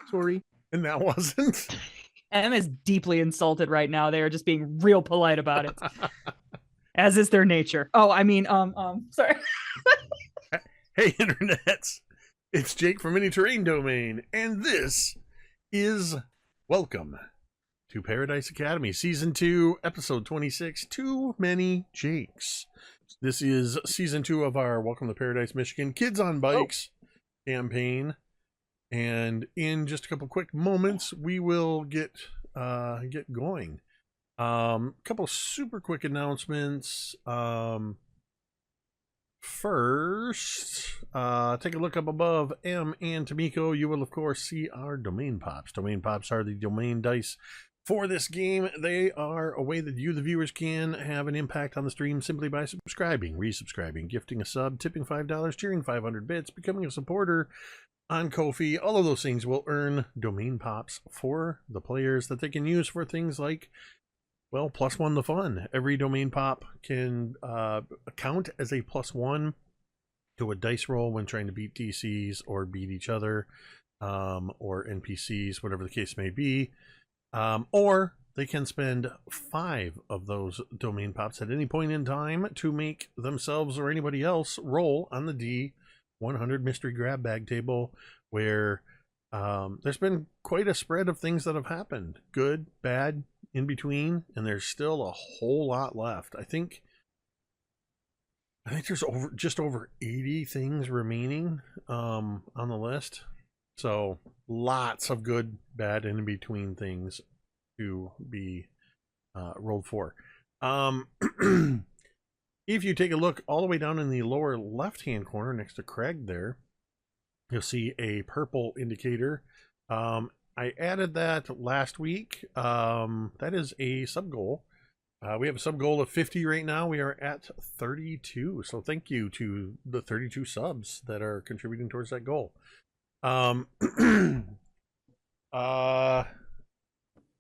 Sorry. And that wasn't. M is deeply insulted right now. They are just being real polite about it, as is their nature. Oh, I mean, sorry. Hey, internets. It's Jake from Mini Terrain Domain, and this is Welcome to Paradise Academy, Season 2, Episode 26, Too Many Jakes. This is Season 2 of our Welcome to Paradise, Michigan Kids on Bikes campaign. And in just a couple quick moments, we will get going. Couple super quick announcements. First, take a look up above M and Tamiko. You will, of course, see our domain pops. Domain pops are the domain dice for this game. They are a way that you, the viewers, can have an impact on the stream simply by subscribing, resubscribing, gifting a sub, tipping $5, cheering 500 bits, becoming a supporter on Ko-fi. All of those things will earn domain pops for the players that they can use for things like, well, +1 the fun. Every domain pop can count as a +1 to a dice roll when trying to beat DCs or beat each other, or NPCs, whatever the case may be. Or they can spend 5 of those domain pops at any point in time to make themselves or anybody else roll on the D100 mystery grab bag table, where there's been quite a spread of things that have happened. Good, bad, in between, and there's still a whole lot left. I think there's just over 80 things remaining on the list. So lots of good, bad, and in between things to be rolled for. If you take a look all the way down in the lower left-hand corner next to Craig there, you'll see a purple indicator. I added that last week. That is a sub goal. We have a sub goal of 50 right now. We are at 32. So thank you to the 32 subs that are contributing towards that goal.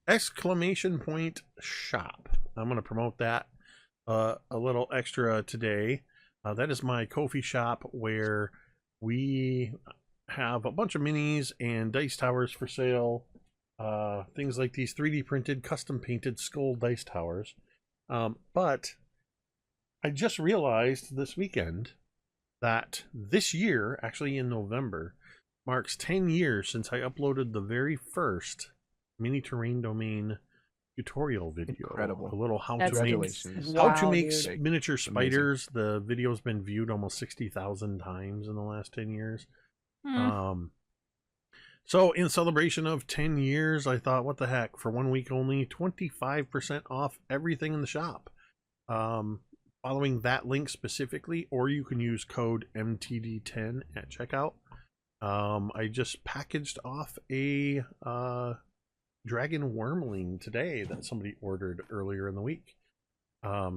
Exclamation point shop. I'm going to promote that a little extra today. That is my Ko-fi shop where we have a bunch of minis and dice towers for sale. Things like these 3D printed, custom painted skull dice towers. But I just realized this weekend that this year, actually in November, marks 10 years since I uploaded the very first Mini Terrain Domain tutorial video. Incredible. A little how That's to make dude. miniature spiders. Amazing. The video's been viewed almost 60,000 times in the last 10 years. So in celebration of 10 years, I thought, what the heck, for 1 week only, 25% off everything in the shop. Following that link specifically, or you can use code MTD10 at checkout. I just packaged off a dragon wormling today that somebody ordered earlier in the week.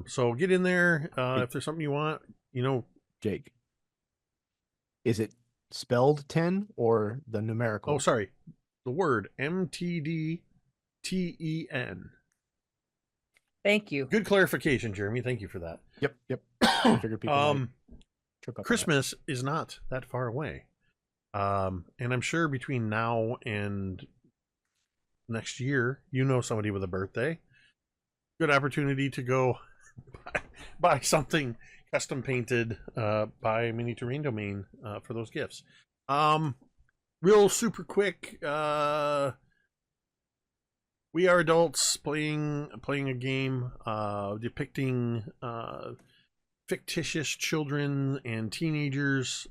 So get in there if there's something you want, Jake, is it spelled 10 or the numerical? Oh, sorry. The word MTDTEN. Thank you. Good clarification, Jeremy. Thank you for that. Yep. I figured people might trip up Christmas is not that far away. And I'm sure between now and next year, somebody with a birthday. Good opportunity to go buy something custom painted by Mini Terrain Domain for those gifts. Real super quick. We are adults playing a game depicting fictitious children and teenagers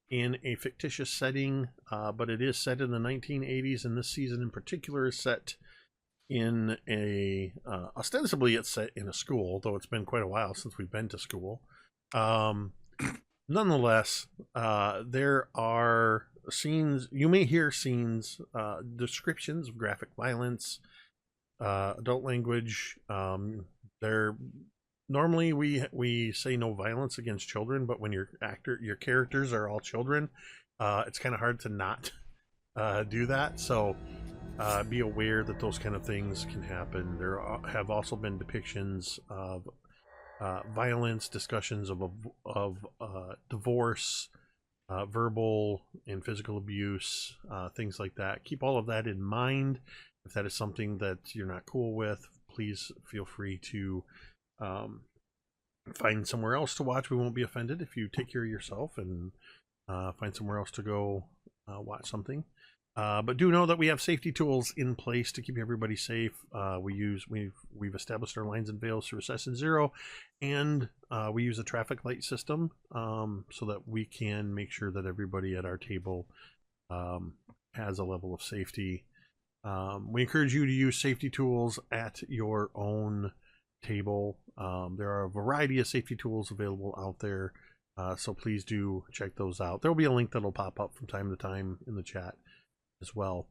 in a fictitious setting, but it is set in the 1980s, and this season in particular is set in a ostensibly it's set in a school, though it's been quite a while since we've been to school. Nonetheless, there are scenes, you may hear scenes, descriptions of graphic violence, adult language. Normally we say no violence against children, but when your characters are all children, it's kind of hard to not do that. So be aware that those kind of things can happen. There have also been depictions of violence, discussions of divorce, verbal and physical abuse, things like that. Keep all of that in mind. If that is something that you're not cool with, please feel free to find somewhere else to watch. We won't be offended if you take care of yourself and find somewhere else to go watch something. But do know that we have safety tools in place to keep everybody safe. We've established our lines and veils through Session 0, and we use a traffic light system so that we can make sure that everybody at our table has a level of safety. We encourage you to use safety tools at your own table. There are a variety of safety tools available out there, so please do check those out. There will be a link that'll pop up from time to time in the chat as well.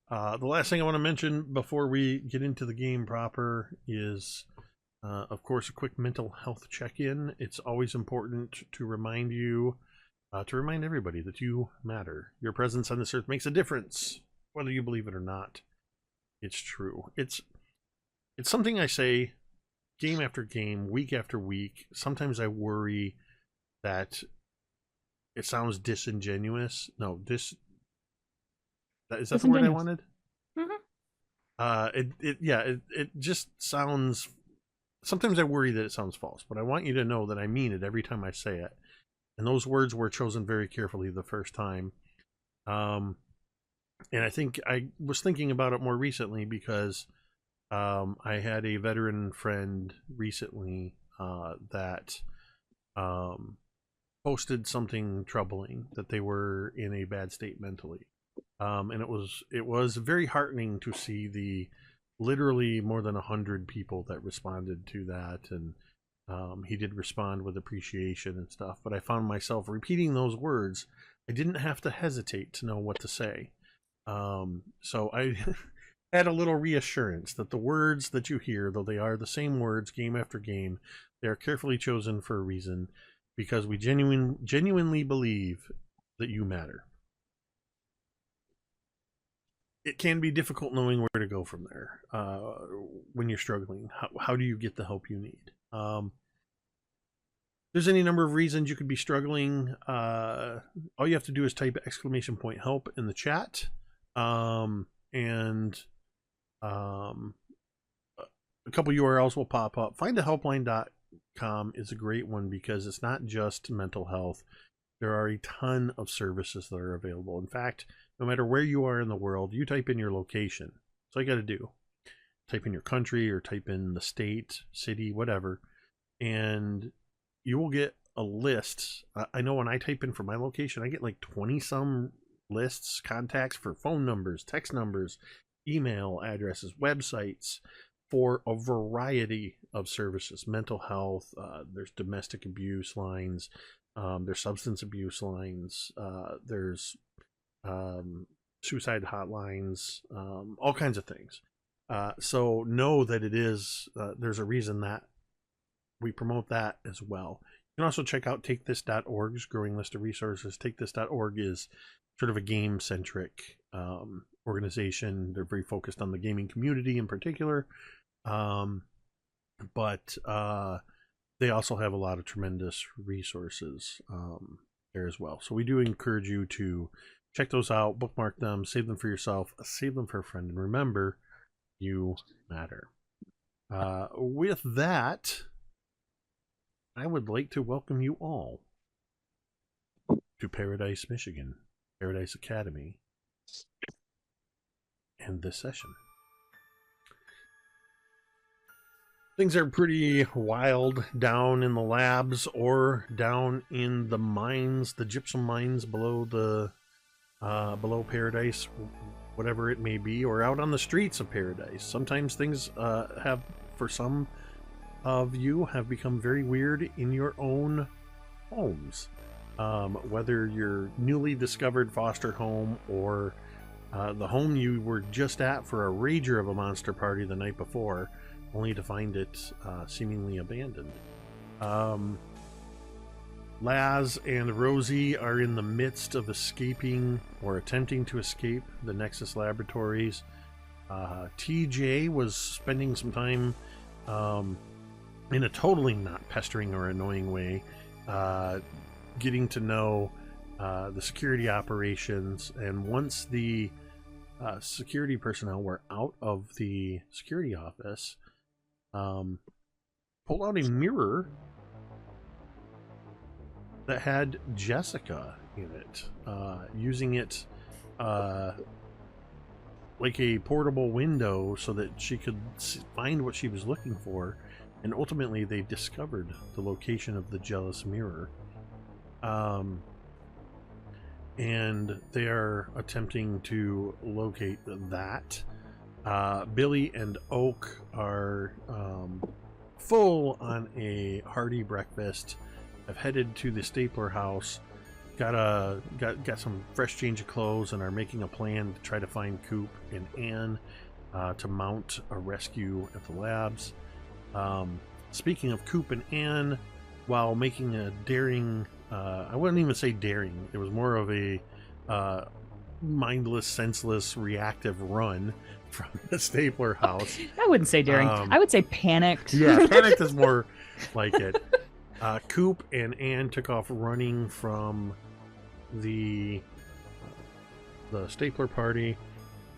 The last thing I want to mention before we get into the game proper is, of course, a quick mental health check-in. It's always important to remind you, to remind everybody that you matter. Your presence on this earth makes a difference, whether you believe it or not. It's true. It's something I say game after game, week after week. Sometimes I worry that it sounds disingenuous. No, is that the word I wanted? Mm-hmm. It just sounds. Sometimes I worry that it sounds false, but I want you to know that I mean it every time I say it. And those words were chosen very carefully the first time. And I think I was thinking about it more recently because I had a veteran friend recently that posted something troubling, that they were in a bad state mentally. And it was very heartening to see the literally more than 100 people that responded to that, and he did respond with appreciation and stuff. But I found myself repeating those words. I didn't have to hesitate to know what to say. So I had a little reassurance that the words that you hear, though they are the same words game after game, they are carefully chosen for a reason, because we genuinely believe that you matter. It can be difficult knowing where to go from there when you're struggling. How do you get the help you need? There's any number of reasons you could be struggling. All you have to do is type !help in the chat. And a couple URLs will pop up. Findahelpline.com is a great one because it's not just mental health. There are a ton of services that are available. In fact, no matter where you are in the world, you type in your location. That's all you got to do. Type in your country or type in the state, city, whatever, and you will get a list. I know when I type in for my location, I get like 20-some lists, contacts for phone numbers, text numbers, email addresses, websites for a variety of services. Mental health, there's domestic abuse lines, there's substance abuse lines, there's suicide hotlines, all kinds of things. So know that it is, there's a reason that we promote that as well. You can also check out TakeThis.org's growing list of resources. TakeThis.org is sort of a game-centric organization. They're very focused on the gaming community in particular, but they also have a lot of tremendous resources there as well. So we do encourage you to check those out, bookmark them, save them for yourself, save them for a friend, and remember, you matter. With that, I would like to welcome you all to Paradise, Michigan, Paradise Academy, and this session. Things are pretty wild down in the labs or down in the mines, the gypsum mines below the below Paradise, whatever it may be, or out on the streets of Paradise. Sometimes things have, for some of you, have become very weird in your own homes. Whether your newly discovered foster home or the home you were just at for a rager of a monster party the night before, only to find it seemingly abandoned. Laz and Rosie are in the midst of escaping or attempting to escape the Nexus Laboratories. TJ was spending some time in a totally not pestering or annoying way getting to know the security operations, and once the security personnel were out of the security office, pulled out a mirror that had Jessica in it, using it like a portable window so that she could find what she was looking for, and ultimately they discovered the location of the jealous mirror. And they are attempting to locate that. Billy and Oak are full on a hearty breakfast. Have headed to the Stapler house, got some fresh change of clothes, and are making a plan to try to find Coop and Anne to mount a rescue at the labs. Speaking of Coop and Anne, while making a daring, I wouldn't even say daring, it was more of a mindless, senseless, reactive run from the Stapler house. I wouldn't say daring. I would say panicked. Yeah, panicked is more like it. Coop and Anne took off running from the Stapler party.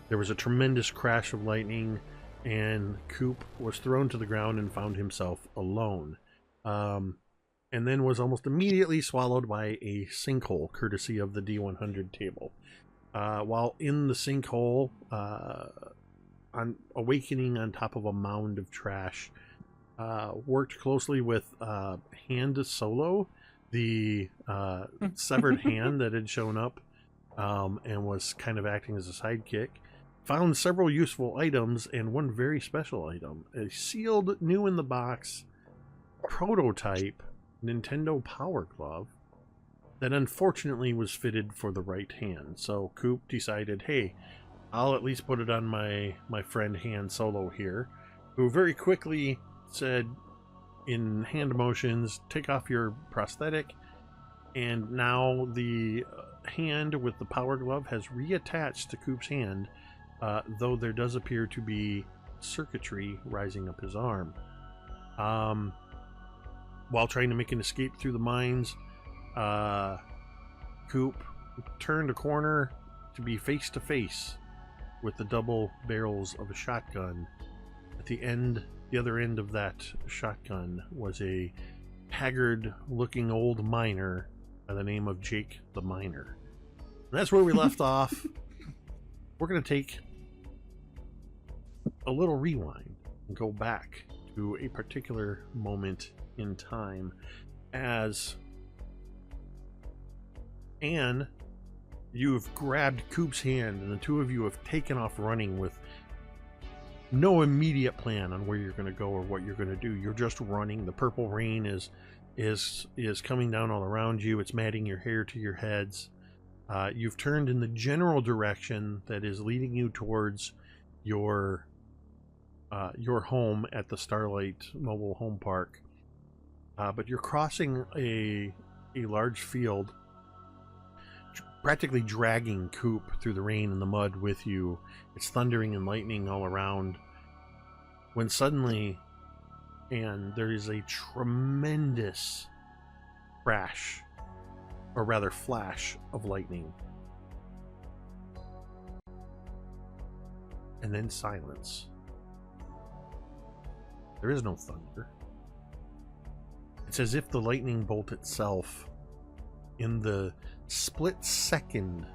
There was a tremendous crash of lightning, and Coop was thrown to the ground and found himself alone. And then was almost immediately swallowed by a sinkhole, courtesy of the D100 table. While in the sinkhole, on awakening on top of a mound of trash, worked closely with Hand Solo, the severed hand that had shown up and was kind of acting as a sidekick. Found several useful items, and one very special item, a sealed, new in the box prototype Nintendo Power Glove that unfortunately was fitted for the right hand. So Coop decided, hey, I'll at least put it on my friend Han Solo here, who very quickly said in hand motions, take off your prosthetic, and now the hand with the Power Glove has reattached to Coop's hand, though there does appear to be circuitry rising up his arm. While trying to make an escape through the mines, Coop turned a corner to be face to face with the double barrels of a shotgun. At the other end of that shotgun was a haggard looking old miner by the name of Jake the Miner. And that's where we left off. We're going to take a little rewind and go back to a particular moment in time as Anne, you've grabbed Coop's hand and the two of you have taken off running with no immediate plan on where you're going to go or what you're going to do. You're just running. The purple rain is coming down all around you. It's matting your hair to your heads. You've turned in the general direction that is leading you towards your home at the Starlight Mobile Home Park. But you're crossing a large field, practically dragging Coop through the rain and the mud with you. It's thundering and lightning all around, when suddenly, and there is a tremendous crash, or rather flash of lightning, and then silence. There is no thunder. It's as if the lightning bolt itself, in the split second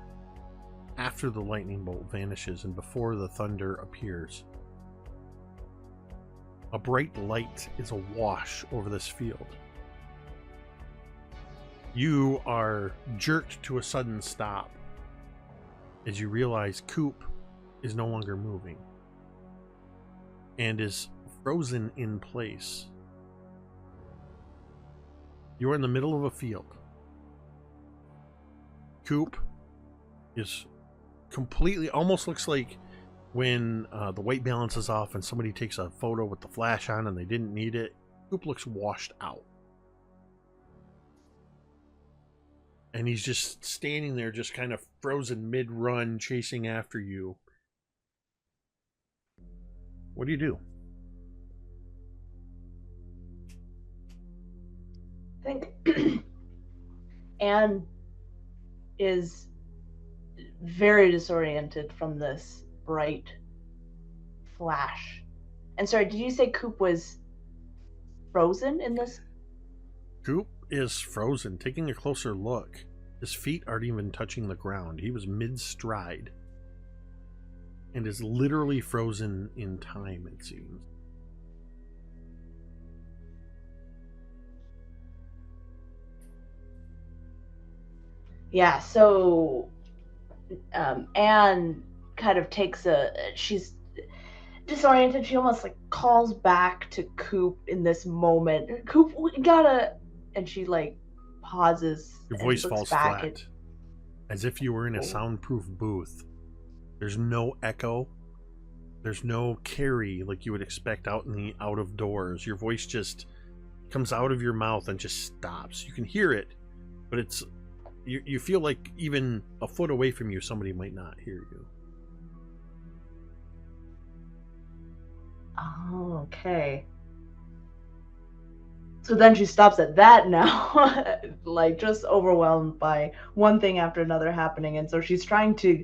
after the lightning bolt vanishes and before the thunder appears, a bright light is awash over this field. You are jerked to a sudden stop as you realize Coop is no longer moving and is frozen in place. You're in the middle of a field. Coop is completely, almost looks like when the white balance is off and somebody takes a photo with the flash on and they didn't need it. Coop looks washed out. And he's just standing there, just kind of frozen mid-run, chasing after you. What do you do? I think Anne is very disoriented from this bright flash. And sorry, did you say Coop was frozen in this? Coop is frozen. Taking a closer look, his feet aren't even touching the ground. He was mid-stride and is literally frozen in time, it seems. Yeah, so Anne kind of she's disoriented. She almost like calls back to Coop in this moment. Coop, we gotta, and she like pauses. Your and voice looks falls back flat, as if you were in a soundproof booth. There's no echo. There's no carry like you would expect out in the out of doors. Your voice just comes out of your mouth and just stops. You can hear it, but it's you feel like even a foot away from you, somebody might not hear you. Oh, okay. So then she stops at that now, like just overwhelmed by one thing after another happening, and so she's trying to,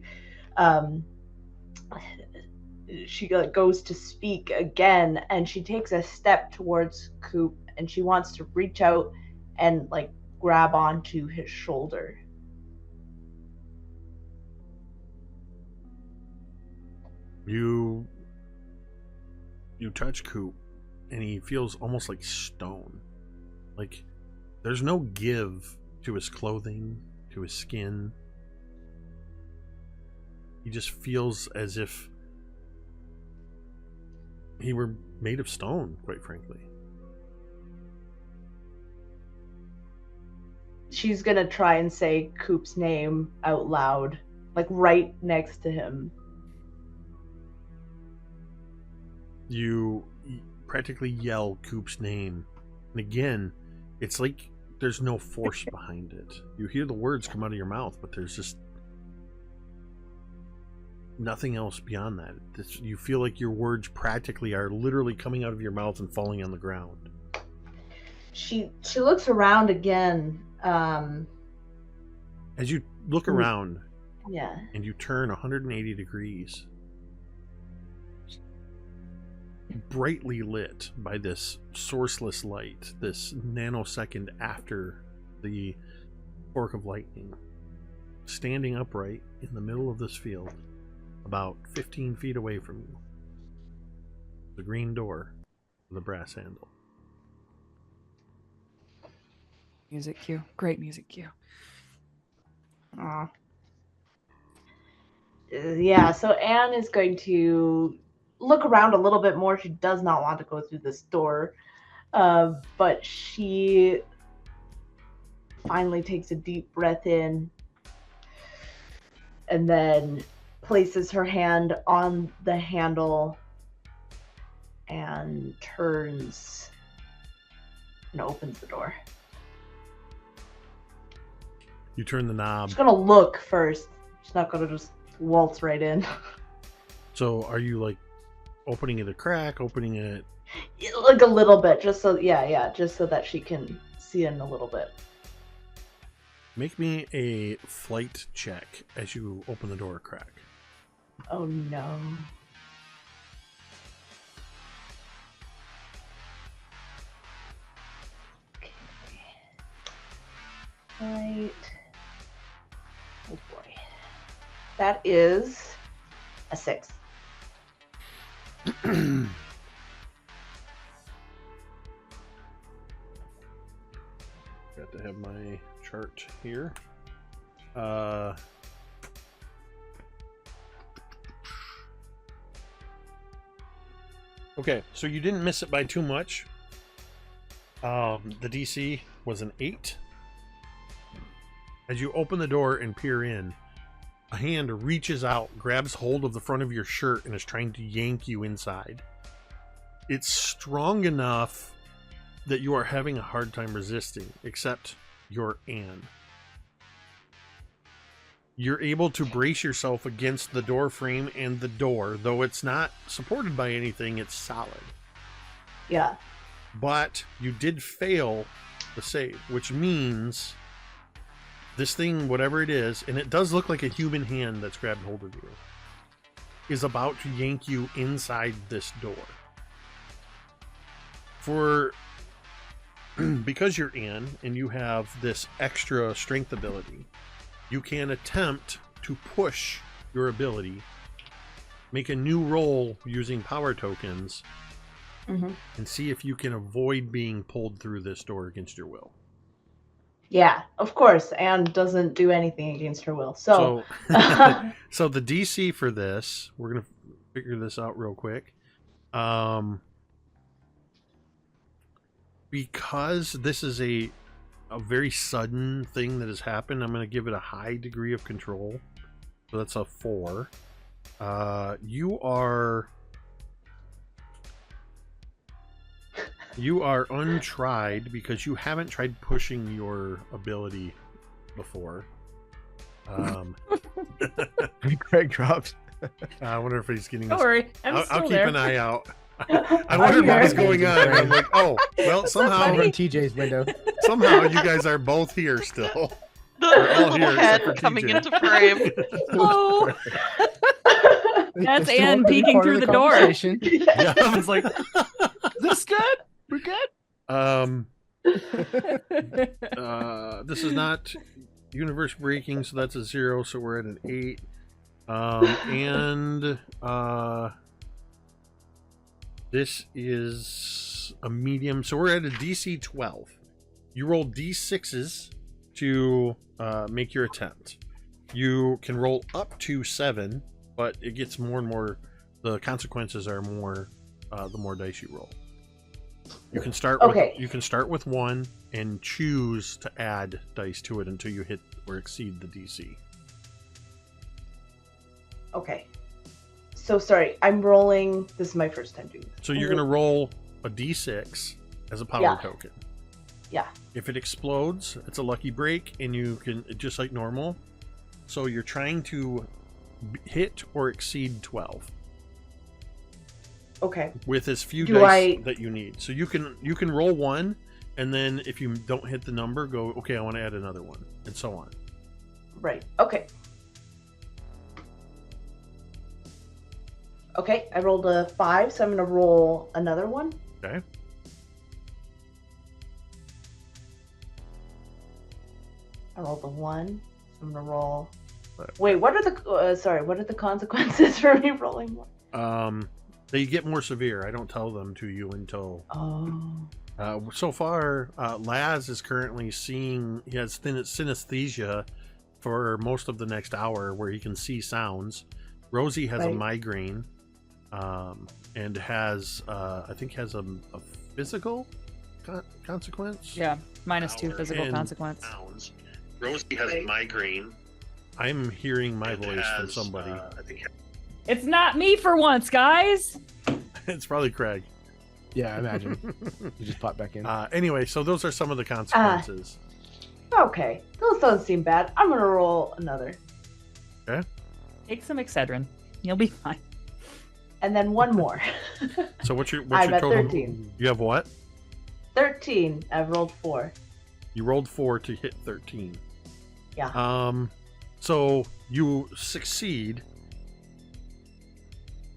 she goes to speak again, and she takes a step towards Coop, and she wants to reach out and like grab onto his shoulder. You touch Coop, and he feels almost like stone. Like there's no give to his clothing, to his skin. He just feels as if he were made of stone, quite frankly. She's gonna try and say Coop's name out loud, like right next to him. You practically yell Coop's name. And again, it's like there's no force behind it. You hear the words come out of your mouth, but there's just nothing else beyond that. You feel like your words practically are literally coming out of your mouth and falling on the ground. She looks around again. As you look around, yeah, and you turn 180 degrees, brightly lit by this sourceless light, this nanosecond after the fork of lightning, standing upright in the middle of this field, about 15 feet away from you, the green door with a brass handle. Music cue. Great music cue. Aw. Yeah, so Anne is going to look around a little bit more. She does not want to go through this door, but she finally takes a deep breath in and then places her hand on the handle and turns and opens the door. You turn the knob. She's gonna look first. She's not gonna just waltz right in. So are you like opening it a crack, opening it Like a little bit, just so just so that she can see in a little bit. Make me a flight check as you open the door a crack. Oh no. Okay. Right. Oh boy. That is a 6. Got to have my chart here. Okay, so you didn't miss it by too much. The DC was an 8. As you open the door and peer in, a hand reaches out, grabs hold of the front of your shirt, and is trying to yank you inside. It's strong enough that you are having a hard time resisting, except you're Anne. You're able to brace yourself against the door frame and the door, though it's not supported by anything, it's solid. Yeah. But you did fail the save, which means this thing, whatever it is, and it does look like a human hand that's grabbed hold of you, is about to yank you inside this door. Because you're in and you have this extra strength ability, you can attempt to push your ability, make a new roll using power tokens, and see if you can avoid being pulled through this door against your will. Yeah, of course. Anne doesn't do anything against her will. So so the DC for this, we're going to figure this out real quick. Because this is a very sudden thing that has happened, I'm going to give it a high degree of control. So that's a 4. You are untried because you haven't tried pushing your ability before. Craig dropped. I wonder if he's getting Don't this. worry, I'm still I'll keep there. an eye out. I wondered what was going on. I'm like, oh, well, somehow Over in TJ's window. you guys are both here still. The all little here head except for coming TJ. into frame. Oh, that's It's still Anne a big peeking part of through the door. conversation. Yeah. It's like, Is this good? We're good? This is not universe breaking, so that's a 0, so we're at an 8. This is a medium, so we're at a DC 12. You roll D6s to make your attempt. You can roll up to 7, but it gets more and more, the consequences are more the more dice you roll. You can start with 1 and choose to add dice to it until you hit or exceed the DC. Okay. So sorry, I'm rolling. This is my first time doing this. So you're going to roll a D6 as a power token. Yeah. If it explodes, it's a lucky break, and you can, just like normal. So you're trying to hit or exceed 12. Okay. With as few dice that you need. So you can roll 1, and then if you don't hit the number, go, okay, I want to add another one, and so on. Right. Okay. Okay, I rolled a 5, so I'm going to roll another one. Okay. I rolled a 1. So I'm going to roll... Wait, what are the... what are the consequences for me rolling one? They get more severe. I don't tell them to you until... Oh. So far, Laz is currently seeing... He has synesthesia for most of the next hour where he can see sounds. Rosie has a migraine. And has, I think, has a physical consequence. yeah, -2 physical consequence. Sounds. Rosie has a migraine. I'm hearing my voice from somebody. It's not me for once, guys. It's probably Craig. Yeah, I imagine. You just pop back in. Anyway, so those are some of the consequences. Okay, those don't seem bad. I'm going to roll another. Okay. Take some Excedrin. You'll be fine. And then one more. So what's your I'm at total? 13. You have what? 13. I've rolled 4. You rolled 4 to hit 13. Yeah. So you succeed.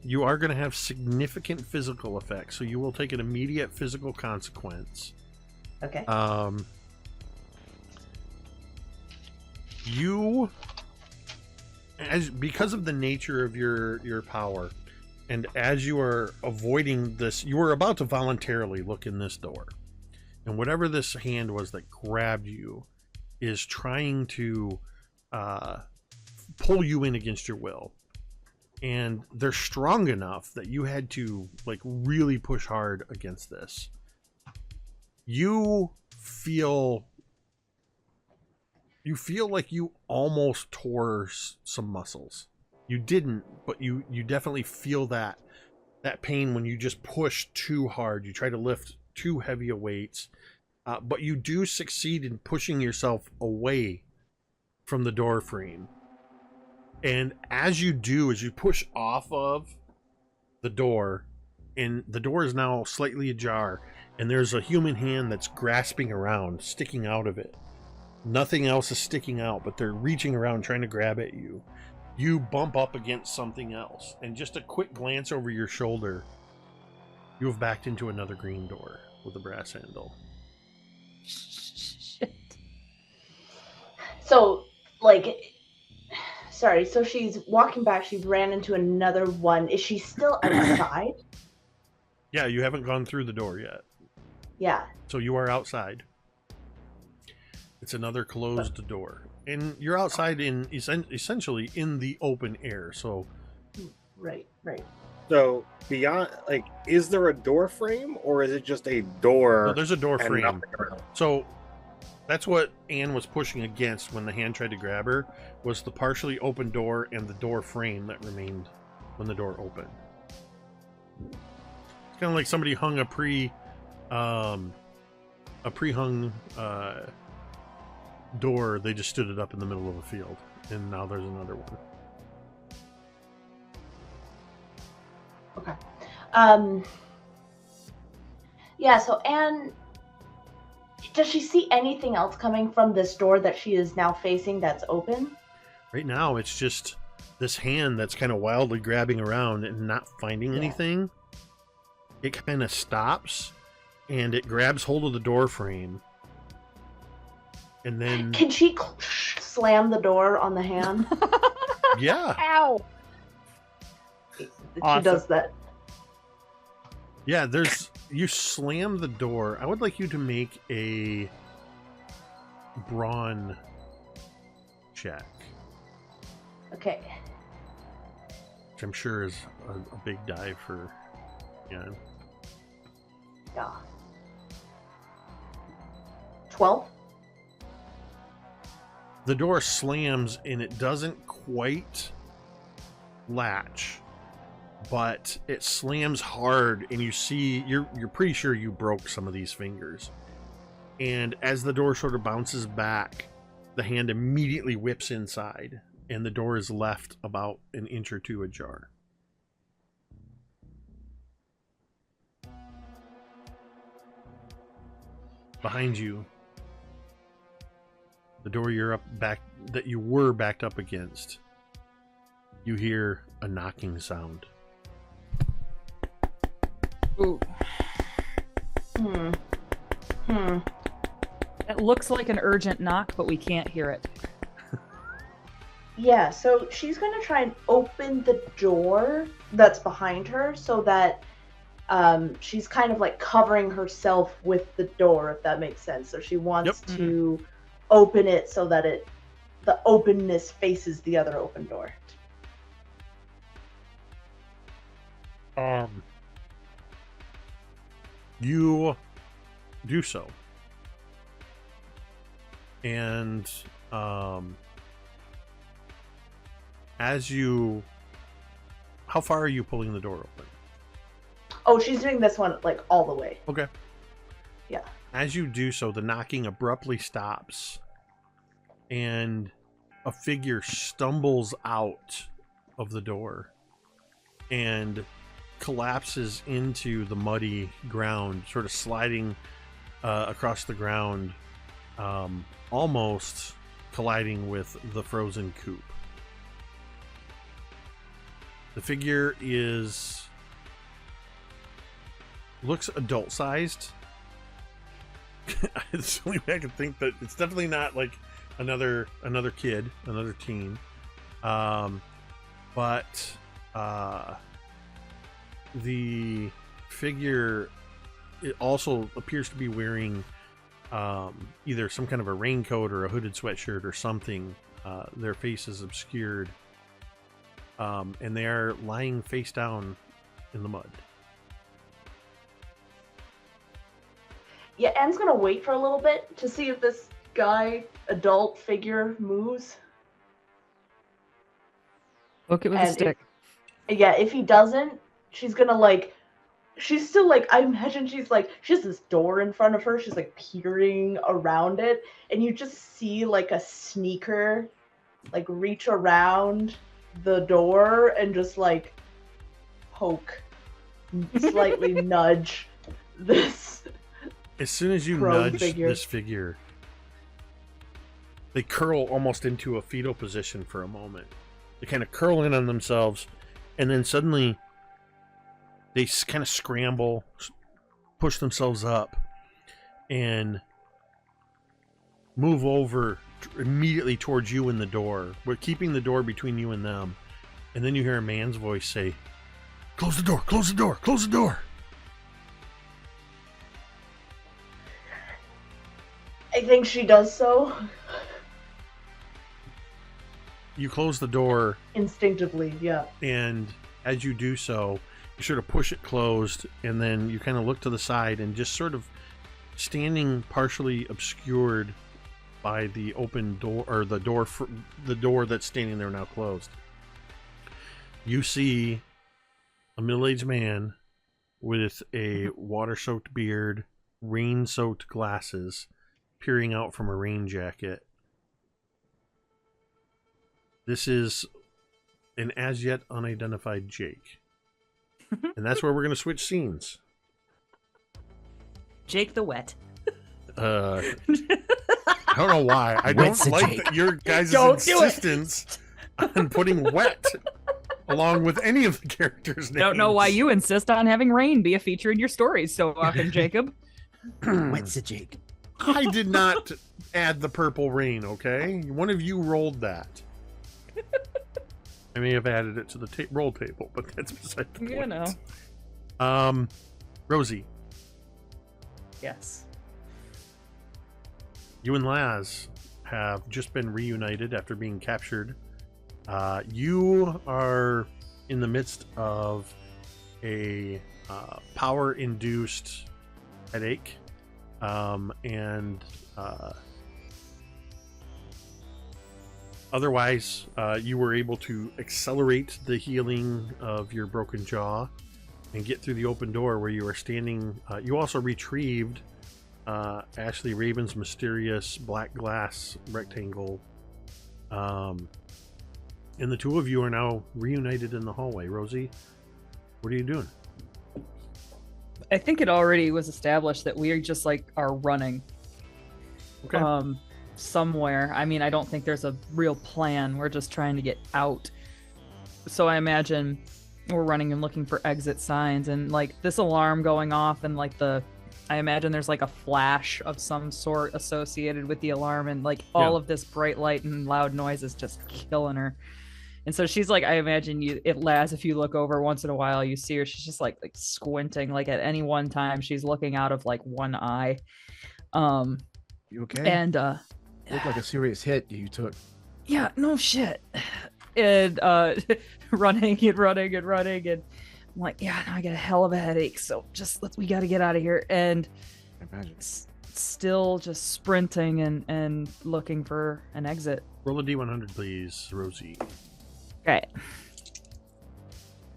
You are going to have significant physical effects, so you will take an immediate physical consequence. Okay. Because of the nature of your power, and as you are avoiding this, you are about to voluntarily look in this door, and whatever this hand was that grabbed you is trying to pull you in against your will, and they're strong enough that you had to really push hard against this. You feel like you almost tore some muscles. You didn't, but you definitely feel that pain when you just push too hard. You try to lift too heavy a weights, but you do succeed in pushing yourself away from the door frame. And as you push off of the door, and the door is now slightly ajar, and there's a human hand that's grasping around, sticking out of it. Nothing else is sticking out, but they're reaching around trying to grab at you. You bump up against something else, and just a quick glance over your shoulder, you have backed into another green door with a brass handle. Shit. So, so she's walking back. She ran into another one. Is she still outside? Yeah, you haven't gone through the door yet. Yeah. So you are outside. It's another closed door. And you're outside in essentially in the open air. So Right. So beyond, like, is there a door frame or is it just a door? no, there's a door and frame. nothing around? So that's what Anne was pushing against when the hand tried to grab her, was the partially open door and the door frame that remained when the door opened. It's kind of like somebody hung a pre-hung door. They just stood it up in the middle of a field, and now there's another one. Okay. Yeah, so Anne, does she see anything else coming from this door that she is now facing that's open? Right now, it's just this hand that's kind of wildly grabbing around and not finding anything. It kind of stops, and it grabs hold of the door frame. And then... Can she slam the door on the hand? Yeah. Ow! She Awesome. does that. Yeah, you slam the door. I would like you to make a brawn check, Okay. which I'm sure is a big dive for Anne. Yeah. 12? The door slams and it doesn't quite latch, but it slams hard, and you see you're pretty sure you broke some of these fingers. And as the door sort of bounces back, the hand immediately whips inside, and the door is left about an inch or two ajar. Behind you, the door that you were backed up against, you hear a knocking sound. Ooh. It looks like an urgent knock, but we can't hear it. Yeah, so she's going to try and open the door that's behind her so that she's kind of like covering herself with the door, if that makes sense. So she wants to open it so that the openness faces the other open door. You do so. And how far are you pulling the door open? Oh, she's doing this one like all the way. Okay. Yeah. As you do so, the knocking abruptly stops, and a figure stumbles out of the door and collapses into the muddy ground, sort of sliding across the ground, almost colliding with the frozen coop. The figure looks adult-sized. It's the only way I can think that it's definitely not like another kid, another teen. But the figure, it also appears to be wearing either some kind of a raincoat or a hooded sweatshirt or something. Their face is obscured, and they are lying face down in the mud. Yeah, Anne's gonna wait for a little bit to see if this adult figure moves. Look it with a stick. If he doesn't, she's gonna she's still I imagine she has this door in front of her. She's peering around it, and you just see a sneaker reach around the door and just poke, slightly nudge this. As soon as you prone nudge figure. this figure, they curl almost into a fetal position for a moment. They kind of curl in on themselves, and then suddenly they kind of scramble, push themselves up, and move over immediately towards you in the door. We're keeping the door between you and them. And then you hear a man's voice say, "Close the door, close the door, close the door." I think she does so. You close the door, Instinctively, yeah. and as you do so, you sort of push it closed, and then you kind of look to the side, and just sort of standing partially obscured by the open door, or the door that's standing there now closed, you see a middle-aged man with a water-soaked beard, rain-soaked glasses, peering out from a rain jacket. This is an as yet unidentified Jake. And that's where we're going to switch scenes. Jake the Wet. I don't know why. I Wet's don't a like Jake. your guys' Don't do it. insistence on putting wet along with any of the characters' names. Don't know why you insist on having rain be a feature in your stories so often, Jacob. What's a Jake? I did not add the purple rain, okay? One of you rolled that. I may have added it to the roll table, but that's beside the point. You know. Rosie, Yes. you and Laz have just been reunited after being captured. You are in the midst of a power-induced headache, and otherwise, you were able to accelerate the healing of your broken jaw and get through the open door where you were standing. You also retrieved Ashley Raven's mysterious black glass rectangle. And the two of you are now reunited in the hallway. Rosie, what are you doing? I think it already was established that we are just like are running. Okay. Somewhere. I mean, I don't think there's a real plan. We're just trying to get out. So I imagine we're running and looking for exit signs, and like this alarm going off, and like I imagine there's like a flash of some sort associated with the alarm, and like all of this bright light and loud noise is just killing her. And so she's like, I imagine Laz, if you look over once in a while, you see her, she's just like squinting, like at any one time she's looking out of like one eye. You okay? And Looked like a serious hit you took. yeah, no shit. And running, and I'm like, yeah, I got a hell of a headache, so we got to get out of here. And I imagine. still just sprinting and looking for an exit. Roll a D100, please, Rosie. Okay.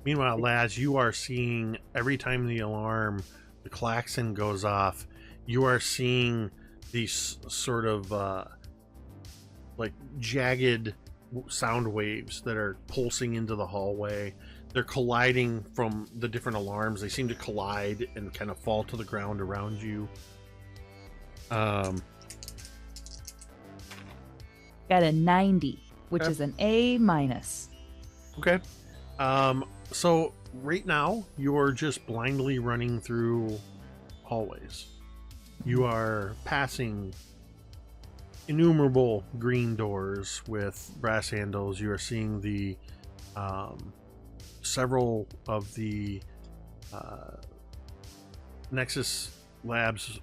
Meanwhile, Laz, you are seeing every time the klaxon goes off, you are seeing these sort of like jagged sound waves that are pulsing into the hallway. They're colliding from the different alarms. They seem to collide and kind of fall to the ground around you. Got a 90, which Okay. is an A-. Okay. So right now you are just blindly running through hallways. You are passing innumerable green doors with brass handles. You are seeing the several of the Nexus Labs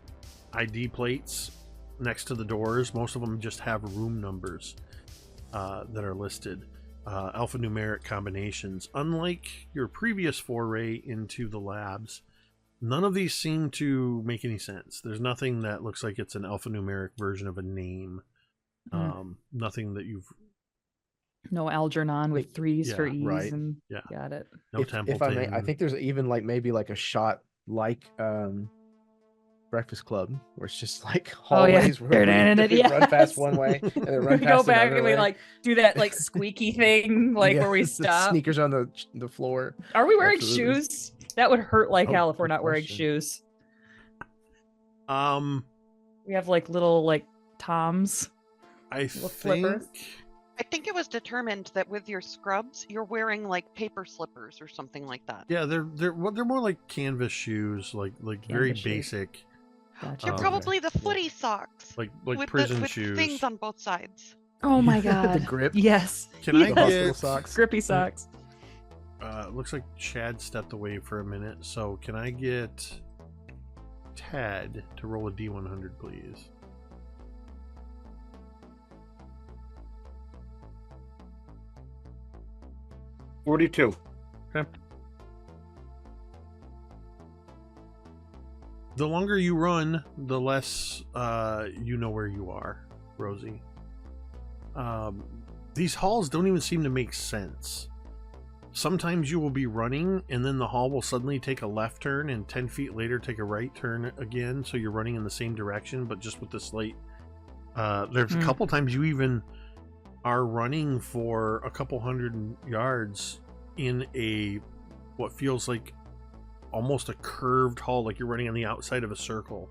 ID plates next to the doors. Most of them just have room numbers that are listed. Alphanumeric combinations. Unlike your previous foray into the labs, none of these seem to make any sense. There's nothing that looks like it's an alphanumeric version of a name. Nothing that you've... No Algernon with threes for ease, right. and Yeah. got it. No if I may, I think there's even like maybe like a shot like Breakfast Club where it's just like hallways where we run past one way and then run We past go back another and way. we like do that like squeaky thing, like Yeah, where we the stop. sneakers on the floor. Are we wearing Absolutely. shoes? That would hurt like Oh, hell if we're good not wearing question. shoes. Um, We have like little like Toms. I flippers. I think it was determined that with your scrubs, you're wearing like paper slippers or something like that. Yeah, they're more like canvas shoes, like very Canvas shoes. basic. Gotcha. They're probably the footy socks. Like with prison with shoes. things on both sides. Oh my god. The grip. Yes. Can I hospital get socks? Grippy socks. Looks like Chad stepped away for a minute, so can I get Tad to roll a D100, please? $42. Okay. The longer you run, the less you know where you are, Rosie. These halls don't even seem to make sense. Sometimes you will be running and then the hall will suddenly take a left turn and 10 feet later take a right turn again, so you're running in the same direction but just with the slight there's a couple times you even are running for a couple hundred yards in a what feels like almost a curved hall, like you're running on the outside of a circle.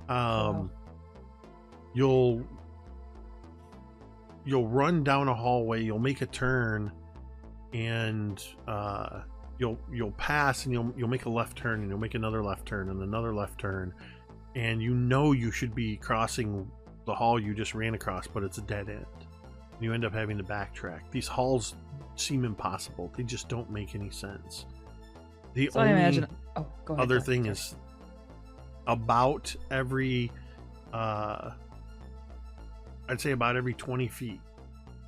Wow. You'll run down a hallway, you'll make a turn, and you'll pass, and you'll make a left turn, and you'll make another left turn, and another left turn, and you know you should be crossing the hall you just ran across, but it's a dead end. You end up having to backtrack. These halls seem impossible. They just don't make any sense. The So only I imagine. Oh, go ahead. other go thing ahead. is about every I'd say about every 20 feet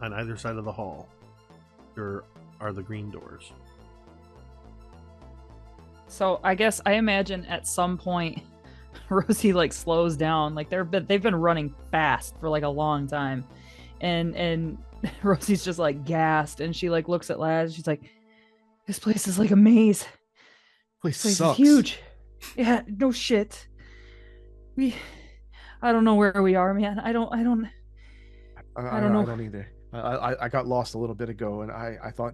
on either side of the hall there are the green doors. So I guess I imagine at some point Rosie like slows down. Like they've been running fast for like a long time, and Rosie's just like gassed, and she like looks at Laz. She's like, "This place is like a maze. Place This place sucks. is huge. Yeah, no shit. I don't know where we are, man. I don't know. I don't either. I got lost a little bit ago, and I thought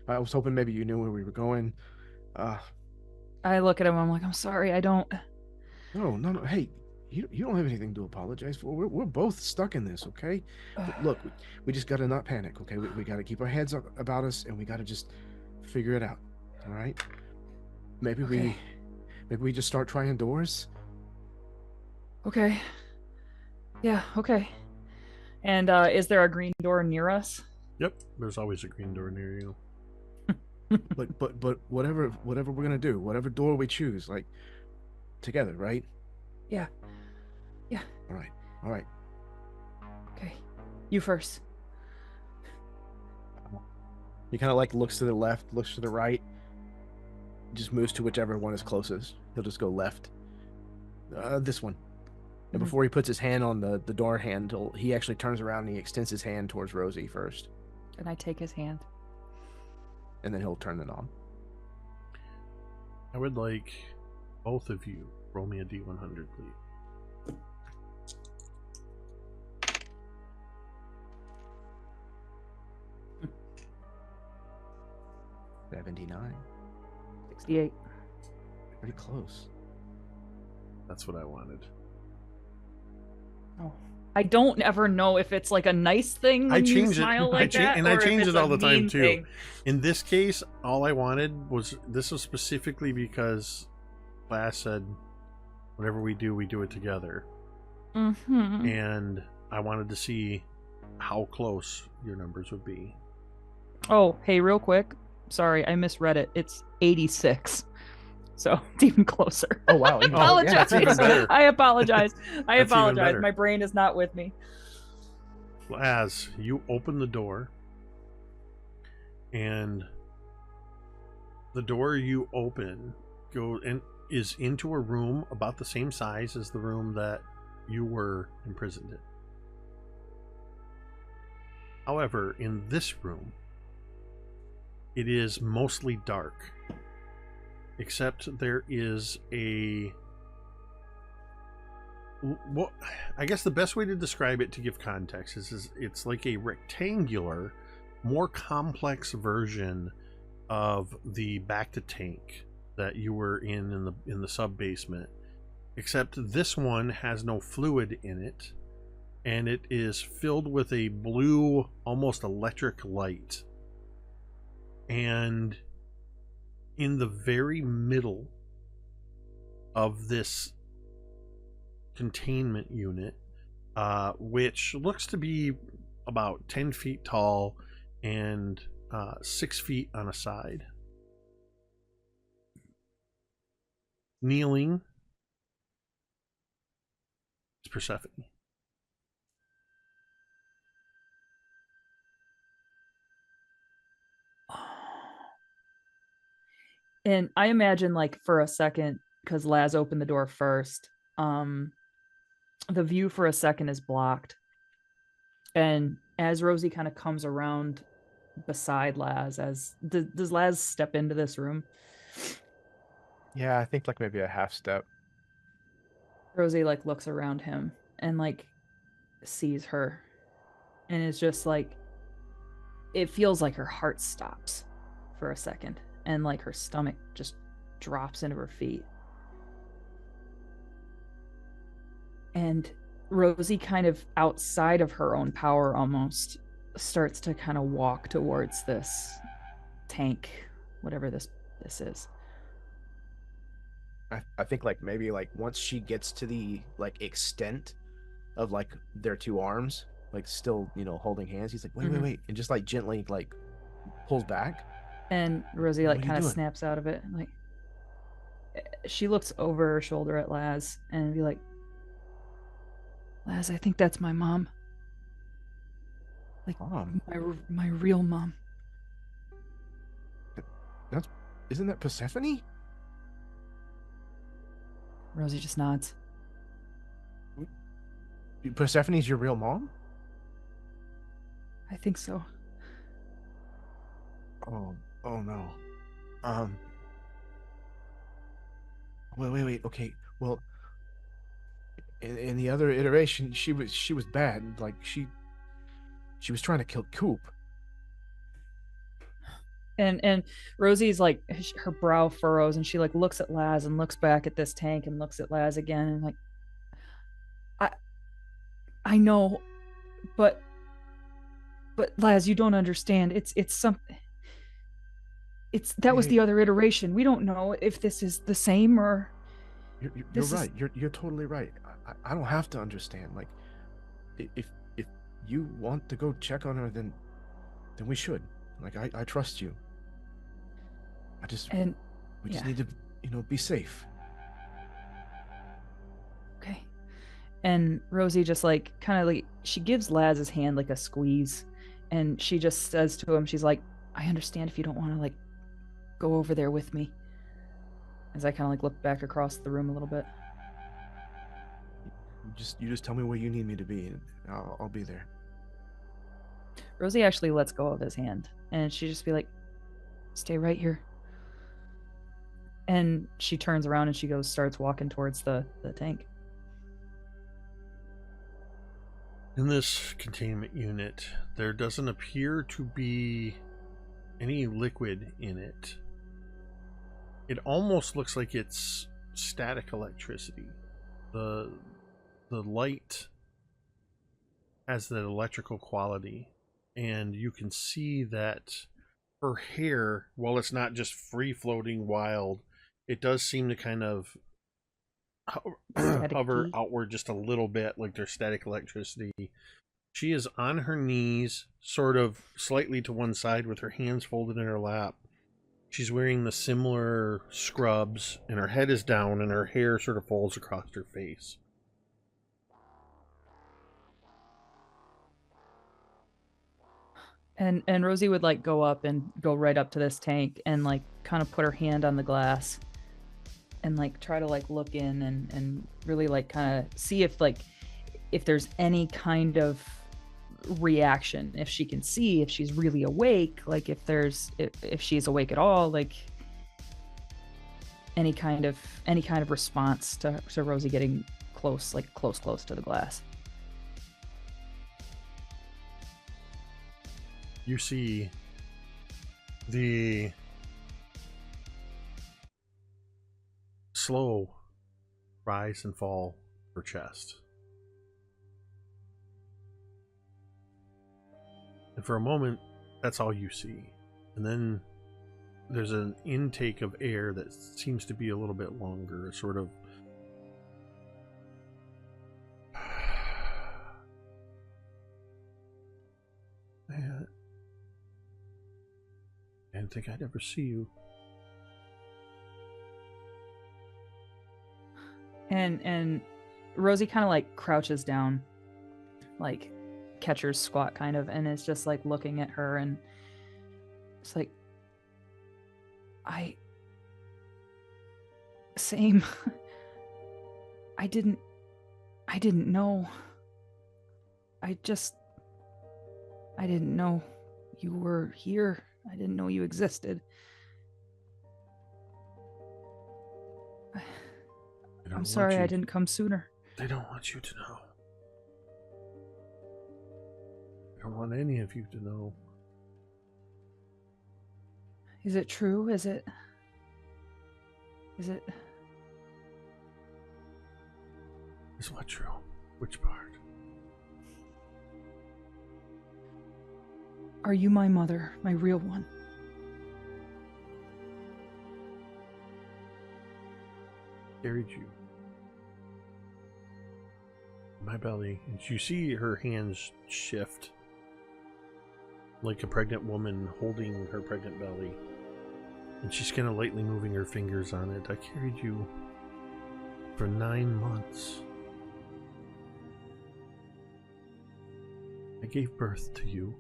I was hoping maybe you knew where we were going. I look at him. I'm like, I'm sorry. I don't. No. Hey, you don't have anything to apologize for. We're both stuck in this, okay? Look, we just gotta not panic, okay? We gotta keep our heads up about us, and we gotta just figure it out. All right? Maybe Okay. we just start trying doors. Okay. Yeah. Okay. And is there a green door near us? Yep, there's always a green door near you. But whatever we're gonna do, whatever door we choose, like together, right? Yeah. Yeah. All right. Okay. You first. He kind of like looks to the left, looks to the right, just moves to whichever one is closest. He'll just go left. This one. And before he puts his hand on the door handle, he actually turns around and he extends his hand towards Rosie first, And I take his hand. and then he'll turn it on. I would like both of you roll me a D100, please. $79. 68. Pretty close. That's what I wanted. Oh. I don't ever know if it's like a nice thing when you smile like that, and I or if change it's it all a the time mean too. thing. In this case, all I wanted was this was specifically because Glass said, "Whatever we do it together," Mm-hmm. and I wanted to see how close your numbers would be. Oh, hey, real quick. Sorry, I misread it. It's 86. So it's even closer. Oh wow! I apologize. that's even better. I apologize. That's even better. My brain is not with me. As you open the door, and the door you open is into a room about the same size as the room that you were imprisoned in. However, in this room, it is mostly dark, except there is well, I guess the best way to describe it to give context is it's like a rectangular, more complex version of the back to tank that you were in the sub basement, except this one has no fluid in it, and it is filled with a blue, almost electric light. And in the very middle of this containment unit, which looks to be about 10 feet tall and 6 feet on a side, kneeling is Persephone. And I imagine, like, for a second, because Laz opened the door first, the view for a second is blocked. And as Rosie kind of comes around beside Laz, does Laz step into this room? Yeah, I think like maybe a half step. Rosie like looks around him and like sees her, and it's just like, it feels like her heart stops for a second, and like her stomach just drops into her feet. And Rosie, kind of outside of her own power almost, starts to kind of walk towards this tank, whatever this is. I think like maybe like once she gets to the like extent of like their two arms, like still, you know, holding hands, he's like, wait, and just like gently like pulls back. And Rosie What like are you kind of doing? snaps out of it, like she looks over her shoulder at Laz and be like, Laz, I think that's my mom. Like, Mom, my real mom. that's isn't that Persephone? Rosie just nods. Persephone's your real mom? I think so. Oh no. Um. Wait. Okay. Well, in the other iteration, she was bad. Like she was trying to kill Coop. And Rosie's like, her brow furrows, and she like looks at Laz and looks back at this tank and looks at Laz again, and like, I know, but Laz, you don't understand. It's something. That was Hey, the other iteration. We don't know if this is the same or. you're right. You're totally right. I don't have to understand. Like, if you want to go check on her, then we should. Like, I trust you. We just need to, you know, be safe. Okay. And Rosie just like kind of like, she gives Laz's hand like a squeeze, and she just says to him, she's like, I understand if you don't want to like go over there with me. As I kind of like look back across the room a little bit. You just tell me where you need me to be, and I'll be there. Rosie actually lets go of his hand, and she just be like, stay right here. And she turns around and she starts walking towards the tank. In this containment unit, there doesn't appear to be any liquid in it. It almost looks like it's static electricity. The light has that electrical quality, and you can see that her hair, while it's not just free floating wild, it does seem to kind of hover outward just a little bit, like there's static electricity. She is on her knees, sort of slightly to one side with her hands folded in her lap. She's wearing the similar scrubs, and her head is down, and her hair sort of falls across her face. And Rosie would like go up and go right up to this tank and like kind of put her hand on the glass and like try to like look in and really like kind of see if there's any kind of reaction, if she can see, if she's really awake, like if she's awake at all, like any kind of response to Rosie getting close to the glass. You see the slow rise and fall of her chest. And for a moment, that's all you see. And then there's an intake of air that seems to be a little bit longer, a sort of I didn't think I'd ever see you. And Rosie kind of like crouches down, like catcher's squat kind of, and is just like looking at her, and it's like, same. I didn't know. I didn't know you were here. I didn't know you existed. I'm sorry I didn't come sooner. They don't want you to know. I don't want any of you to know. Is it true? Is it? Is what true? Which part? Are you my mother, my real one? Carried you. My belly. And you see her hands shift. Like a pregnant woman holding her pregnant belly. And she's kind of lightly moving her fingers on it. I carried you for 9 months. I gave birth to you.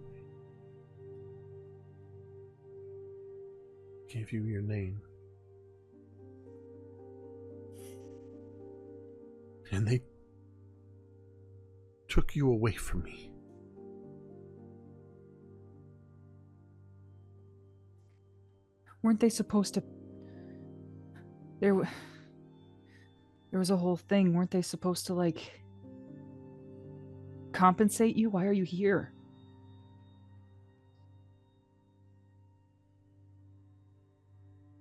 Gave you your name. And they took you away from me. Weren't they supposed to... There was a whole thing. Weren't they supposed to, like, compensate you? Why are you here?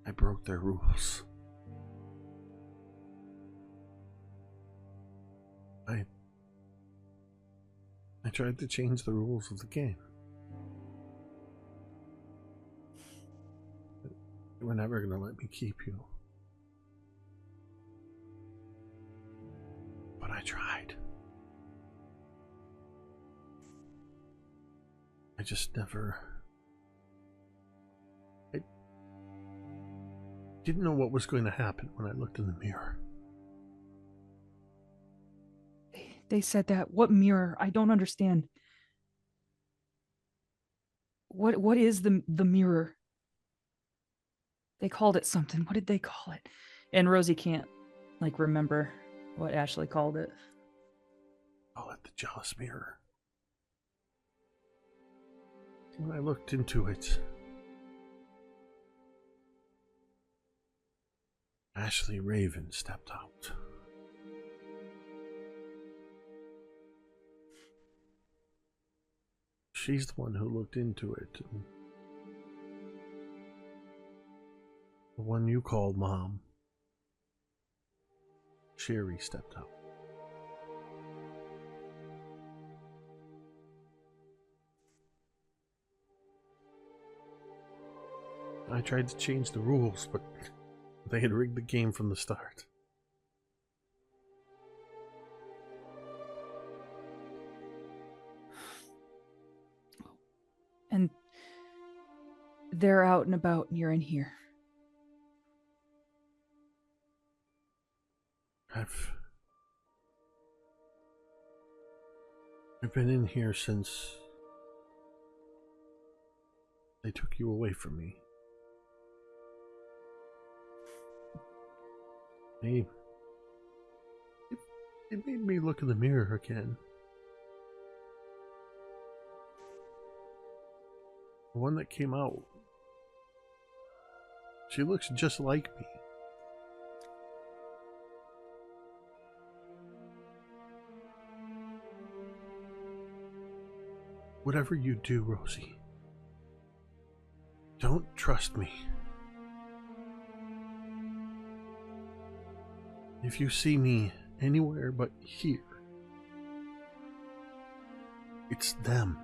I broke their rules. I tried to change the rules of the game. They were never going to let me keep you. But I tried. I just never... I didn't know what was going to happen when I looked in the mirror. They said that. What mirror? I don't understand. What is the mirror? They called it something. What did they call it? And Rosie can't, like, remember what Ashley called it. Call it the jealous mirror. When I looked into it, Ashley Raven stepped out. She's the one who looked into it. The one you called Mom. Sherry stepped out. I tried to change the rules, but they had rigged the game from the start. And they're out and about, and you're in here. I've been in here since they took you away from me. It made me look in the mirror again. The one that came out. She looks just like me. Whatever you do, Rosie, don't trust me. If you see me anywhere but here, it's them.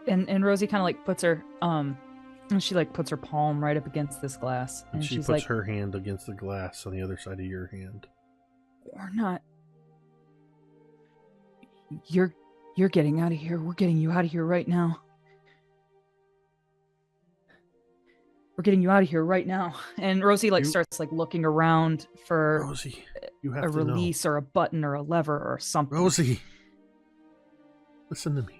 And Rosie kind of like puts her and she like puts her palm right up against this glass, And and she she's puts like, her hand against the glass on the other side of your hand. "We're not. You're getting out of here. We're getting you out of here right now. We're getting you out of here right now." And Rosie like starts like looking around for Rosie, you have a to release or a button or a lever or something. know. Rosie, listen to me.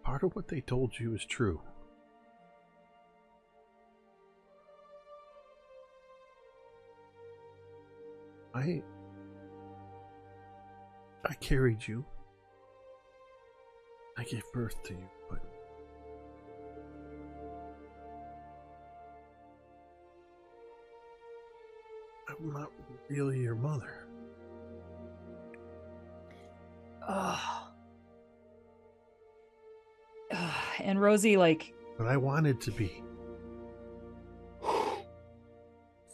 Part of what they told you is true. I carried you. I gave birth to you, but I'm not really your mother. And Rosie like, But I wanted to be.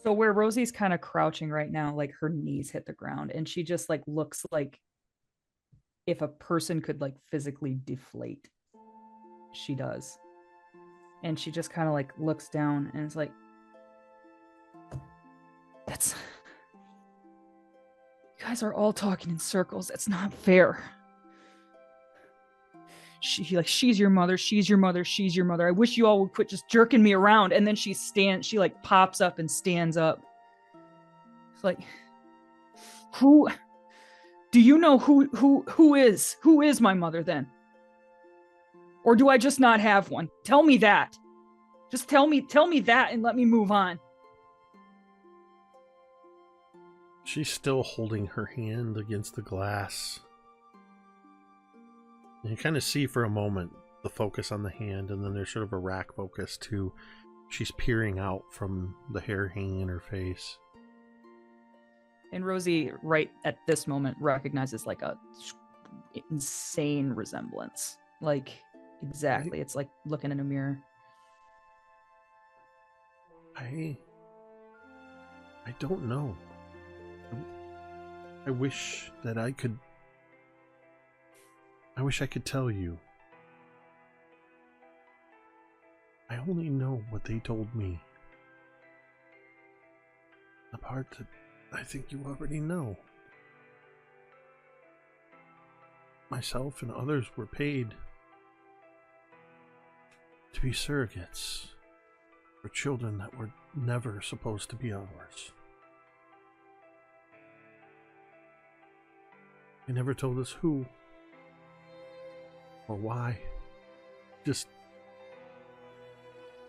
so where Rosie's kind of crouching right now, like her knees hit the ground, and she just like looks like if a person could like physically deflate. She does. And she just kind of like looks down and is like, "That's, you guys are all talking in circles. That's not fair. She's your mother, she's your mother, she's your mother. I wish you all would quit just jerking me around." And then she like pops up and stands up. It's like, who do you know who is my mother then? Or do I just not have one? Tell me that. Just tell me that and let me move on. She's still holding her hand against the glass. And you kind of see for a moment the focus on the hand, and then there's sort of a rack focus too. She's peering out from the hair hanging in her face. And Rosie, right at this moment, recognizes like a insane resemblance. Like, exactly. It's like looking in a mirror. I don't know. I wish that I could tell you. I only know what they told me. The part that I think you already know. Myself and others were paid to be surrogates for children that were never supposed to be ours. They never told us who or why. Just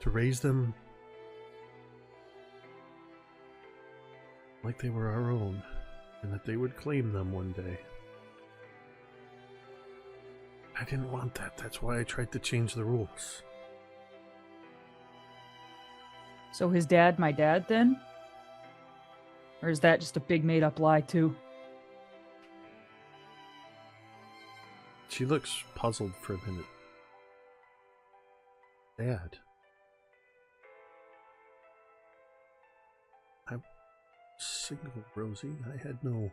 to raise them like they were our own, and that they would claim them one day. I didn't want that. That's why I tried to change the rules. So his dad, my dad, then? Or is that just a big made-up lie, too? She looks puzzled for a minute. Dad. I'm single, Rosie. I had no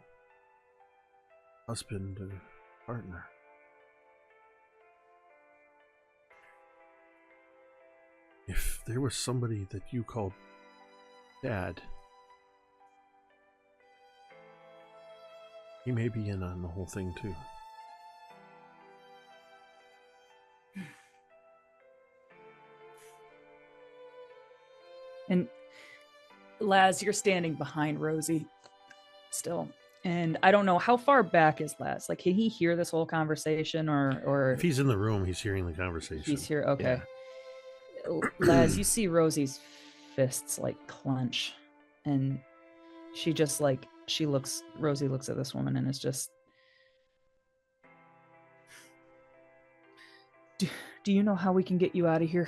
husband or partner. If there was somebody that you called Dad, he may be in on the whole thing too. And Laz, you're standing behind Rosie still. And I don't know, how far back is Laz? Like, can he hear this whole conversation or If he's in the room, he's hearing the conversation. he's here? Okay. Yeah. Laz, you see Rosie's fists like clench, and she just like, Rosie looks at this woman and is just, do you know how we can get you out of here?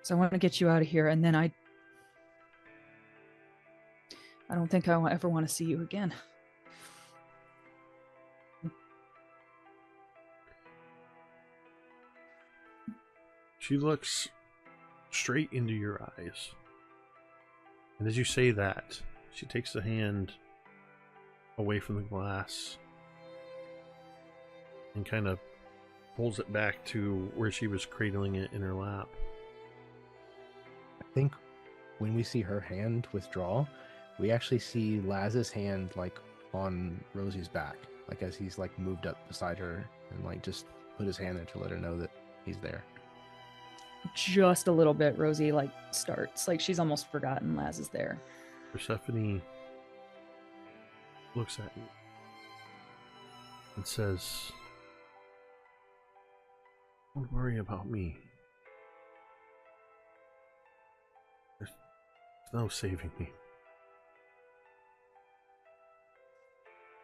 So I want to get you out of here, and then I don't think I ever want to see you again. She looks straight into your eyes. And as you say that, she takes the hand away from the glass and kind of pulls it back to where she was cradling it in her lap. I think when we see her hand withdraw, we actually see Laz's hand like on Rosie's back, like as he's like moved up beside her and like just put his hand there to let her know that he's there. Just a little bit, Rosie like starts. Like she's almost forgotten Laz is there. Persephone looks at you and says, "Don't worry about me. There's no saving me.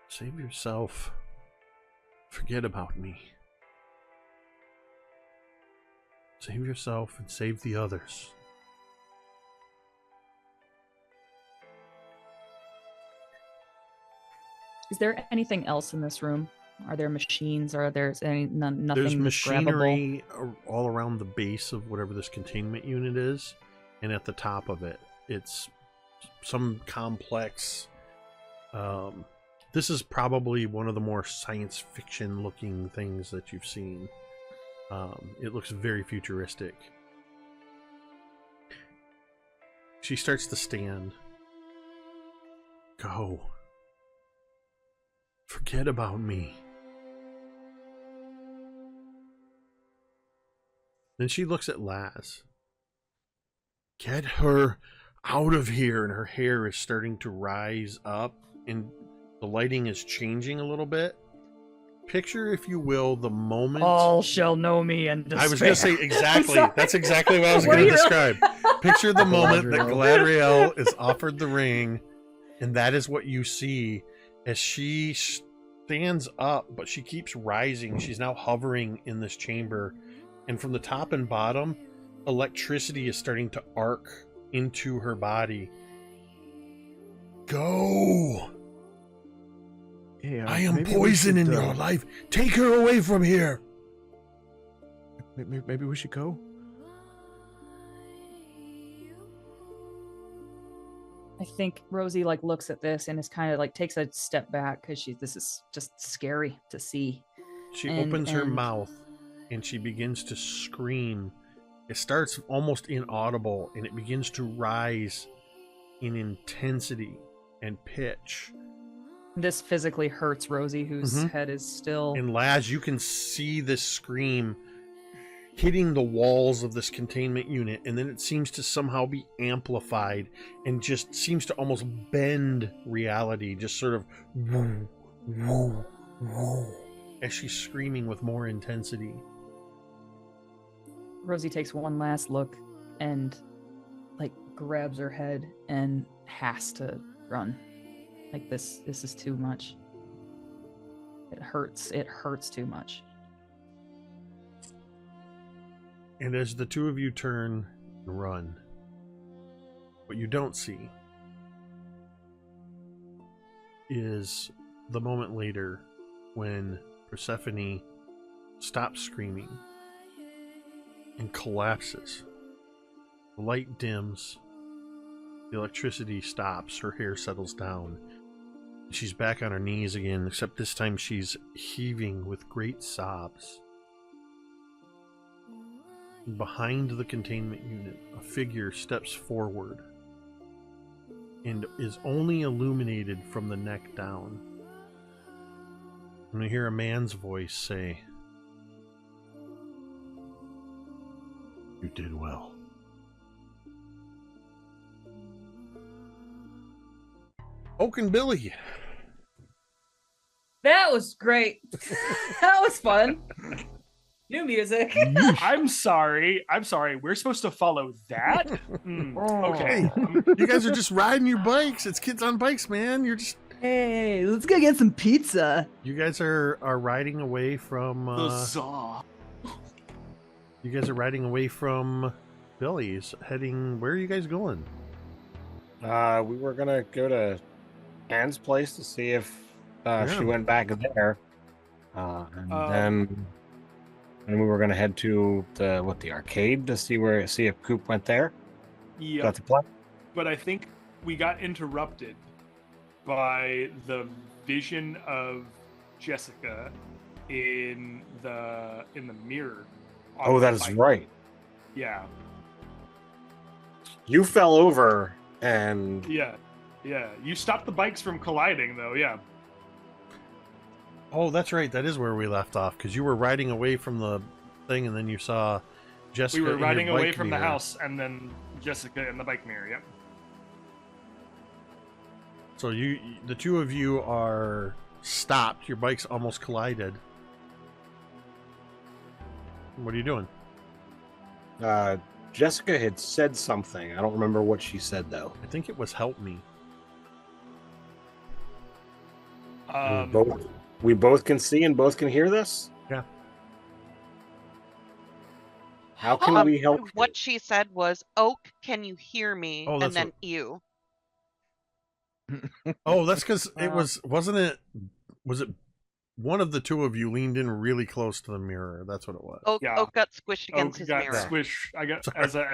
Save yourself. Forget about me. Save yourself and save the others." Is there anything else in this room? Are there machines? Are there nothing There's that's machinery grabbable? all around the base of whatever this containment unit is, and at the top of it, it's some complex. This is probably one of the more science fiction looking things that you've seen. It looks very futuristic. She starts to stand. Go. Forget about me. Then she looks at Laz. Get her out of here. And her hair is starting to rise up, and the lighting is changing a little bit. Picture, if you will, the moment. All shall know me and despair. I was going to say exactly. Sorry. That's exactly what I was What going to are you- describe. Picture the moment that Galadriel. Galadriel is offered the ring, and that is what you see as she stands up, but she keeps rising. She's now hovering in this chamber, and from the top and bottom, electricity is starting to arc into her body. Go! Yeah, I am maybe we poison should, in your life. Take her away from here. Maybe we should go. I think Rosie like looks at this and is kind of like takes a step back because this is just scary to see. She And- opens her and- mouth and she begins to scream. It starts almost inaudible and it begins to rise in intensity and pitch. This physically hurts Rosie, whose Mhm. head is still. And Laz, you can see this scream hitting the walls of this containment unit, and then it seems to somehow be amplified and just seems to almost bend reality, just sort of woo, woo, woo, as she's screaming with more intensity. Rosie takes one last look and like grabs her head and has to run. Like this is too much. It hurts too much. And as the two of you turn and run, what you don't see is the moment later when Persephone stops screaming and collapses. The light dims, the electricity stops, her hair settles down. She's back on her knees again, except this time she's heaving with great sobs. Behind the containment unit, a figure steps forward and is only illuminated from the neck down. And you hear a man's voice say, "You did well." Oak and Billy. That was great. That was fun. New music. I'm sorry. We're supposed to follow that? Okay. You guys are just riding your bikes. It's kids on bikes, man. You're just. Hey, let's go get some pizza. You guys are riding away from. Huzzah. You guys are riding away from Billy's. Heading. Where are you guys going? We were gonna go to Anne's place to see if Yeah. she went back there, and then we were gonna head to the arcade to see if Coop went there. Yeah, Got the plan. but I think we got interrupted by the vision of Jessica in the mirror. Oh, that is right. Yeah. You fell over and Yeah. You stopped the bikes from colliding, though. Yeah. Oh, that's right. That is where we left off, because you were riding away from the thing, and then you saw Jessica. We were in your riding away bike from the mirror. house, and then Jessica in the bike mirror. Yep. So the two of you are stopped. Your bikes almost collided. What are you doing? Jessica had said something. I don't remember what she said though. I think it was help me. We both can see and both can hear this. Yeah. How can we help? What she said was, "Oak, can you hear me?" Oh, and that's then what- you. Oh, that's because it wasn't it? Was it one of the two of you leaned in really close to the mirror? That's what it was. Oak, Yeah. Oak got squished against Oak his got mirror. squish. I got Sorry. as I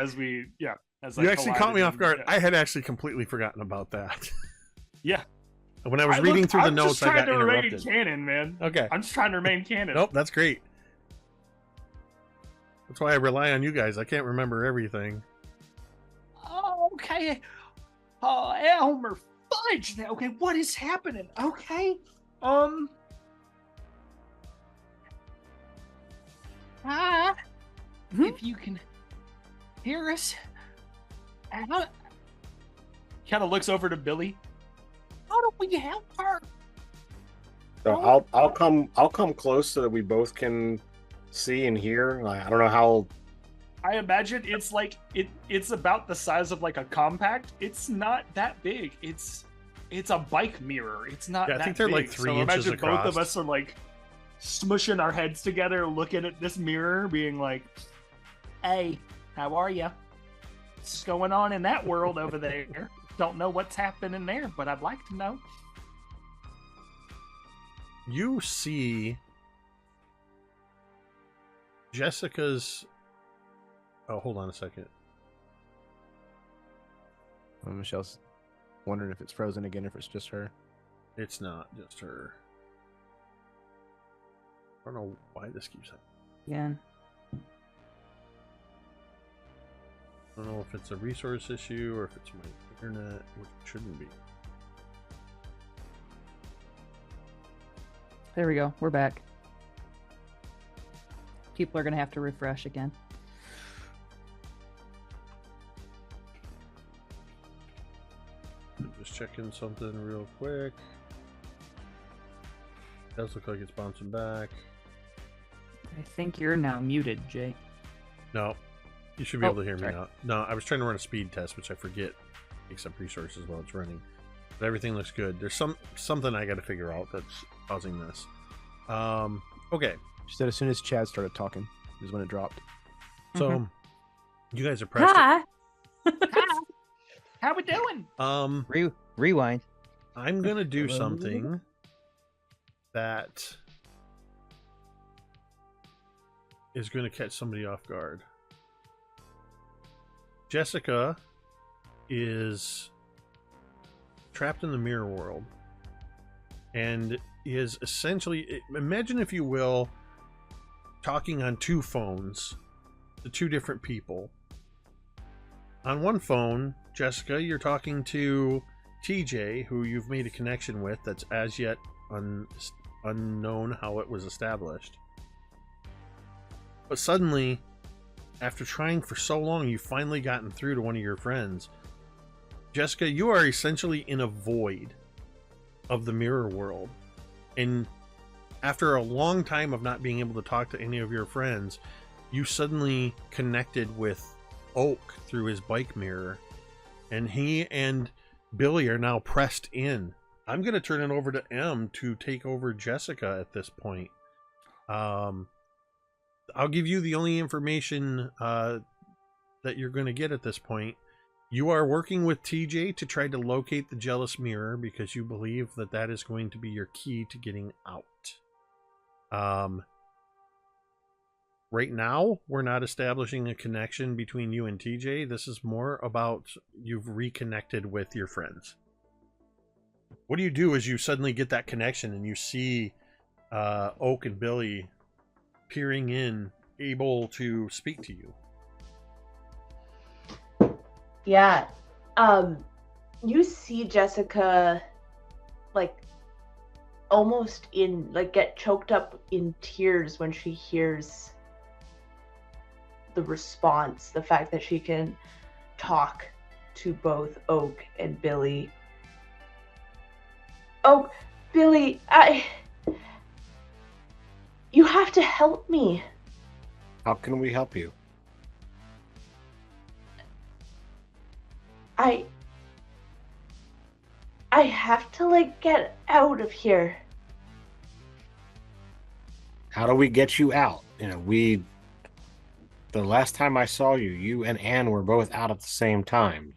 You actually caught me collided off guard. and- I had actually completely forgotten about that. Yeah. When I was reading through the I'm notes, just I trying got to remain interrupted. canon, man. Okay. I'm just trying to remain canon. Nope, that's great. That's why I rely on you guys. I can't remember everything. Oh, okay. Oh, Elmer Fudge. Okay, what is happening? Okay. Hi. If you can hear us. Kind of looks over to Billy. How do we help her? So I'll come close so that we both can see and hear. I don't know how. I imagine it's like it's about the size of like a compact. It's not that big. It's a bike mirror. It's not. Yeah, I that think they're like big. 3 so inches imagine both of across. us are like smushing our heads together, looking at this mirror, being like, "Hey, how are you? What's going on in that world over there? Don't know what's happening there, but I'd like to know." You see Jessica's. Oh, hold on a second. Michelle's wondering if it's frozen again, or if it's just her. It's not just her. I don't know why this keeps happening. Again. I don't know if it's a resource issue or if it's my internet, which it shouldn't be. There we go. We're back. People are going to have to refresh again. Just checking something real quick. Does look like it's bouncing back. I think you're now muted, Jake. No, you should be Oh, able to hear me sorry. now. No, I was trying to run a speed test, which I forget takes up resources while it's running. But everything looks good. There's something I got to figure out that's causing this. Okay, She said as soon as Chad started talking is when it dropped. so you guys are pressed. Hi. How we doing? Rewind. I'm gonna do Hello? something that is going to catch somebody off guard. Jessica is trapped in the mirror world and is essentially, imagine if you will, talking on two phones to two different people. On one phone, Jessica, you're talking to TJ, who you've made a connection with that's as yet unknown how it was established. But suddenly, after trying for so long, you've finally gotten through to one of your friends. Jessica, you are essentially in a void of the mirror world. And after a long time of not being able to talk to any of your friends, you suddenly connected with Oak through his bike mirror. And he and Billy are now pressed in. I'm going to turn it over to M to take over Jessica at this point. I'll give you the only information that you're going to get at this point. You are working with TJ to try to locate the jealous mirror because you believe that that is going to be your key to getting out. Right now, we're not establishing a connection between you and TJ. This is more about you've reconnected with your friends. What do you do as you suddenly get that connection and you see Oak and Billy peering in, able to speak to you? Yeah. You see Jessica, like, almost get choked up in tears when she hears the response, the fact that she can talk to both Oak and Billy. Oak, Billy, you have to help me. How can we help you? I have to, get out of here. How do we get you out? The last time I saw you, you and Anne were both out at the same time.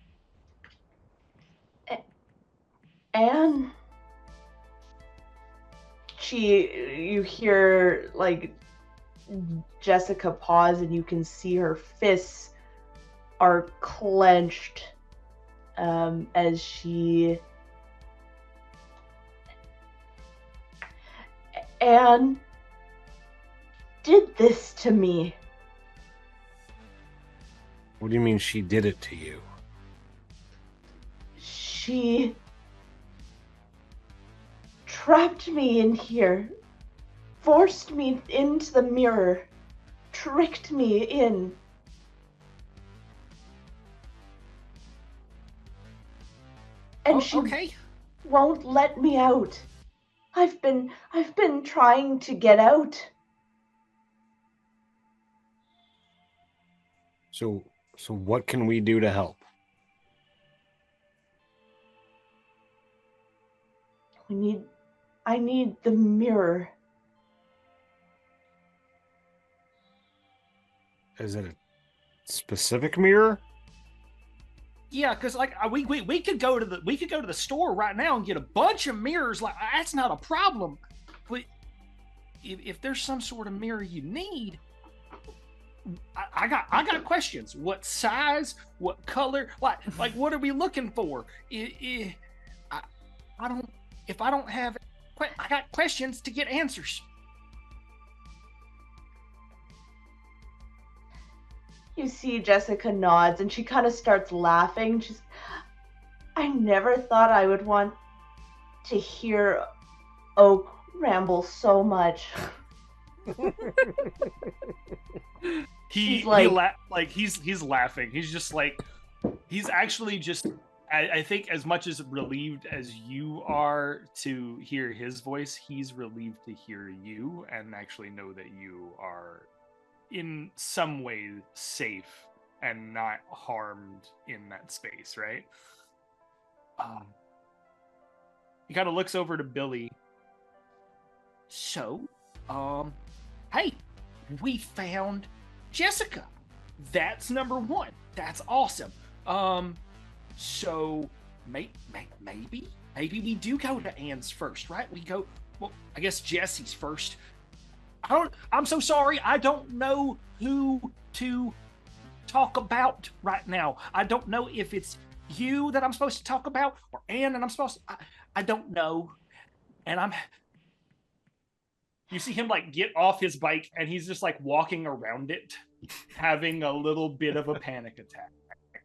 Anne, you hear, Jessica pause, and you can see her fists are clenched as she... Anne did this to me. What do you mean she did it to you? She trapped me in here, forced me into the mirror, tricked me in. And she won't let me out. I've been trying to get out. So what can we do to help? I need the mirror. Is it a specific mirror? Yeah, because we could go to the store right now and get a bunch of mirrors. That's not a problem. But if there's some sort of mirror you need, I got questions. What size? What color? Like what are we looking for? I don't. If I don't have, I got questions to get answers. You see Jessica nods, and she kind of starts laughing. I never thought I would want to hear Oak ramble so much. He's laughing. He's just he's actually just. I think as much as relieved as you are to hear his voice, he's relieved to hear you and actually know that you are in some way safe and not harmed in that space, right? He kind of looks over to Billy. So, hey, we found Jessica. That's number one. That's awesome. So maybe we do go to Anne's first, right? We go. Well, I guess Jesse's first. I'm so sorry. I don't know who to talk about right now. I don't know if it's you that I'm supposed to talk about or Anne and I'm supposed to. I don't know. And you see him get off his bike and he's just walking around it, having a little bit of a panic attack.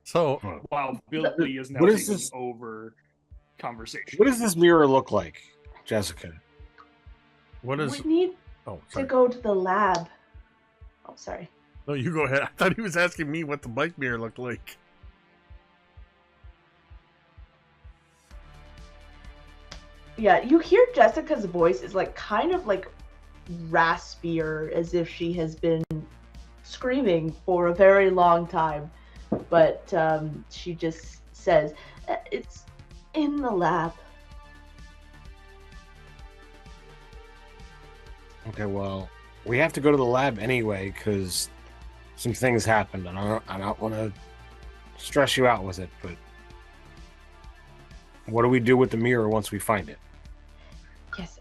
So while Billy is now taking over conversation. What does this mirror look like, Jessica? What is? We need to go to the lab. Oh, sorry. No, you go ahead. I thought he was asking me what the bike mirror looked like. Yeah, you hear Jessica's voice is kind of raspier, as if she has been screaming for a very long time. But she just says, it's in the lab. Okay, well, we have to go to the lab anyway because some things happened, and I don't want to stress you out with it, but what do we do with the mirror once we find it? Yes,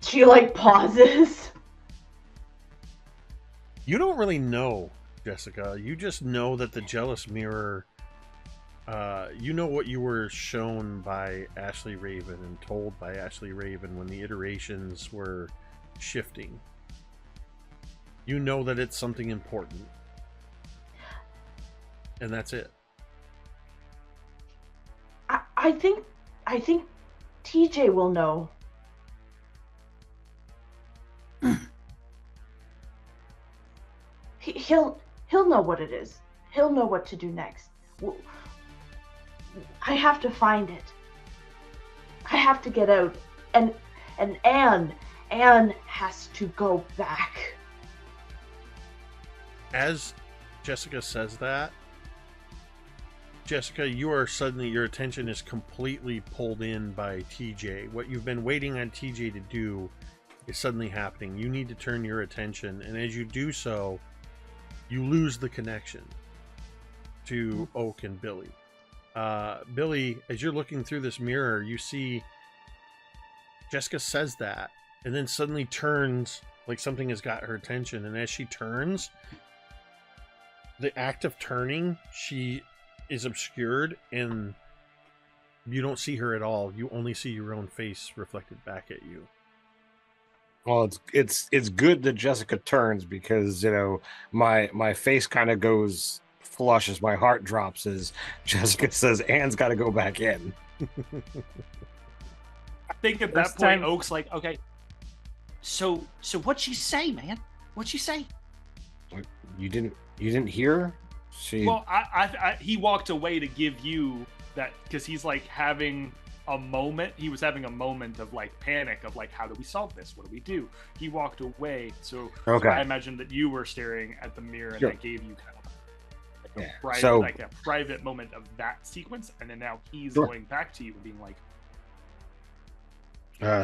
She like pauses. You don't really know, Jessica. You just know that the jealous mirror. You know what you were shown by Ashley Raven and told by Ashley Raven when the iterations were shifting. You know that it's something important. And that's it. I think TJ will know. He'll know what it is. He'll know what to do next. I have to find it. I have to get out. And Anne has to go back. As Jessica says that, Jessica, your attention is completely pulled in by TJ. What you've been waiting on TJ to do is suddenly happening. You need to turn your attention, and as you do so, you lose the connection to Oak and Billy. Billy, as you're looking through this mirror, you see Jessica says that, and then suddenly turns like something has got her attention, and as she turns, the act of turning, she is obscured, and you don't see her at all. You only see your own face reflected back at you. Well, it's good that Jessica turns, because my face kind of goes flush as my heart drops as Jessica says Anne's got to go back in. I think at that point Oak's like, okay, so what'd she say, man? What'd she say? You didn't hear? Well, he walked away to give you that, because he's like having a moment. He was having a moment of like panic of like, how do we solve this? What do we do? He walked away. So I imagine that you were staring at the mirror, and that gave you kind of like a private moment of that sequence. And then now he's going back to you and being like,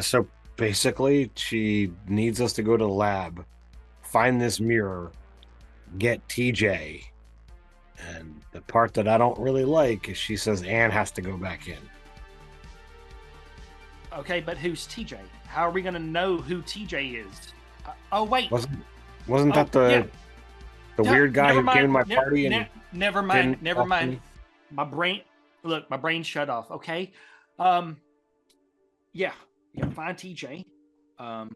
so basically she needs us to go to the lab, find this mirror, get TJ. And the part that I don't really like is she says Anne has to go back in. Okay, but who's TJ? How are we going to know who TJ is? Oh, wait. Wasn't that the weird guy who came to my party? Never mind. My brain shut off. Okay. Yeah. You gotta find TJ. And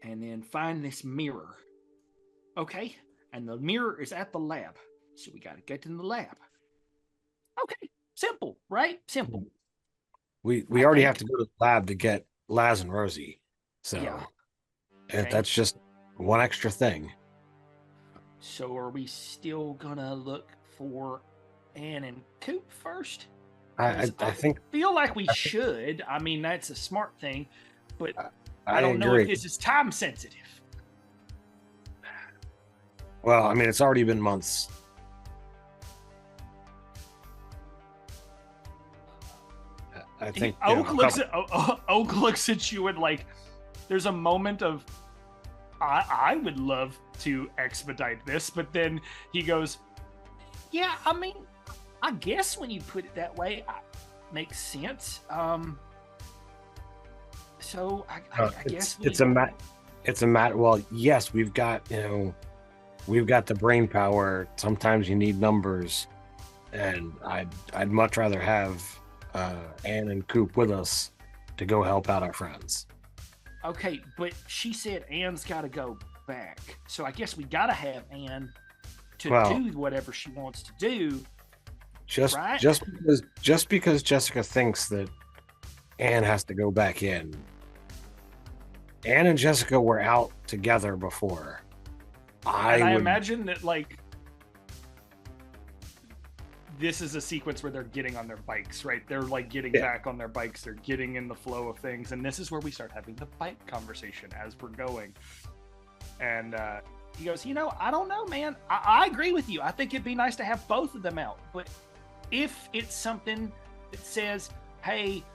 then find this mirror. Okay. And the mirror is at the lab. So we got to get in the lab. Okay. Simple, right? Simple. We already have to go to the lab to get Laz and Rosie. So that's just one extra thing. So are we still gonna look for Anne and Coop first? I feel like we should. I mean, that's a smart thing, but I don't agree. know if this is time sensitive. Well, I mean, it's already been months. I think Oak looks at you and like, there's a moment of, I would love to expedite this, but then he goes, yeah, I mean, I guess when you put it that way, makes sense. So I guess it's a matter. Well, yes, we've got the brain power. Sometimes you need numbers, and I'd much rather have Anne and Coop with us to go help out our friends. Okay, but she said Anne's got to go back, so I guess we got to have Anne to do whatever she wants to do. Just because Jessica thinks that Anne has to go back in. Anne and Jessica were out together before. I imagine that like this is a sequence where they're getting on their bikes, right? They're like getting back on their bikes. They're getting in the flow of things. And this is where we start having the bike conversation as we're going. And he goes, I don't know, man. I agree with you. I think it'd be nice to have both of them out. But if it's something that says, hey,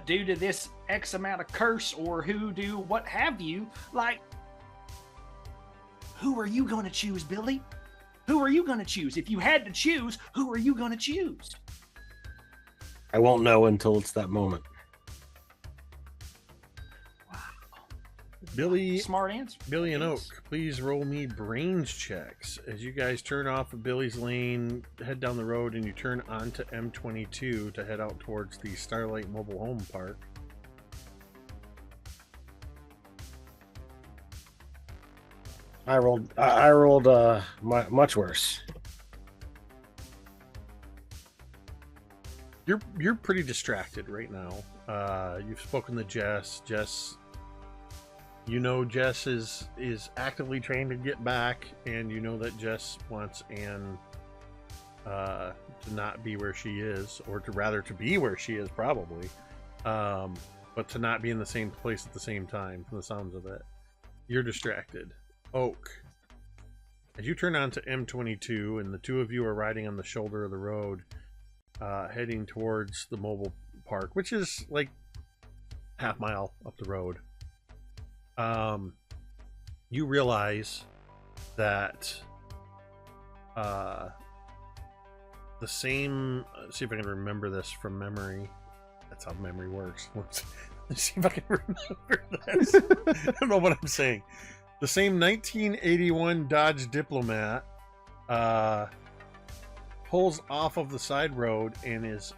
due to this X amount of curse or hoodoo, what have you, like, who are you going to choose, Billy? Who are you going to choose? If you had to choose, who are you going to choose? I won't know until it's that moment. Wow. Billy, Smart answer. Billy and Oak, please roll me brains checks as you guys turn off of Billy's lane, head down the road, and you turn onto M22 to head out towards the Starlight Mobile Home Park. I rolled much worse. You're pretty distracted right now. You've spoken to Jess. Jess, you know Jess is actively trying to get back, and you know that Jess wants Anne to not be where she is, or to be where she is probably, but to not be in the same place at the same time. From the sounds of it, you're distracted. Oak, as you turn onto M22, and the two of you are riding on the shoulder of the road, heading towards the mobile park, which is like half-mile up the road. You realize that the same. Let's see if I can remember this from memory. That's how memory works. Let's see if I can remember this. I don't know what I'm saying. The same 1981 Dodge Diplomat pulls off of the side road and is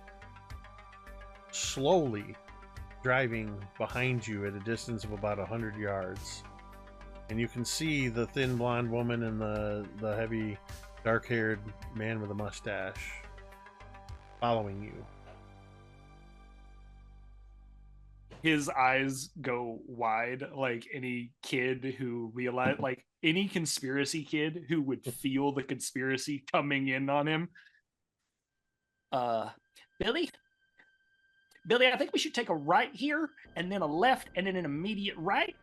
slowly driving behind you at a distance of about 100 yards. And you can see the thin blonde woman and the heavy dark-haired man with a mustache following you. His eyes go wide, like any kid who realized, like any conspiracy kid who would feel the conspiracy coming in on him. Billy, I think we should take a right here, and then a left, and then an immediate right,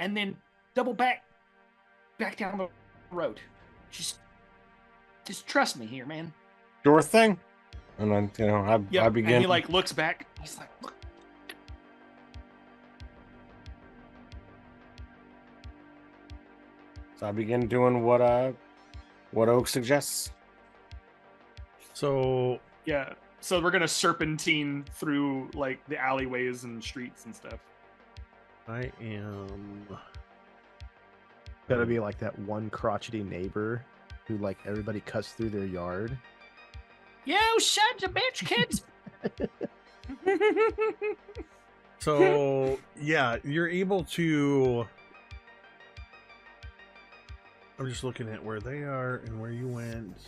and then double back down the road. Just trust me here, man. Sure thing. And then, I begin. And he like looks back. He's like, look. So I begin doing what Oak suggests. So Yeah. So we're gonna serpentine through like the alleyways and streets and stuff. I am Gotta be like that one crotchety neighbor who like everybody cuts through their yard. You sons of bitch kids. So yeah, you're able to. I'm just looking at where they are and where you went.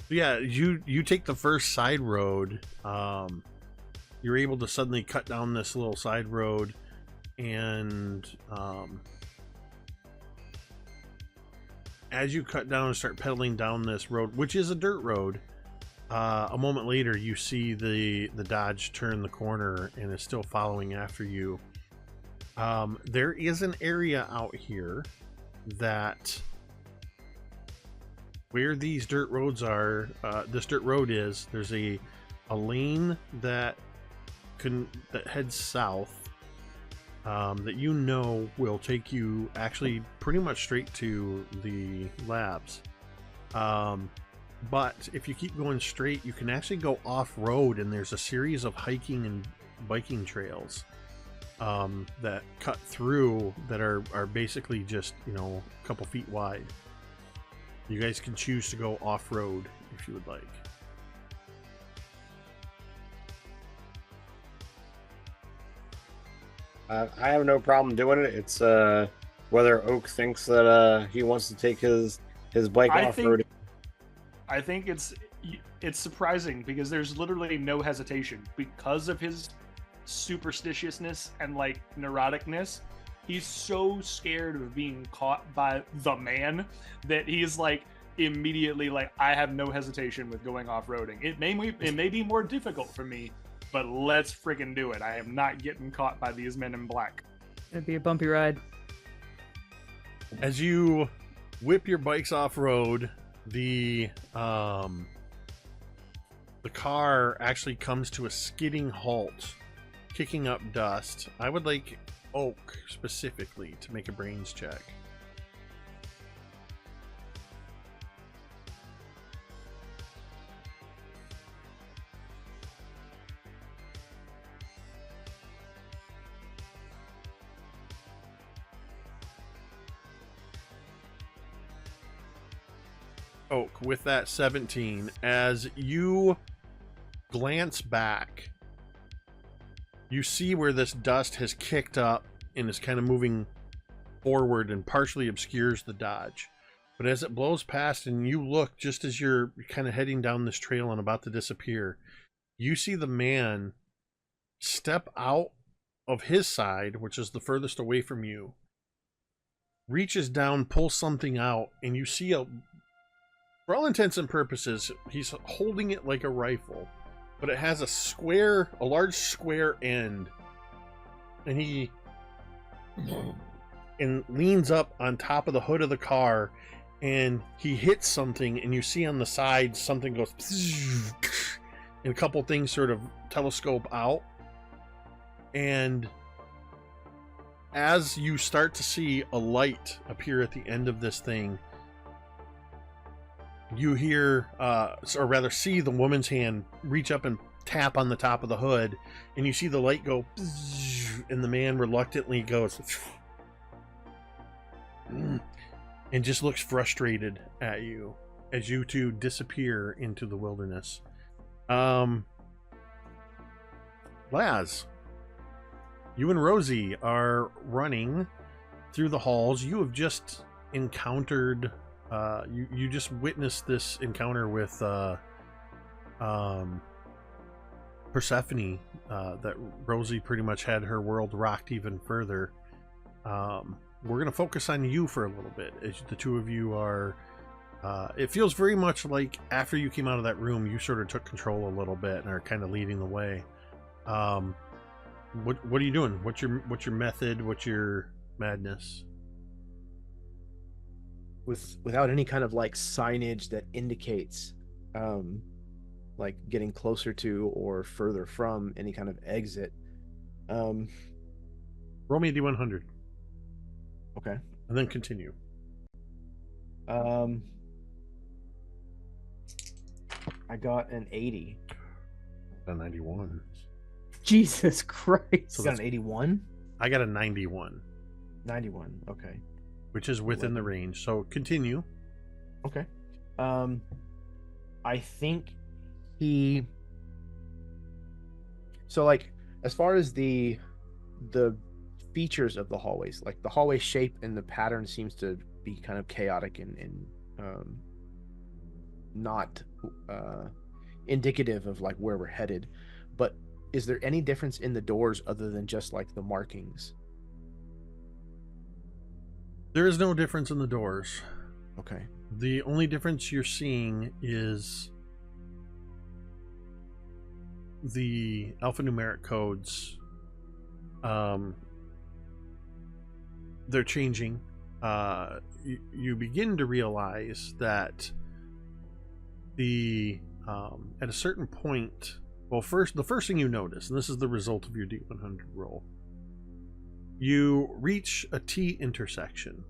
Yeah, you take the first side road. You're able to suddenly cut down this little side road, and as you cut down and start pedaling down this road, which is a dirt road, a moment later you see the Dodge turn the corner and is still following after you. There is an area out here that where these dirt roads are, this dirt road is, there's a lane that heads south, that will take you actually pretty much straight to the labs. But if you keep going straight, you can actually go off-road, and there's a series of hiking and biking trails that cut through that are basically just, a couple feet wide. You guys can choose to go off-road if you would like. I have no problem doing it. It's whether Oak thinks that he wants to take his bike off-road. I think it's surprising because there's literally no hesitation because of his superstitiousness and like neuroticness. He's so scared of being caught by the man that he's like immediately like, I have no hesitation with going off-roading. It may be more difficult for me, but let's freaking do it. I am not getting caught by these men in black. It'd be a bumpy ride. As you whip your bikes off-road, the car actually comes to a skidding halt, kicking up dust. I would like Oak specifically to make a brains check. Oak with that 17. As you glance back, you see where this dust has kicked up and is kind of moving forward and partially obscures the dodge. But as it blows past and you look just as you're kind of heading down this trail and about to disappear, you see the man step out of his side, which is the furthest away from you, reaches down, pulls something out, and you see for all intents and purposes, he's holding it like a rifle, but it has a large square end, and he leans up on top of the hood of the car, and he hits something, and you see on the side something goes, and a couple things sort of telescope out, and as you start to see a light appear at the end of this thing, you hear, or rather see the woman's hand reach up and tap on the top of the hood, and you see the light go, and the man reluctantly goes, and just looks frustrated at you as you two disappear into the wilderness. Laz, you and Rosie are running through the halls. You have just encountered, you just witnessed this encounter with Persephone, that Rosie pretty much had her world rocked even further. We're going to focus on you for a little bit as the two of you are, it feels very much like after you came out of that room, you sort of took control a little bit and are kind of leading the way. What are you doing? What's your method? What's your madness? Without any kind of like signage that indicates like getting closer to or further from any kind of exit. Roll me a D100. Okay. And then continue. I got an 80. A 91. Jesus Christ. So got an 81? I got a 91. 91, okay. Which is within the range. So continue. Okay. I think so like as far as the features of the hallways, like the hallway shape and the pattern seems to be kind of chaotic and not indicative of like where we're headed, but is there any difference in the doors other than just like the markings? There is no difference in the doors. Okay. The only difference you're seeing is the alphanumeric codes. They're changing. You begin to realize that at a certain point, well, the first thing you notice, and this is the result of your D100 roll, you reach a T intersection,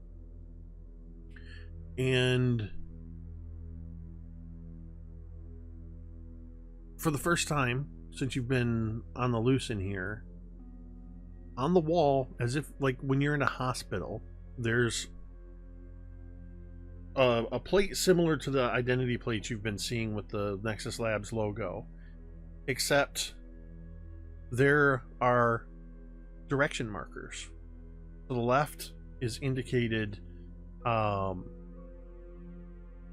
and for the first time since you've been on the loose in here, on the wall, as if like when you're in a hospital, there's a plate similar to the identity plate you've been seeing with the Nexus Labs logo, except there are direction markers. To the left is indicated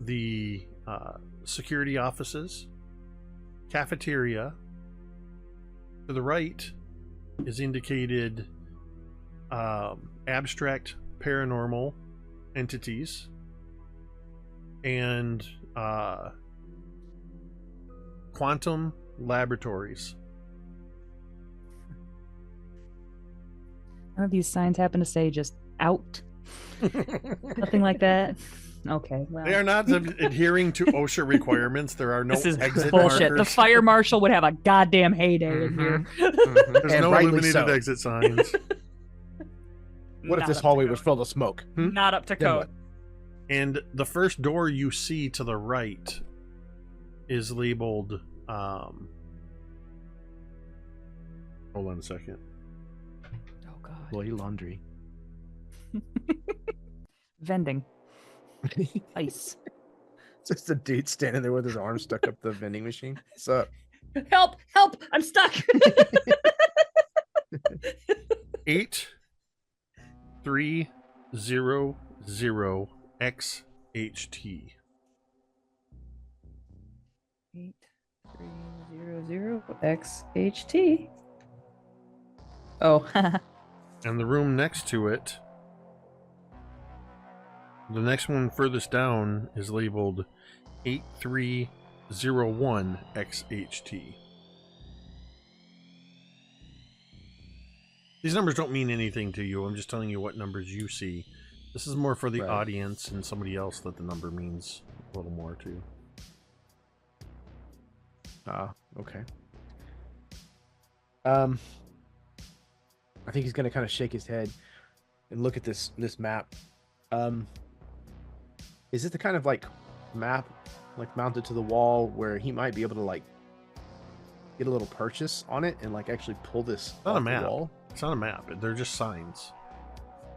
the security offices, cafeteria. To the right is indicated abstract paranormal entities and quantum laboratories. None of these signs happen to say just out. Nothing like that. Okay. Well. They are not adhering to OSHA requirements. There are no This is exit bullshit. markers. The fire marshal would have a goddamn heyday in here. There's And no rightly illuminated so. exit signs. What if Not this up to hallway code. was filled with smoke? Not up to Then code. what? And the first door you see to the right is labeled hold on a second. Oh god. Bloody laundry. Vending. Ice. Just a dude standing there with his arm stuck up the vending machine. What's up? Help! Help! I'm stuck. 8300XHT. 8300XHT. Oh. And the room next to it, the next one furthest down is labeled 8301XHT. These numbers don't mean anything to you. I'm just telling you what numbers you see. This is more for the Right. audience and somebody else that the number means a little more to. Okay. I think he's gonna kind of shake his head and look at this map. Is it the kind of like map like mounted to the wall where he might be able to like get a little purchase on it and like actually pull this Not off a map. the wall? It's not a map. They're just signs.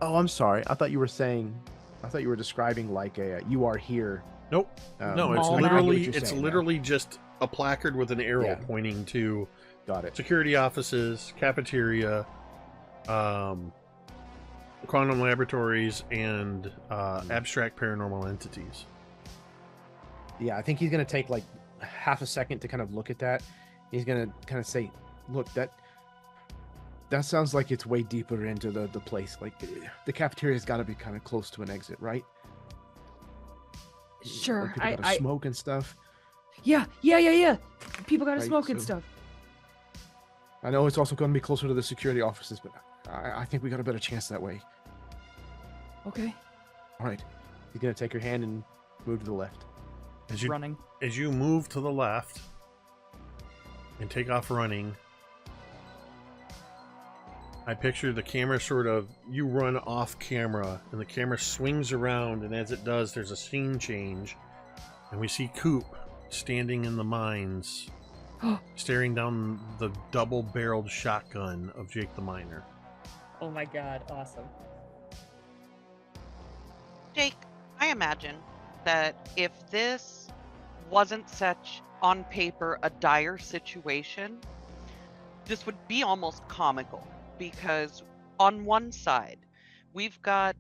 Oh, I'm sorry. I thought you were describing like a you are here. Nope. No, it's mall map. literally just a placard with an arrow Yeah. pointing to Got it. security offices, cafeteria, quantum laboratories, and abstract paranormal entities. Yeah, I think he's gonna take like half a second to kind of look at that. He's gonna kind of say, "Look, that sounds like it's way deeper into the place. Like the cafeteria's got to be kind of close to an exit, right? Sure. Like, people gotta smoke and stuff. Yeah. People gotta Right, smoke and so- stuff. I know it's also going to be closer to the security offices, but I think we got a better chance that way. Okay. All right, he's gonna take your hand and move to the left. As you Running. as you move to the left and take off running, I picture the camera sort of, you run off camera and the camera swings around, and as it does, there's a scene change, and we see Coop standing in the mines, staring down the double-barreled shotgun of Jake the Miner. Oh my god, awesome. Jake, I imagine that if this wasn't such, on paper, a dire situation, this would be almost comical. Because on one side, we've got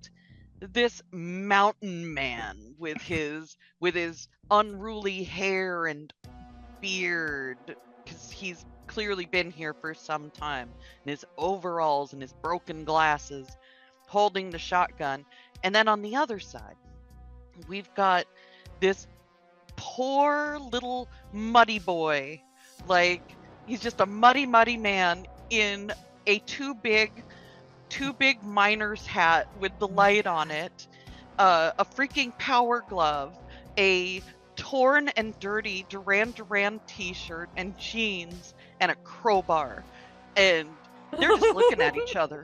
this mountain man with his unruly hair and beard, because he's clearly been here for some time, and his overalls and his broken glasses, holding the shotgun. And then on the other side, we've got this poor little muddy boy, like he's just a muddy man in a too big miner's hat with the light on it, a freaking power glove, a torn and dirty Duran Duran t-shirt and jeans, and a crowbar, and they're just looking at each other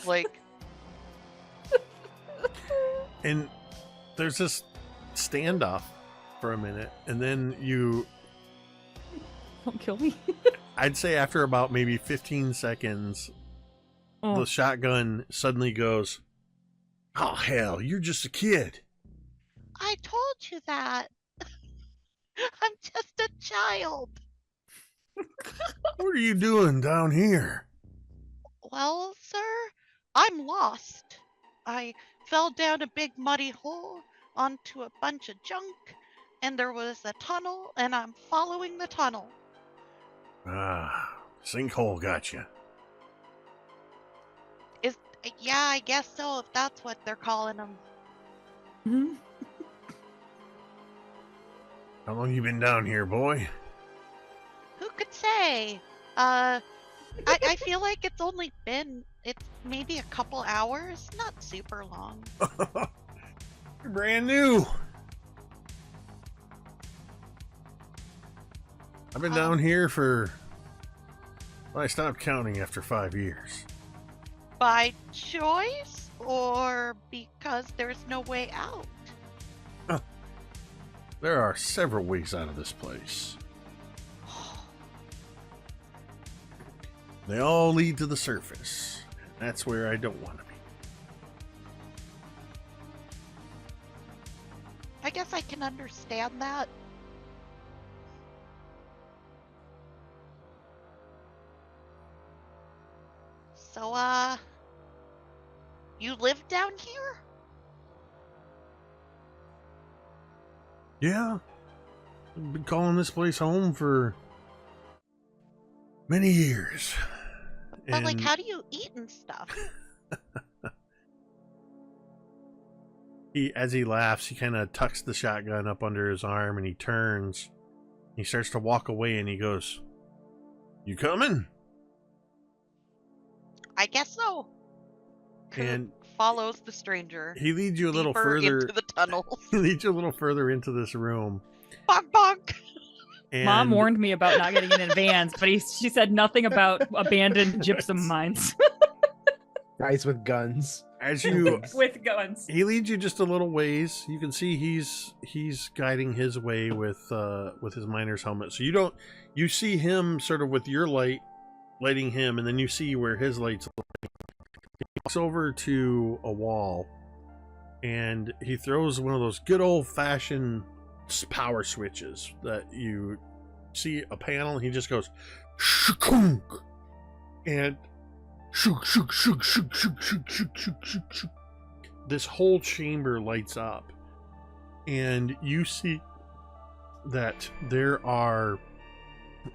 like. And there's this standoff for a minute, and then Don't kill me. I'd say after about maybe 15 seconds, the shotgun suddenly goes, "Oh hell, you're just a kid." I told you that. I'm just a child. What are you doing down here? Well, sir, I'm lost. I fell down a big muddy hole onto a bunch of junk, and there was a tunnel, and I'm following the tunnel. Ah, sinkhole got you. Yeah, I guess so, if that's what they're calling them. Mhm. How long you been down here, boy? Who could say? I feel like it's maybe a couple hours, not super long. You're brand new. I've been down here I stopped counting after 5 years. By choice, or because there's no way out? There are several ways out of this place. They all lead to the surface. That's where I don't want to be. I guess I can understand that. So, you live down here? Yeah. I've been calling this place home for many years. But, like, And how do you eat and stuff? as he laughs, he kind of tucks the shotgun up under his arm and he turns. He starts to walk away and he goes, "You coming?" I guess so. And follows the stranger he leads you a little deeper further into the tunnels. He leads you a little further into this room. Bonk, bonk. And Mom warned me about not getting in advance, but she said nothing about abandoned gypsum mines Guys with guns. as you with guns. he leads you just a little ways. You can see he's guiding his way with his miner's helmet. So you see him sort of with your light lighting him, and then you see where his light's lighting. He walks over to a wall and he throws one of those good old-fashioned power switches that you see a panel, and he just goes shukunk, and shuk shuk shuk shuk shuk shuk shuk shuk shuk shuk. This whole chamber lights up, and you see that there are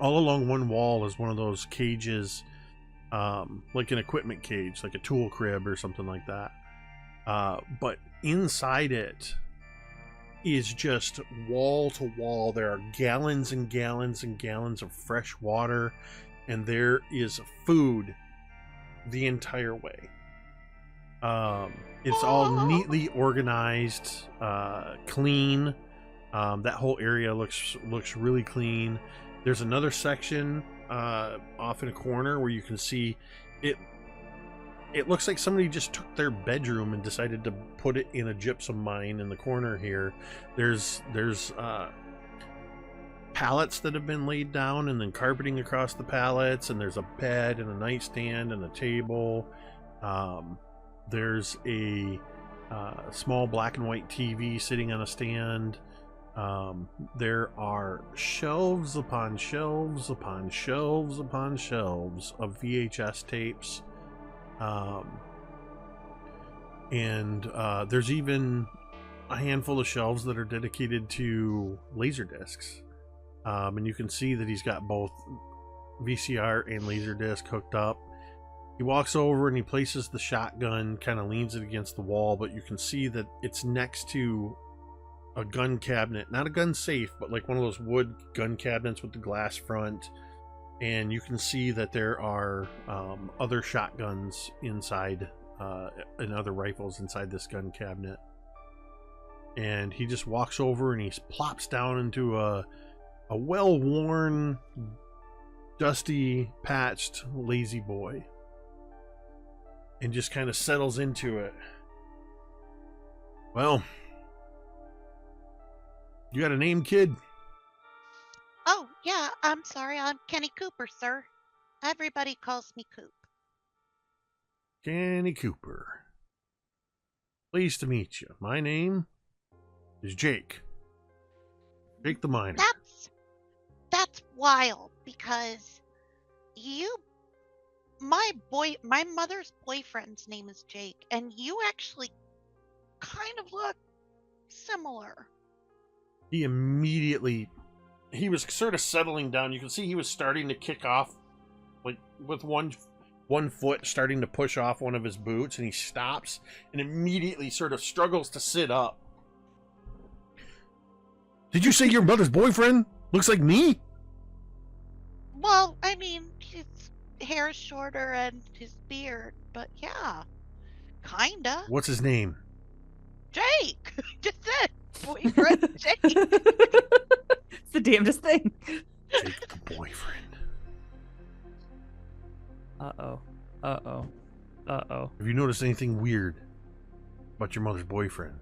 all along one wall is one of those cages, like an equipment cage, like a tool crib or something like that. But inside it is just wall to wall. There are gallons and gallons and gallons of fresh water, and there is food the entire way. It's all neatly organized, clean. That whole area looks really clean. There's another section off in a corner where you can see it. It looks like somebody just took their bedroom and decided to put it in a gypsum mine in the corner here. There's pallets that have been laid down and then carpeting across the pallets, and there's a bed and a nightstand and a table. There's a small black and white TV sitting on a stand. There are shelves upon shelves upon shelves upon shelves of VHS tapes. There's even a handful of shelves that are dedicated to laser discs. And you can see that he's got both VCR and laser disc hooked up. He walks over and he places the shotgun, kind of leans it against the wall, but you can see that it's next to a gun cabinet, not a gun safe, but like one of those wood gun cabinets with the glass front. And you can see that there are other shotguns inside and other rifles inside this gun cabinet. And he just walks over and he plops down into a well-worn, dusty, patched, lazy boy. And just kind of settles into it. Well, you got a name, kid? Oh, yeah, I'm sorry. I'm Kenny Cooper, sir. Everybody calls me Coop. Kenny Cooper. Pleased to meet you. My name is Jake. Jake the Miner. That's wild, because my mother's boyfriend's name is Jake, and you actually kind of look similar. He was sort of settling down. You can see he was starting to kick off, like with one foot starting to push off one of his boots, and he stops and immediately sort of struggles to sit up. Did you say your mother's boyfriend looks like me? Well, I mean, his hair is shorter and his beard, but yeah, kinda. What's his name? Jake! Just said boyfriend Jake. It's the damnedest thing. Jake the boyfriend. Uh-oh. Have you noticed anything weird about your mother's boyfriend?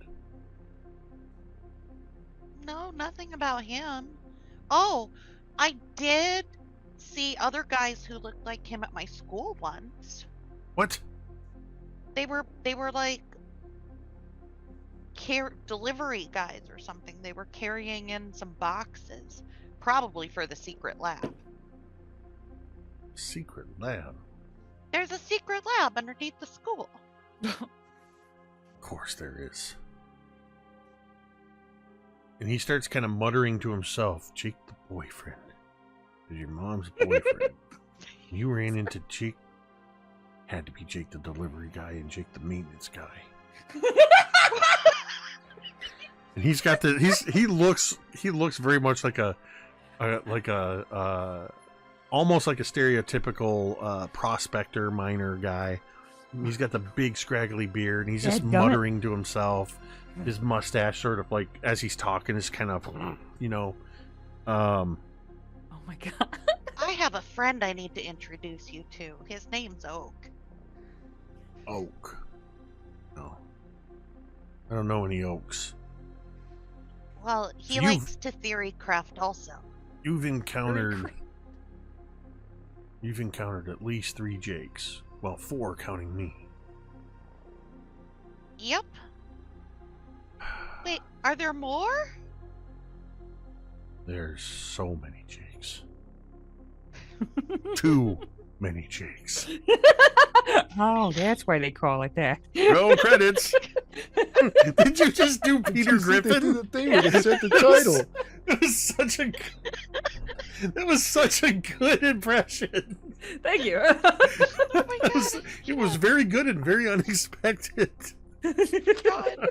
No, nothing about him. Oh, I did see other guys who looked like him at my school once. What? They were like delivery guys or something. They were carrying in some boxes, probably for the secret lab. Secret lab? There's a secret lab underneath the school. Of course there is. And he starts kind of muttering to himself, Jake the boyfriend. Is your mom's boyfriend. You ran into Jake. Had to be Jake the delivery guy and Jake the maintenance guy. And he's got the he looks very much like a almost like a stereotypical prospector miner guy. He's got the big scraggly beard and he's just muttering to himself. His mustache sort of like as he's talking is kind of Oh my god. I have a friend I need to introduce you to. His name's Oak. Oak. No. I don't know any Oaks. Well, he You've- likes to theory craft also. You've encountered at least 3 Jakes. Well, 4 counting me. Yep. Wait, are there more? There's so many Jakes. Too many Jakes. Oh, that's why they call it that. No credits. Did you just do Peter Griffin? The thing where they set the title. That was such a good impression. Thank you. It was very good and very unexpected. God.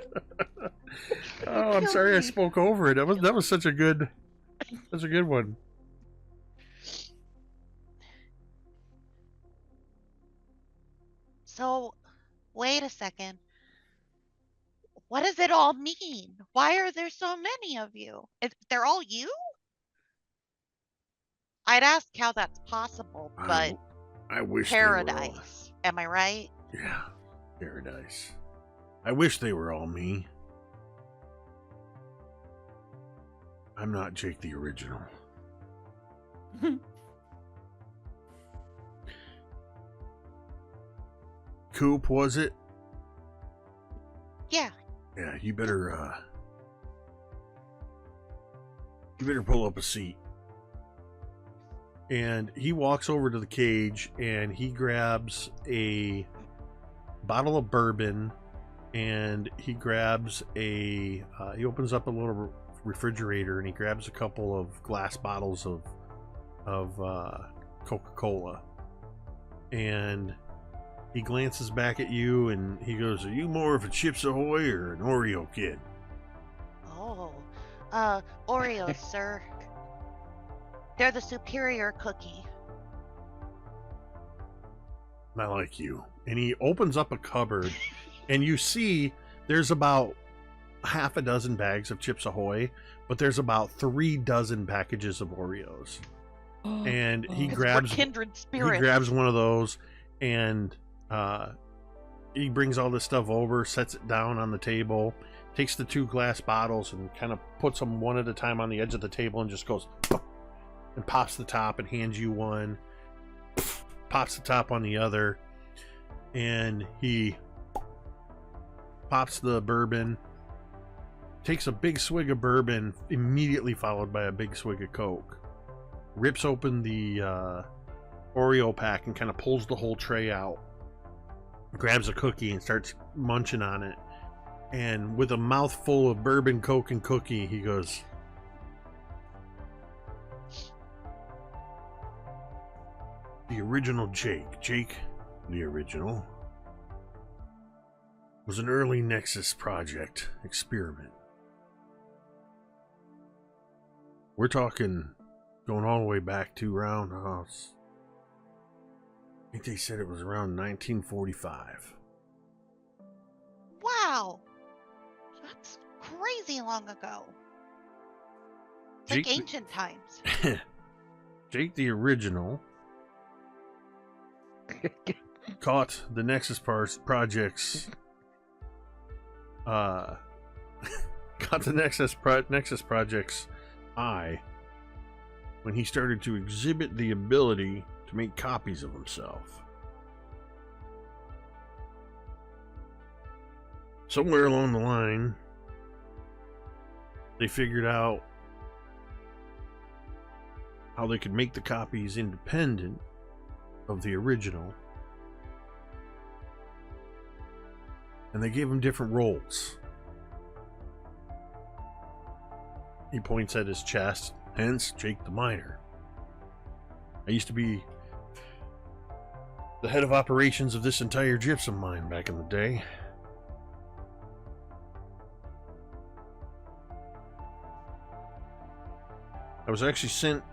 Oh, I'm sorry I spoke over it. That was such a good one. So, wait a second. What does it all mean? Why are there so many of you? They're all you? I'd ask how that's possible, but I wish they were all- paradise. Am I right? Yeah, paradise. I wish they were all me. I'm not Jake the original. Coop, was it? Yeah. Yeah, you better pull up a seat. And he walks over to the cage and he grabs a bottle of bourbon and he grabs he opens up a little refrigerator and he grabs a couple of glass bottles of Coca-Cola. And he glances back at you and he goes, "Are you more of a Chips Ahoy or an Oreo kid?" Oh. Oreos, sir. They're the superior cookie. I like you. And he opens up a cupboard and you see there's about half a dozen bags of Chips Ahoy, but there's about 3 dozen packages of Oreos. And he It's grabs for kindred spirits. He grabs one of those and he brings all this stuff over, sets it down on the table, takes the 2 glass bottles and kind of puts them one at a time on the edge of the table and just goes and pops the top and hands you one, pops the top on the other, and he pops the bourbon, takes a big swig of bourbon, immediately followed by a big swig of Coke, rips open the Oreo pack and kind of pulls the whole tray out, grabs a cookie and starts munching on it, and with a mouthful of bourbon, Coke, and cookie, he goes, "The original Jake the original, was an early Nexus project experiment. We're talking going all the way back to around, I think they said it was around 1945. Wow. That's crazy long ago. It's like Jake- ancient times. Jake the original caught the Nexus projects got the Nexus project's eye when he started to exhibit the ability to make copies of himself. Somewhere along the line, they figured out how they could make the copies independent of the original. And they gave him different roles. He points at his chest, hence Jake the Miner. I used to be the head of operations of this entire gypsum mine back in the day. I was actually sent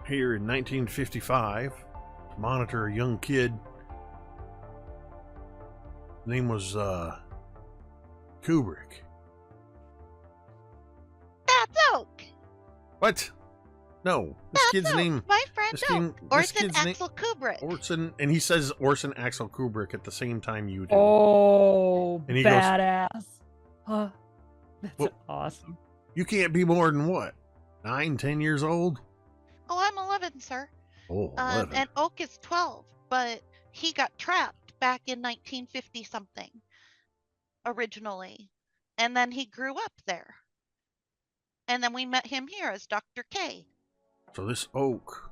here in 1955 to monitor a young kid. His name was Kubrick. That's Oak. What? No, this That's kid's Oak. name. My friend this Oak. kid- this Orson kid's name- Axel Kubrick. Orson, and he says Orson Axel Kubrick at the same time you do. Oh, And he goes- badass. That's Well- awesome. You can't be more than what? 9, 10 years old? Oh, I'm 11, sir. Oh, 11. And Oak is 12, but he got trapped back in 1950 something originally. And then he grew up there. And then we met him here as Dr. K. So this Oak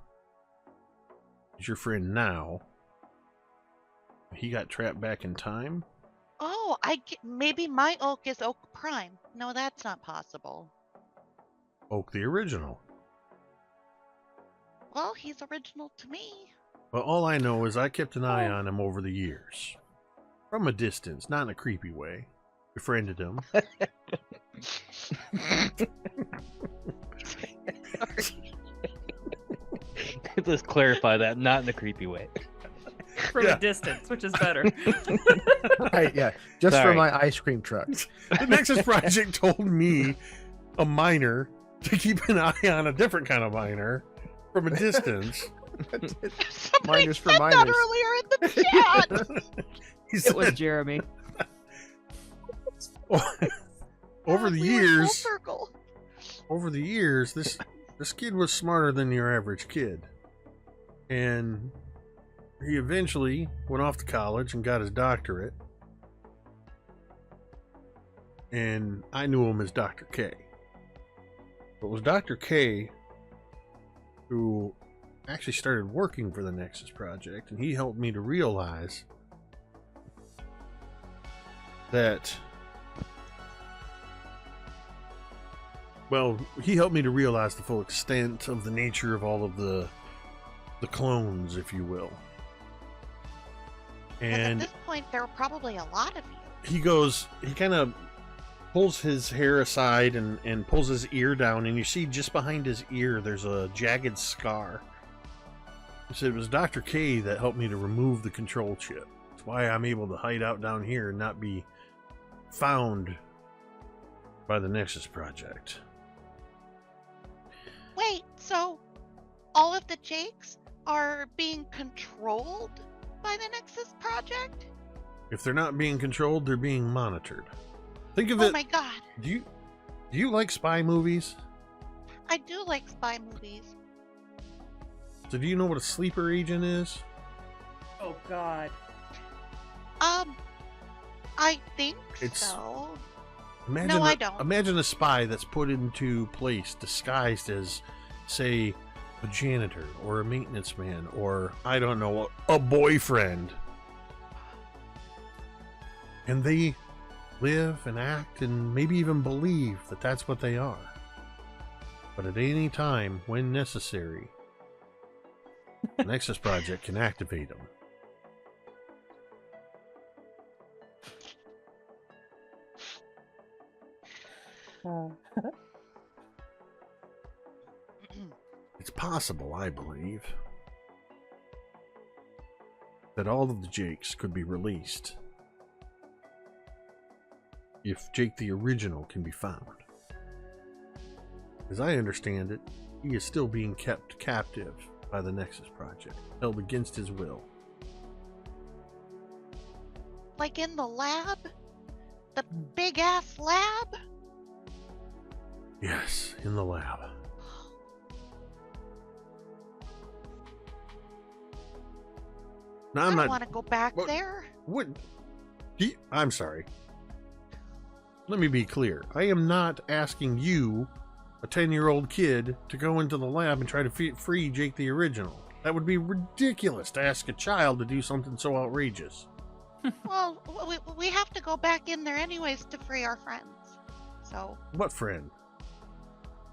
is your friend now. He got trapped back in time? Oh, maybe my Oak is Oak Prime. No, that's not possible. Oak the original. Well, he's original to me. But all I know is I kept an eye on him over the years. From a distance, not in a creepy way. Befriended him. Let's clarify that, not in a creepy way. From Yeah. a distance, which is better. Right, yeah. Just for Sorry. my ice cream truck. The Nexus Project told me, a miner, to keep an eye on a different kind of miner from a distance. Somebody Miners for said that miners. earlier in the chat. He It was said, Jeremy. over the We went full years, circle. this kid was smarter than your average kid. And he eventually went off to college and got his doctorate. And I knew him as Dr. K. But it was Dr. K who actually started working for the Nexus Project, and he helped me to realize that, well, he helped me to realize the full extent of the nature of all of the clones, if you will. 'Cause And at this point, there were probably a lot of you. he kind of pulls his hair aside and pulls his ear down, and you see just behind his ear there's a jagged scar. He said it was Dr. K that helped me to remove the control chip. That's why I'm able to hide out down here and not be found by the Nexus Project. Wait, so all of the Jakes are being controlled by the Nexus Project? If they're not being controlled, they're being monitored. Think of Oh it. my god. Do you like spy movies? I do like spy movies. So do you know what a sleeper agent is? Oh God. I think It's- so. Imagine No, I don't. Imagine a spy that's put into place disguised as, say, a janitor or a maintenance man or, I don't know, a boyfriend. And they live and act and maybe even believe that that's what they are. But at any time, when necessary, the Nexus Project can activate them. It's possible, I believe, that all of the Jakes could be released if Jake the original can be found. As I understand it, he is still being kept captive by the Nexus Project, held against his will. Like in the lab? The big ass lab? Yes, in the lab. Now, I I'm don't not. want to go back What- there. What? I'm sorry. let me be clear. I am not asking you, a 10-year-old kid, to go into the lab and try to free Jake the Original. That would be ridiculous to ask a child to do something so outrageous. Well, we have to go back in there anyways to free our friends. So. What friend?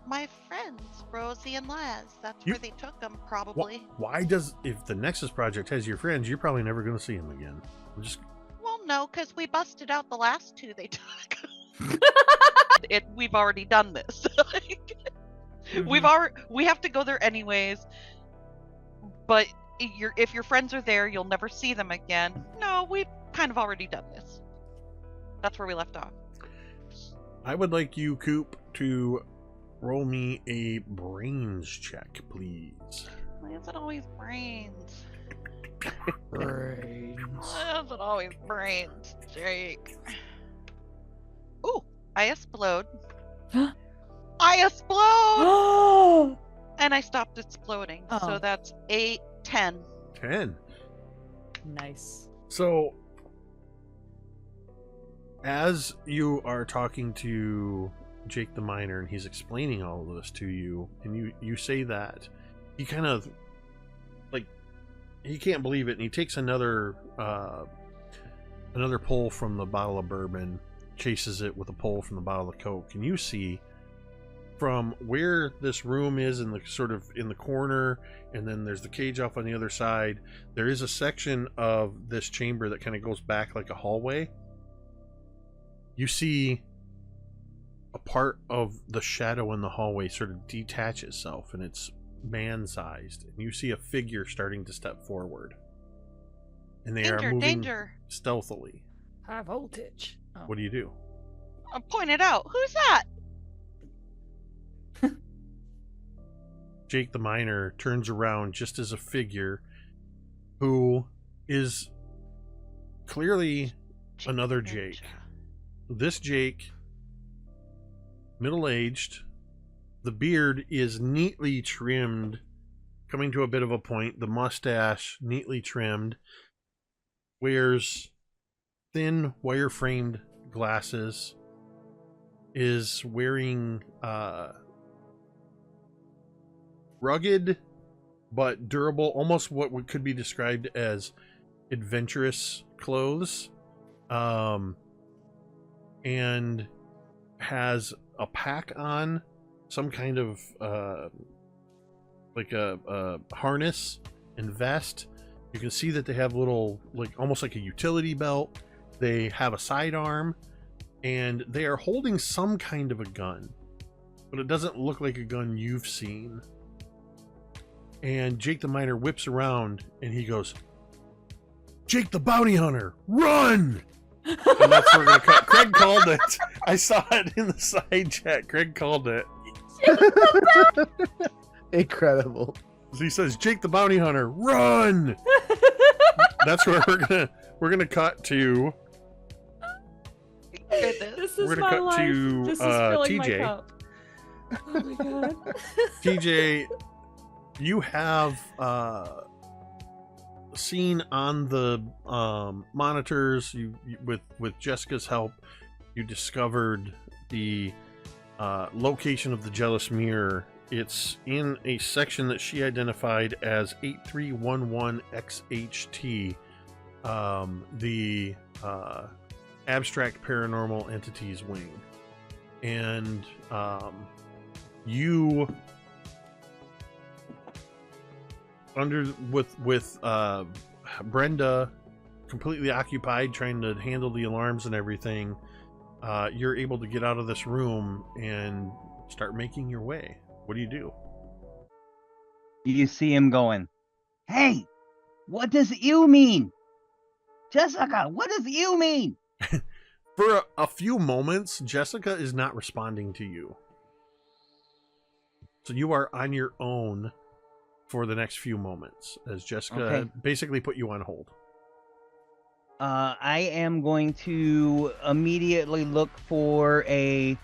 My friends, Rosie and Laz. That's where they took them, probably. Why does... If the Nexus Project has your friends, you're probably never going to see them again. Well, no, because we busted out the last two they took. We've already done this. We have to go there anyways. But if your friends are there, you'll never see them again. No, we've kind of already done this. That's where we left off. I would like you, Coop, to roll me a brains check, please. Why is it always brains? Brains. Why is it always brains, Jake? Ooh, I explode. I explode! And I stopped exploding. So that's 8, 10. 10. Nice. So, as you are talking to Jake the Miner and he's explaining all of this to you, and you say that, he kind of, like, he can't believe it, and he takes another pull from the bottle of bourbon, chases it with a pull from the bottle of Coke, and you see from where this room is in the sort of in the corner, and then there's the cage off on the other side, there is a section of this chamber that kind of goes back like a hallway. You see a part of the shadow in the hallway sort of detach itself, and it's man-sized, and you see a figure starting to step forward, and they are moving stealthily. High voltage. Oh. What do you do? I pointed out. Who's that? Jake the Miner turns around just as a figure who is clearly another Jake. This Jake, middle-aged, the beard is neatly trimmed, coming to a bit of a point, the mustache neatly trimmed, wears thin wire-framed glasses, is wearing rugged but durable, almost what could be described as adventurous clothes, and has a pack on, some kind of like a harness and vest. You can see that they have little, like almost like a utility belt. They have a sidearm, and they are holding some kind of a gun, but it doesn't look like a gun you've seen. And Jake the Miner whips around and he goes, "Jake the Bounty Hunter, run!" And that's where we're gonna cut. Craig called it. I saw it in the side chat. Craig called it. Incredible. So he says, "Jake the Bounty Hunter, run!" That's where we're gonna cut to. This is We're gonna my cut life. to This is filling TJ. my cup. Oh my god. TJ, you have seen on the monitors, you with Jessica's help, you discovered the location of the jealous mirror. It's in a section that she identified as 8311XHT, the abstract paranormal entities wing. And you with Brenda completely occupied trying to handle the alarms and everything, you're able to get out of this room and start making your way. What do you do? You see him going, "Hey, what does you mean? Jessica, what does you mean?" For a few moments, Jessica is not responding to you. So you are on your own for the next few moments as Jessica basically put you on hold. I am going to immediately look for a,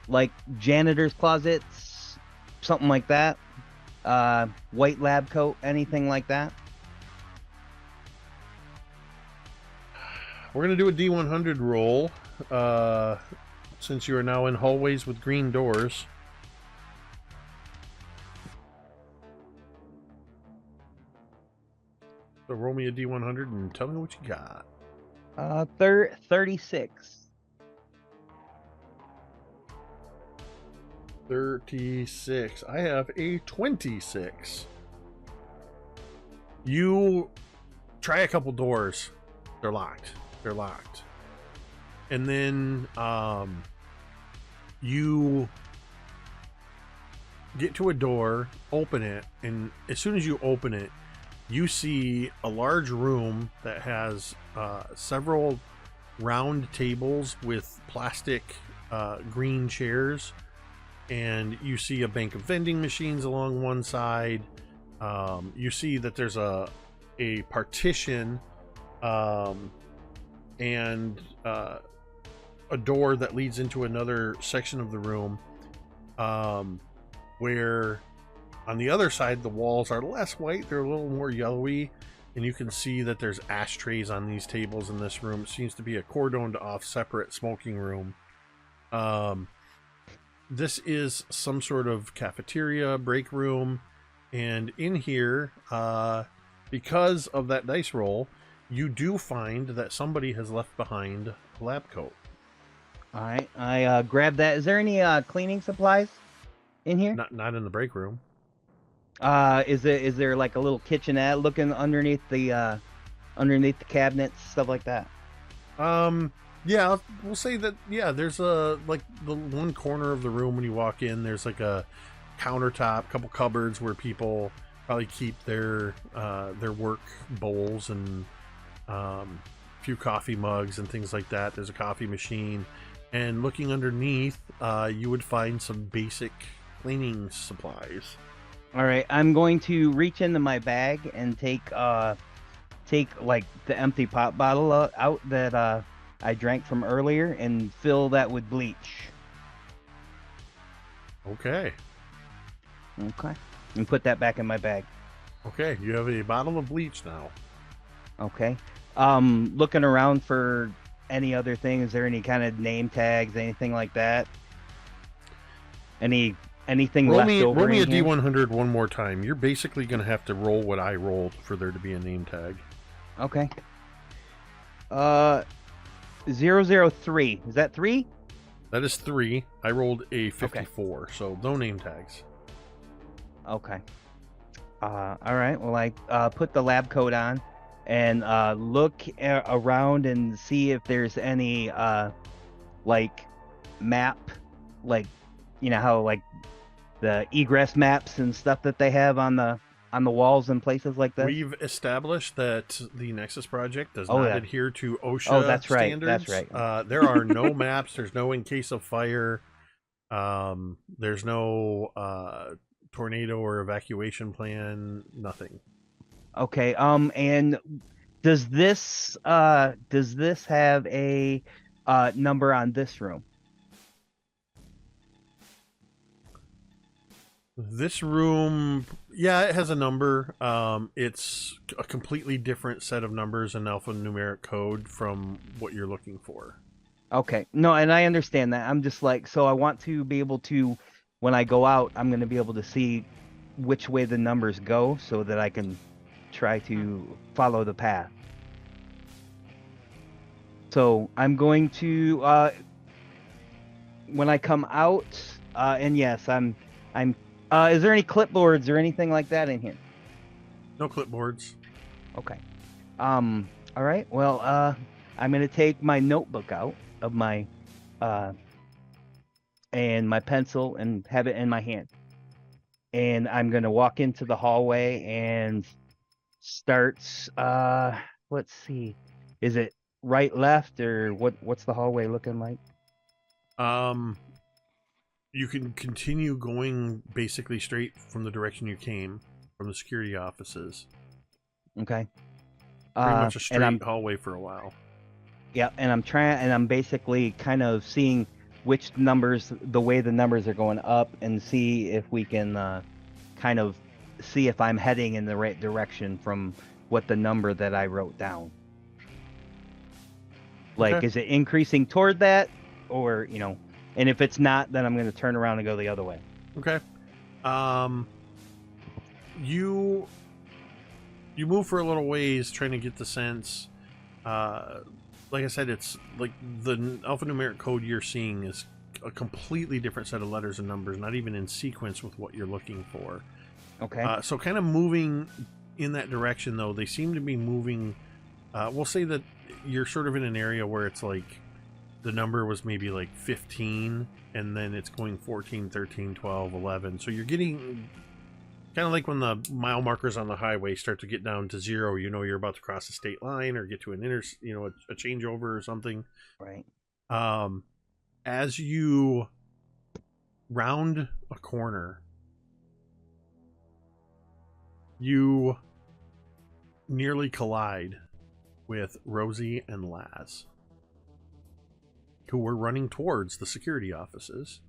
like, janitor's closets, something like that. White lab coat, anything like that. We're going to do a D100 roll. since you are now in hallways with green doors. So roll me a D100 and tell me what you got. 36. 36. I have a 26. You try a couple doors. They're locked. And then you get to a door, open it, and as soon as you open it, you see a large room that has several round tables with plastic green chairs, and you see a bank of vending machines along one side. You see that there's a partition and a door that leads into another section of the room, where on the other side the walls are less white, they're a little more yellowy, and you can see that there's ashtrays on these tables in this room. It seems to be a cordoned off separate smoking room. This is some sort of cafeteria, break room, and in here, because of that dice roll, you do find that somebody has left behind a lab coat. All right, I grab that. Is there any cleaning supplies in here? Not in the break room. Is there like a little kitchenette looking underneath the cabinets, stuff like that? Yeah, we'll say that. Yeah, there's a like the one corner of the room when you walk in. There's like a countertop, couple cupboards where people probably keep their work bowls and a few coffee mugs and things like that. There's a coffee machine, and looking underneath, you would find some basic cleaning supplies. All right, I'm going to reach into my bag and take like the empty pop bottle out that I drank from earlier and fill that with bleach. Okay. And put that back in my bag. Okay, you have a bottle of bleach now. Okay. Looking around for any other thing. Is there any kind of name tags, anything like that? Anything left over? Roll me a in here? D100 one more time. You're basically going to have to roll what I rolled for there to be a name tag. Okay. 003. Is that 3? That is 3. I rolled a 54, so no name tags. Okay. All right. Well, I put the lab coat on and look around and see if there's any like map, like, you know how like the egress maps and stuff that they have on the walls and places like that. We've established that the Nexus project does not adhere to OSHA that's right. standards. That's right. There are no maps. There's no in case of fire. There's no tornado or evacuation plan. Nothing. Okay. And does this have a number on this room? This room, yeah, it has a number. It's a completely different set of numbers in alphanumeric code from what you're looking for. Okay. No, and I understand that. I'm just like, so I want to be able to, when I go out, I'm going to be able to see which way the numbers go so that I can try to follow the path. So I'm going to, when I come out, and yes, I'm is there any clipboards or anything like that in here? No clipboards. Okay. All right. Well, I'm gonna take my notebook out of my and my pencil and have it in my hand, and I'm gonna walk into the hallway and start. Let's see. Is it right, left, or what's the hallway looking like? You can continue going basically straight from the direction you came from the security offices. Okay. Pretty much a straight hallway for a while. Yeah, and I'm basically kind of seeing which numbers, the way the numbers are going up, and see if we can kind of see if I'm heading in the right direction from what the number that I wrote down. Like, Okay. Is it increasing toward that, or, you know, And if it's not, then I'm going to turn around and go the other way. Okay. You move for a little ways trying to get the sense. Like I said, it's like the alphanumeric code you're seeing is a completely different set of letters and numbers, not even in sequence with what you're looking for. Okay. So kind of moving in that direction, though, they seem to be moving. We'll say that you're sort of in an area where it's like the number was maybe like 15, and then it's going 14, 13, 12, 11. So you're getting kind of like when the mile markers on the highway start to get down to 0, you know you're about to cross a state line or get to an a changeover or something. Right. As you round a corner, you nearly collide with Rosie and Laz, who were running towards the security offices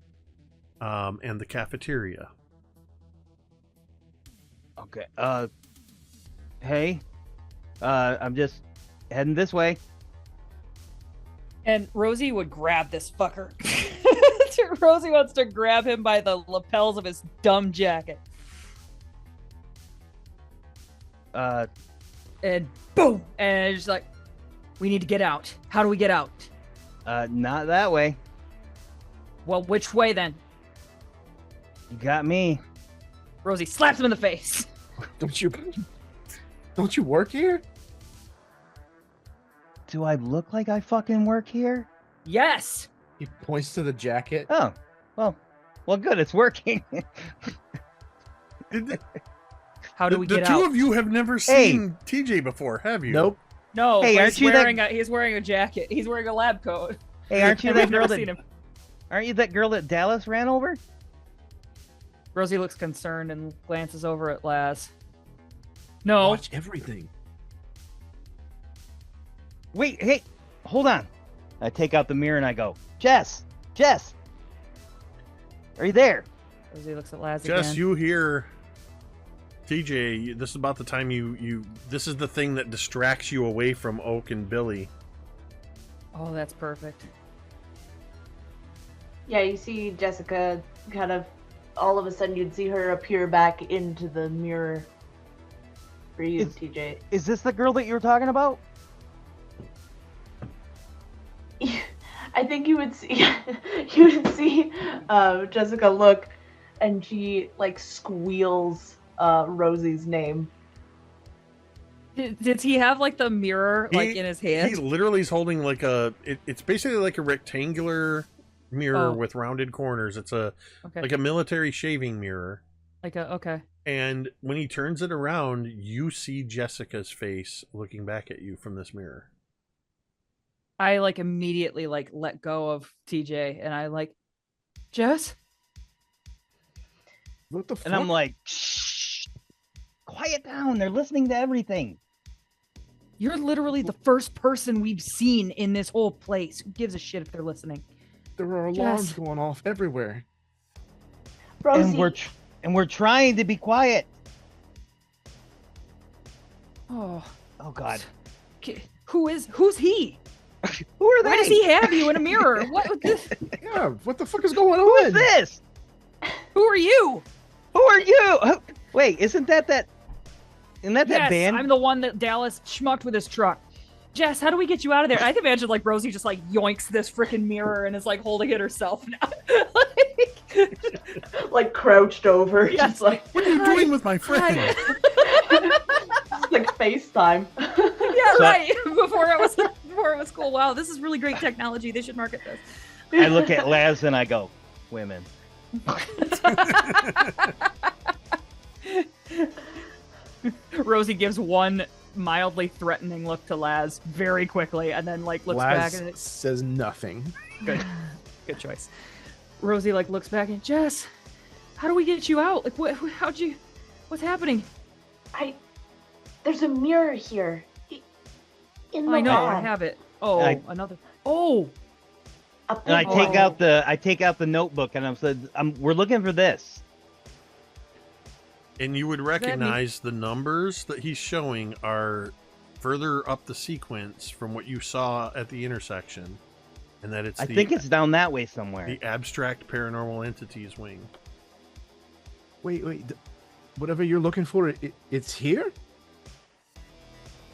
and the cafeteria. Okay. Hey. I'm just heading this way. And Rosie would grab this fucker. Rosie wants to grab him by the lapels of his dumb jacket. And boom! And it's like, we need to get out. How do we get out? Not that way. Well, which way then? You got me. Rosie slaps him in the face. Don't you work here? Do I look like I fucking work here? Yes. He points to the jacket. Oh, well, good. It's working. How do we get out? The two of you have never seen TJ before, have you? Nope. No. Hey, he's wearing a jacket. He's wearing a lab coat. Hey, aren't you that girl seen him. Aren't you that girl that Dallas ran over? Rosie looks concerned and glances over at Laz. No. Watch everything. Wait, hey, hold on. I take out the mirror and I go, Jess, are you there? Rosie looks at Laz Jess, again. you hear TJ. This is about the time you. This is the thing that distracts you away from Oak and Billy. Oh, that's perfect. Yeah, you see Jessica kind of, all of a sudden you'd see her appear back into the mirror for you, TJ. Is this the girl that you were talking about? I think you would see Jessica look, and she like squeals Rosie's name. Did he have like the mirror like in his hand? He literally is holding like it's basically like a rectangular mirror with rounded corners. It's like a military shaving mirror. Okay. And when he turns it around, you see Jessica's face looking back at you from this mirror. I like immediately like let go of TJ and I like, Jess? What the fuck? And I'm like, shh, quiet down. They're listening to everything. You're literally the first person we've seen in this whole place. Who gives a shit if they're listening? There are alarms going off everywhere. Rosie. And we're trying to be quiet. Oh God. Who's he? Who are they? Why does he have you in a mirror? What this? Yeah, what the fuck is going on? Who is this? Who are you? Who are you? Wait, isn't that isn't that Yes, band? I'm the one that Dallas schmucked with his truck. Jess, how do we get you out of there? I can imagine like Rosie just like yoinks this freaking mirror and is like holding it herself now. like crouched over. Yes. Just like, what are you doing with my friend? like FaceTime. Yeah, right. Before it was cool. Wow, this is really great technology. They should market this. I look at Laz and I go, women. Rosie gives one mildly threatening look to Laz very quickly and then like looks Laz back and says nothing. Good choice. Rosie like looks back and Jess, how do we get you out? Like what's happening? There's a mirror here. In the I know, lab. I have it. Oh, another. A And I big take out the notebook and we're looking for this. And you would recognize the numbers that he's showing are further up the sequence from what you saw at the intersection. and that it's I think it's down that way somewhere. the abstract paranormal entities wing. Wait. Whatever you're looking for, it's here?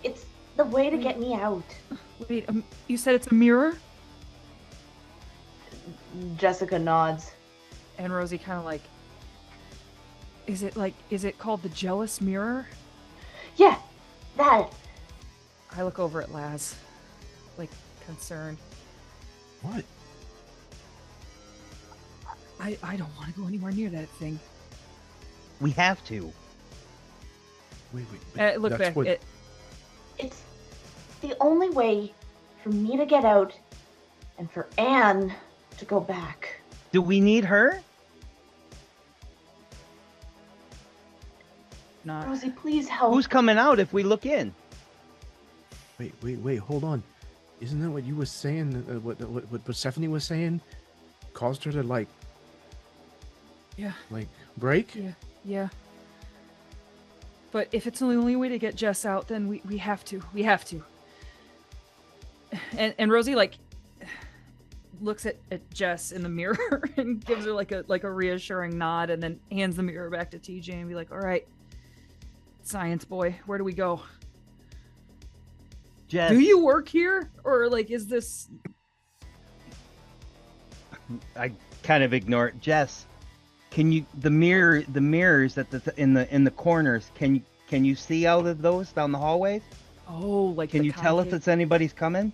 It's the way to get me out. Wait, you said it's a mirror? Jessica nods. And Rosie kind of is it called the jealous mirror? Yeah, that. I look over at Laz, concerned. What? I don't want to go anywhere near that thing. We have to. Wait. Look that's back. what- It's the only way for me to get out and for Anne to go back. Do we need her? Not. Rosie, please help. Who's coming out if we look in? Wait, hold on. Isn't that what you were saying? What Persephone was saying caused her to Yeah. break? Yeah. But if it's the only way to get Jess out, then we have to. We have to. And Rosie looks at Jess in the mirror and gives her a reassuring nod, and then hands the mirror back to TJ and be like, "All right, science boy, where do we go? Jess, Do you work here, or is this?" I kind of ignore it. Jess, can you the mirrors at in the corners? Can you see out of those down the hallways? Oh, Can you tell us it's anybody's coming?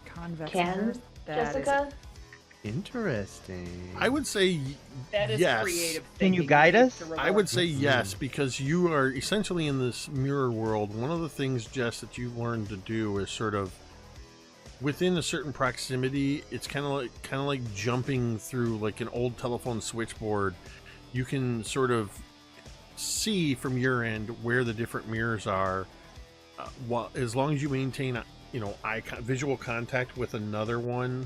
convex Can mirrors? That is- Jessica? Interesting. I would say That is yes. creative. Can you thinking. guide us? I would say yes, because you are essentially in this mirror world. One of the things, Jess, that you've learned to do is sort of within a certain proximity. It's kind of like jumping through an old telephone switchboard. You can sort of see from your end where the different mirrors are, as long as you maintain visual contact with another one.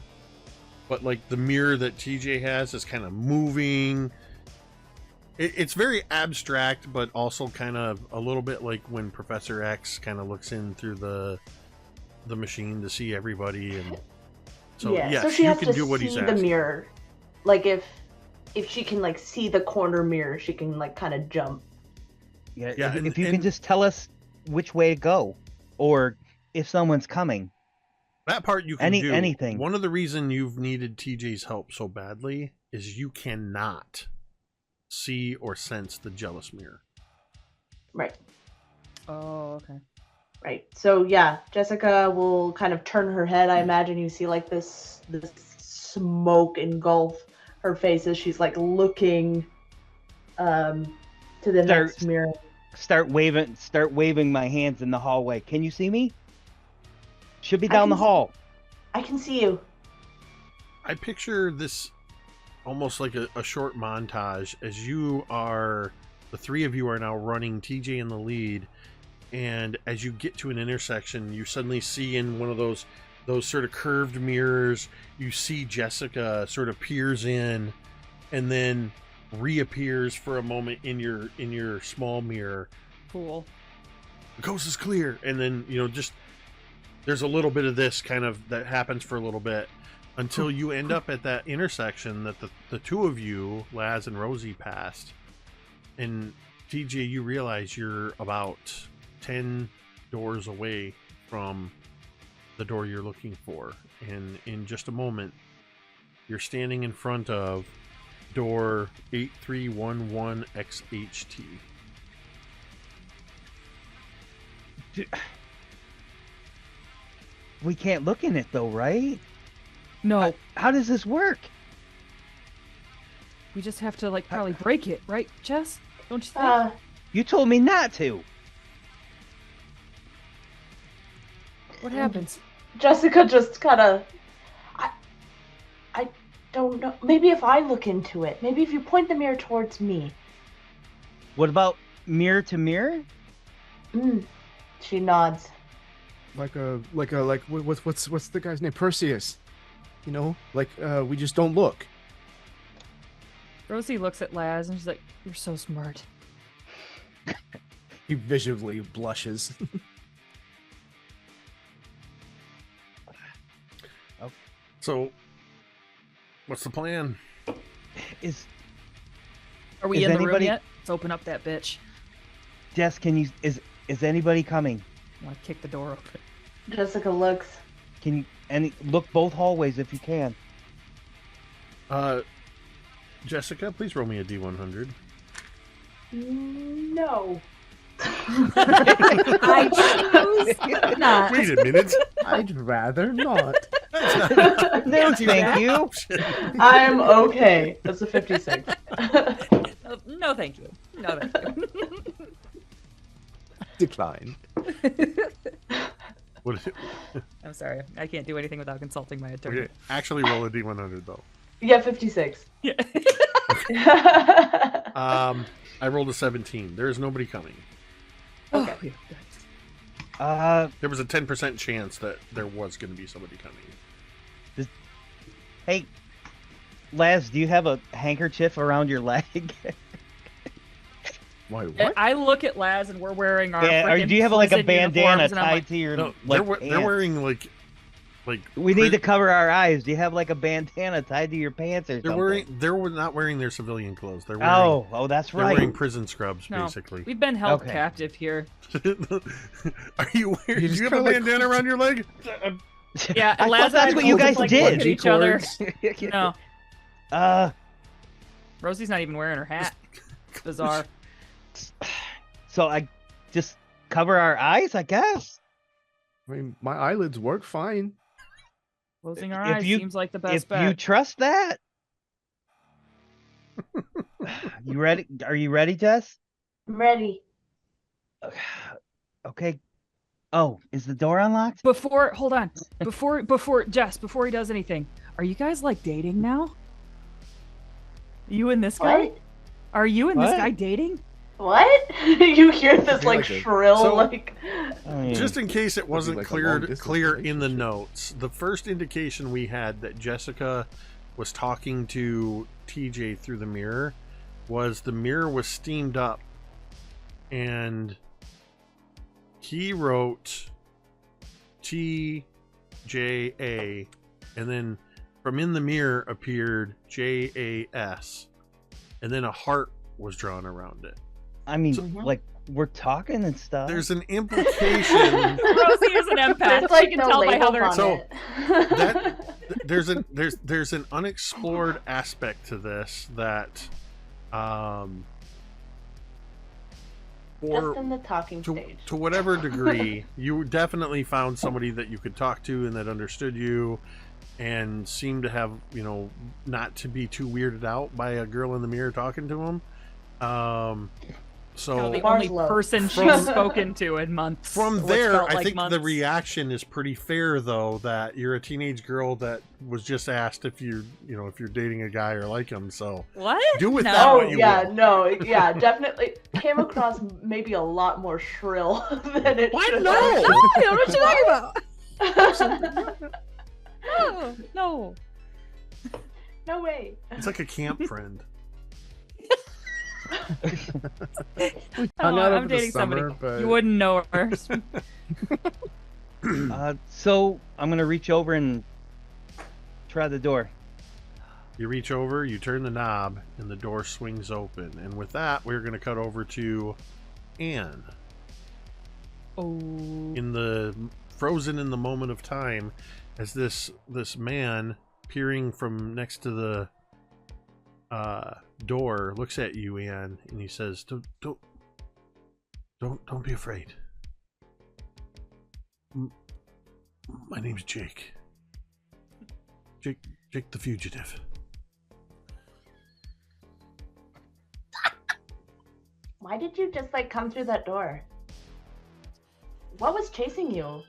But the mirror that TJ has is kind of moving. It's very abstract, but also kind of a little bit like when Professor X kind of looks in through the machine to see everybody. And so yes, so she you has can to do what see he's the asking. mirror. If she can see the corner mirror, she can kind of jump. Yeah, Yeah, if you can just tell us which way to go, or if someone's coming. That part you can do. Anything. One of the reason you've needed TJ's help so badly is you cannot see or sense the jealous mirror. Right. Oh, okay. Right. So yeah, Jessica will kind of turn her head. I imagine you see this smoke engulf her face as she's looking to the next mirror. Start waving my hands in the hallway. Can you see me? Should be down the hall. I can see you. I picture this almost like a short montage as the three of you are now running, TJ in the lead, and as you get to an intersection, you suddenly see in one of those sort of curved mirrors, you see Jessica sort of peers in and then reappears for a moment in your small mirror. Cool. The coast is clear, and then just there's a little bit of this kind of that happens for a little bit until you end up at that intersection that the two of you, Laz and Rosie, passed. And TJ, you realize you're about 10 doors away from the door you're looking for. And in just a moment, you're standing in front of door 8311XHT. We can't look in it though, right? No. How does this work? We just have to probably break it, right, Jess? Don't you think? You told me not to. What happens? Jessica just kind of. I don't know. Maybe if I look into it. Maybe if you point the mirror towards me. What about mirror to mirror? She nods. What's the guy's name? Perseus. We just don't look. Rosie looks at Laz and she's like, "You're so smart." He visibly blushes. So, what's the plan? Are we Is in the room anybody- yet? Let's open up that bitch. Jess, can you? Is anybody coming? I want to kick the door open. Jessica looks. Can you look both hallways if you can? Jessica, please roll me a D100. No. I choose not. Wait a minute. I'd rather not. No, thank you. I'm okay. That's a 56. No, thank you. No, thank you. Decline. What, I'm sorry. I can't do anything without consulting my attorney. okay, actually roll a D100 though. Yeah, 56. Yeah. I rolled a 17. There is nobody coming. Okay. There was a 10% chance that there was going to be somebody coming. Hey, Laz, do you have a handkerchief around your leg? Why, what? I look at Laz and we're wearing our Yeah, or frickin' do you have like a prison bandana uniforms, and I'm tied like, to your No, like, they're pants? wearing like We need to cover our eyes. Do you have like a bandana tied to your pants or something? they're not wearing their civilian clothes. They're wearing, Oh, that's they're right. wearing prison scrubs No. basically. We've been held Okay. captive here. Are you wearing? You Do just you have a kinda, like, bandana around your leg? Yeah, I Laz thought that's and what I you both guys like did. look at each other. No, Uh, Rosie's not even wearing her hat. It's bizarre. so I just cover our eyes, I guess. I mean, my eyelids work fine. Closing our If eyes you- seems like the best If bet. you trust that. You ready? Are you ready, Jess? I'm ready. Okay. Oh, is the door unlocked? Hold on. Before Jess, before he does anything, are you guys like dating now? You and this guy? What? Are you and this What? guy dating? What? You hear this like like a- shrill, So- like. Just in case it wasn't like a long-distance clear in the relationship. notes, the first indication we had that Jessica was talking to TJ through the mirror was the mirror was steamed up, and he wrote TJA, and then from in the mirror appeared JAS, and then a heart was drawn around it. I mean, So- like we're talking and stuff. There's an implication. Rosie is an empath. There's like she can no tell by how labels they're on So, it. there's an unexplored aspect to this that Just in the talking stage. to whatever degree you definitely found somebody that you could talk to and that understood you and seemed to have, you know, not to be too weirded out by a girl in the mirror talking to him. So the Bar's only low. person she's spoken to in months. from What's there, felt I like think the months. reaction is pretty fair, though, that you're a teenage girl that was just asked if you're dating a guy or like him. So What? do with No. that Oh what you yeah, will. no, yeah, definitely came across maybe a lot more shrill than it What? should No! have. No, what you talking about? No. No way. It's like a camp friend. Hung Oh, out I'm over the dating somebody. summer, but You wouldn't know her. So I'm gonna reach over and try the door. You reach over, you turn the knob, and the door swings open. And with that, we're going to cut over to Anne. Oh. Frozen in the moment of time, as this man peering from next to the door looks at you, Anne, and he says, "Don't be afraid. My name's Jake. Jake the fugitive." Why did you just like come through that door? What was chasing you?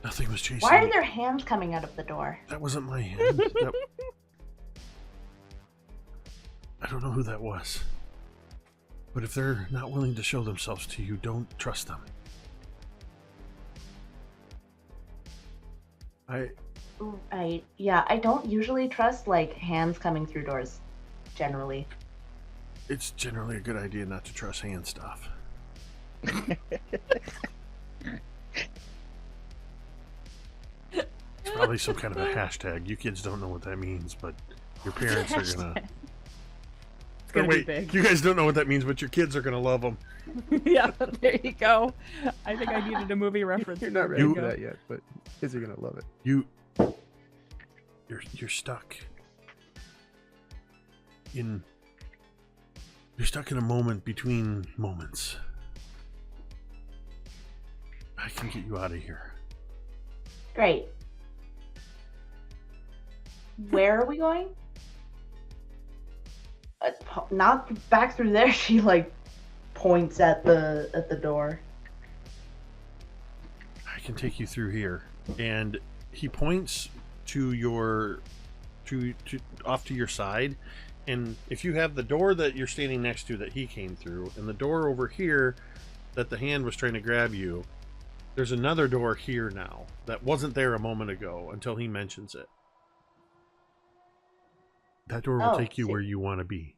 Nothing was chasing Why me. are there hands coming out of the door? That wasn't my hand. I don't know who that was. But if they're not willing to show themselves to you, don't trust them. Yeah, I don't usually trust like hands coming through doors, generally. It's generally a good idea not to trust hand stuff. Probably some kind of a hashtag. You kids don't know what that means, but your parents are gonna. It's gonna wait, be big. you guys don't know what that means, but your kids are gonna love them. Yeah, there you go. I think I needed a movie reference. You're not ready There you for go. that yet, but kids are gonna love it. You're stuck. You're stuck in a moment between moments. I can get you out of here. Great. Where are we going? Not back through there. She like points at the door. I can take you through here. And he points to your off to your side. And if you have the door that you're standing next to that he came through, and the door over here that the hand was trying to grab you, there's another door here now that wasn't there a moment ago until he mentions it. That door will take you where you want to be.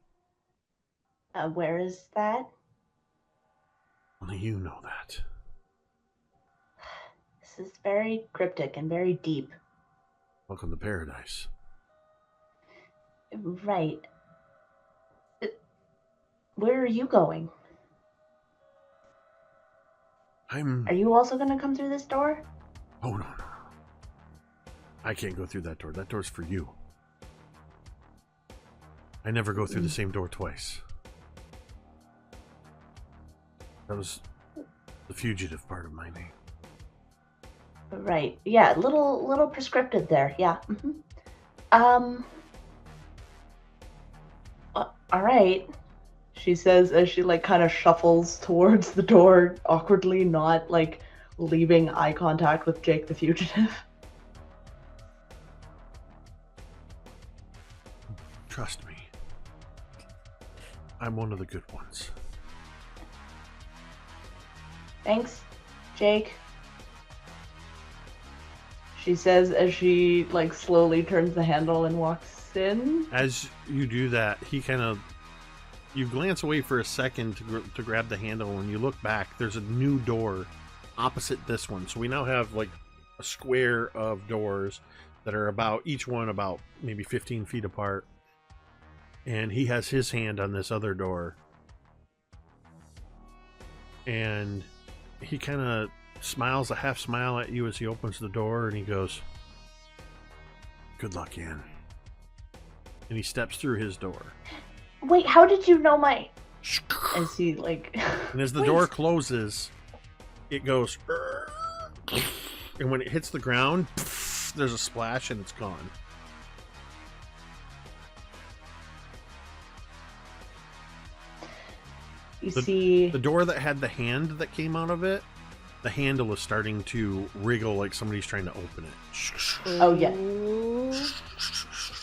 Where is that? Only you know that. This is very cryptic and very deep. Welcome to paradise. Right. Where are you going? Are you also gonna come through this door? Oh, no. I can't go through that door. That door's for you. I never go through the same door twice. That was the fugitive part of my name. Right. Yeah, little prescriptive there. Yeah. All right. She says as she like kind of shuffles towards the door awkwardly, not like leaving eye contact with Jake the fugitive. Trust me. I'm one of the good ones. Thanks, Jake. She says as she like slowly turns the handle and walks in. As you do that, you glance away for a second to grab the handle, and you look back. There's a new door opposite this one. So we now have like a square of doors that are each one about maybe 15 feet apart. And he has his hand on this other door. And he kind of smiles a half smile at you as he opens the door, and he goes, "Good luck, Anne." And he steps through his door. Wait, how did you know my... As he like... And as the door closes, it goes... And when it hits the ground, there's a splash and it's gone. You see... The door that had the hand that came out of it, the handle is starting to wriggle like somebody's trying to open it. Oh, yeah.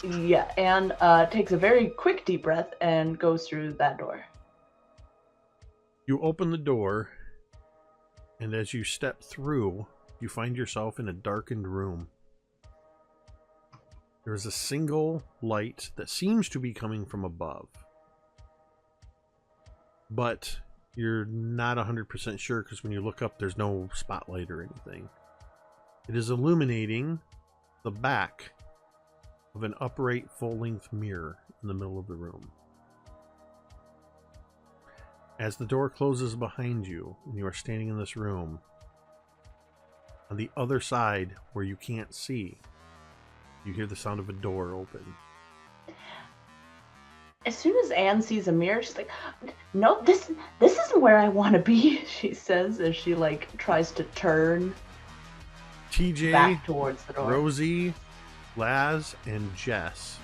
Yeah, Anne takes a very quick deep breath and goes through that door. You open the door, and as you step through, you find yourself in a darkened room. There is a single light that seems to be coming from above. But you're not 100% sure because when you look up, there's no spotlight or anything. It is illuminating the back of an upright full-length mirror in the middle of the room. As the door closes behind you and you are standing in this room, on the other side where you can't see, you hear the sound of a door open. As soon as Anne sees a mirror, she's like, "No, this isn't where I want to be," she says as she like tries to turn TJ, back towards the door. Rosie, Laz, and Jess.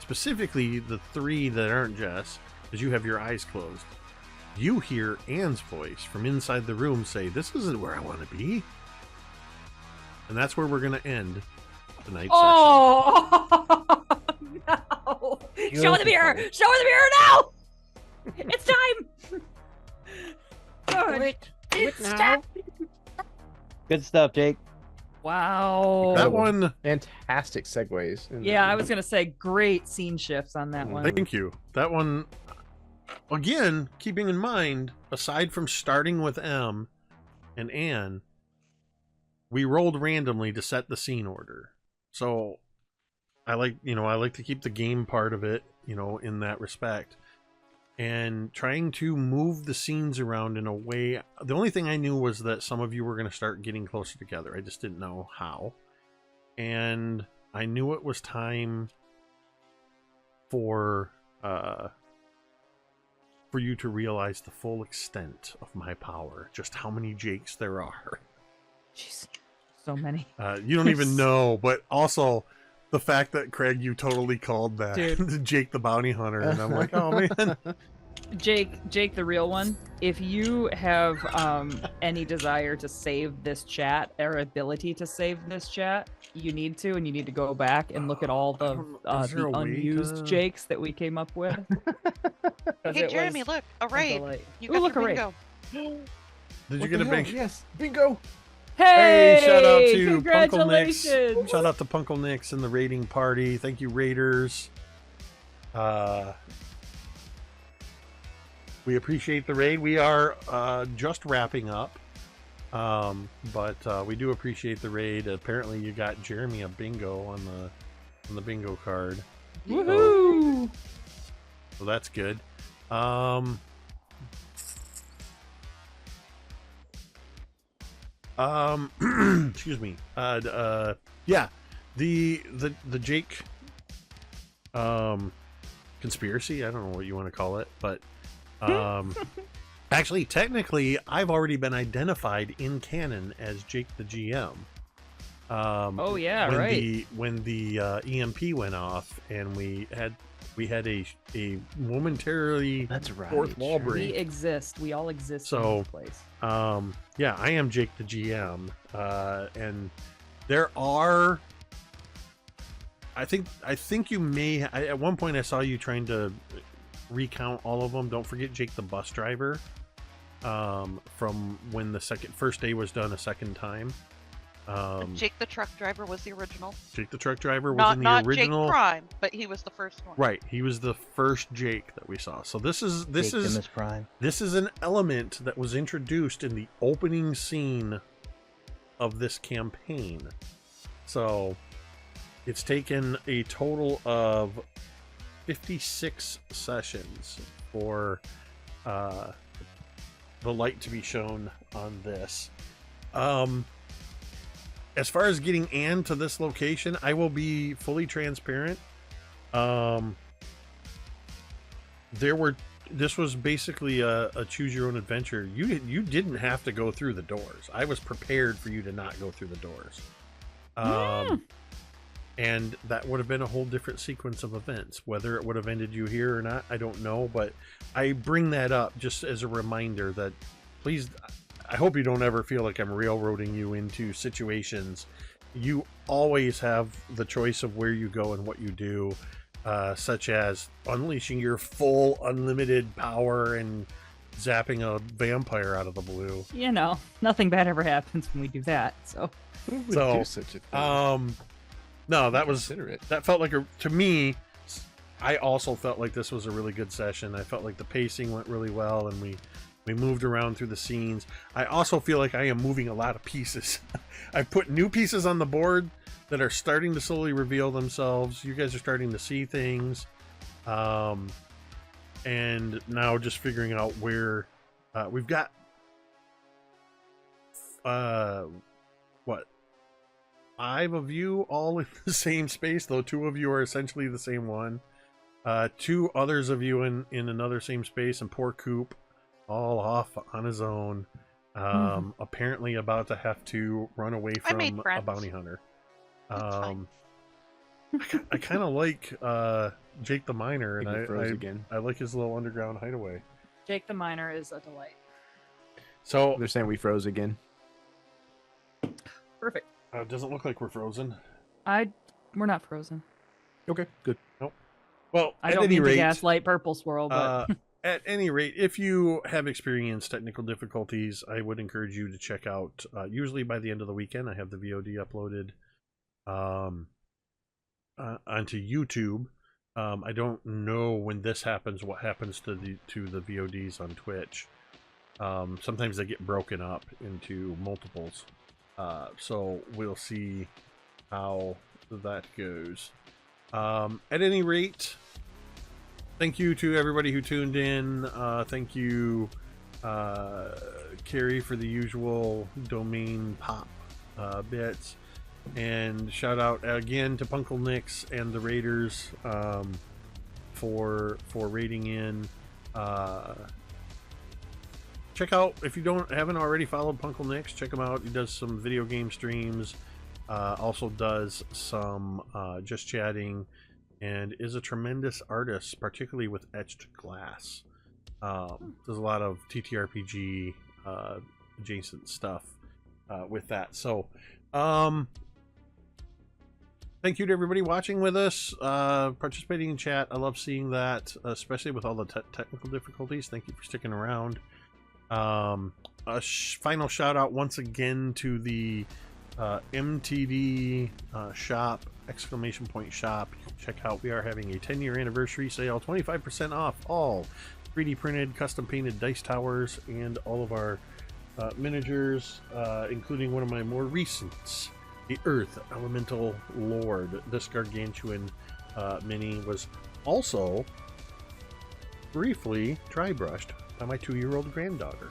Specifically, the three that aren't Jess, because you have your eyes closed. You hear Anne's voice from inside the room say, "This isn't where I want to be." And that's where we're going to end tonight's session. Oh no! Show the mirror! Show her the mirror now! It's time! Good. It's time. Good stuff, Jake. Wow. That one. Fantastic segues. Yeah, I was going to say great scene shifts on that one. Thank you. That one, again, keeping in mind, aside from starting with M and Anne, we rolled randomly to set the scene order. So I like to keep the game part of it, in that respect. And trying to move the scenes around in a way. The only thing I knew was that some of you were going to start getting closer together. I just didn't know how. And I knew it was time for you to realize the full extent of my power, just how many Jakes there are. Jeez, so many. You don't even know, but also the fact that, Craig, you totally called that Jake the Bounty Hunter, and I'm like, oh man. Jake the real one, if you have any desire to save this chat or ability to save this chat, you need to go back and look at all the unused Jakes that we came up with. Hey Jeremy, look, a raid. You got look, your a raid. bingo. Did you get a bingo? Yes, bingo. Hey, shout out to congratulations. Punkle Nix. Shout out to Punkle Nix and the raiding party. Thank you, Raiders. We appreciate the raid. We are just wrapping up, but we do appreciate the raid. Apparently, you got Jeremy a bingo on the bingo card. Woohoo! So that's good. Excuse me. Yeah, the Jake conspiracy. I don't know what you want to call it, but actually, technically, I've already been identified in canon as Jake the GM. Oh yeah, when the EMP went off and we had a momentarily fourth wall break. We exist. We all exist in this place. Yeah, I am Jake the GM, and there are. I think you may. At one point, I saw you trying to recount all of them. Don't forget Jake the bus driver, from when the first day was done a second time. Jake the truck driver was the original. Jake the truck driver was in the original. Not Jake Prime, but he was the first one. Right, he was the first Jake that we saw. So this is Prime. This is an element that was introduced in the opening scene of this campaign. So it's taken a total of 56 sessions for the light to be shown on this. As far as getting Anne to this location, I will be fully transparent. This was basically a choose your own adventure. You didn't have to go through the doors. I was prepared for you to not go through the doors. And that would have been a whole different sequence of events. Whether it would have ended you here or not, I don't know. But I bring that up just as a reminder that, please, I hope you don't ever feel like I'm railroading you into situations. You always have the choice of where you go and what you do, such as unleashing your full unlimited power and zapping a vampire out of the blue. Nothing bad ever happens when we do that. So do such a thing? No, that felt like to me, I also felt like this was a really good session. I felt like the pacing went really well, and we moved around through the scenes. I also feel like I am moving a lot of pieces. I've put new pieces on the board that are starting to slowly reveal themselves. You guys are starting to see things. And now just figuring out where we've got what, 5 of you all in the same space, though 2 of you are essentially the same one. 2 others of you in another same space, and poor Coop all off on his own, apparently about to have to run away from a bounty hunter. I kind of like Jake the Miner, and I like his little underground hideaway. Jake the Miner is a delight. So they're saying we froze again. Perfect. It doesn't look like we're frozen. We're not frozen. Okay, good. Nope. Well, I don't mean to gaslight Purple Swirl, but at any rate, if you have experienced technical difficulties, I would encourage you to check out. Usually by the end of the weekend, I have the VOD uploaded onto YouTube. I don't know when this happens. What happens to the VODs on Twitch? Sometimes they get broken up into multiples. So we'll see how that goes. At any rate, thank you to everybody who tuned in. Thank you, Carrie, for the usual domain pop bits. And shout out again to Punkle Nix and the Raiders for raiding in. Check out, if you haven't already followed Punkle Nix, check him out. He does some video game streams, also does some just chatting, and is a tremendous artist, particularly with etched glass. Does a lot of TTRPG adjacent stuff with that. So thank you to everybody watching with us, participating in chat. I love seeing that, especially with all the technical difficulties. Thank you for sticking around. Final shout out once again to the MTD shop, exclamation point shop. Check out, we are having a 10-year anniversary sale, 25% off all 3D printed, custom painted dice towers and all of our miniatures, including one of my more recent, the Earth Elemental Lord. This gargantuan mini was also briefly dry brushed by my 2-year-old granddaughter.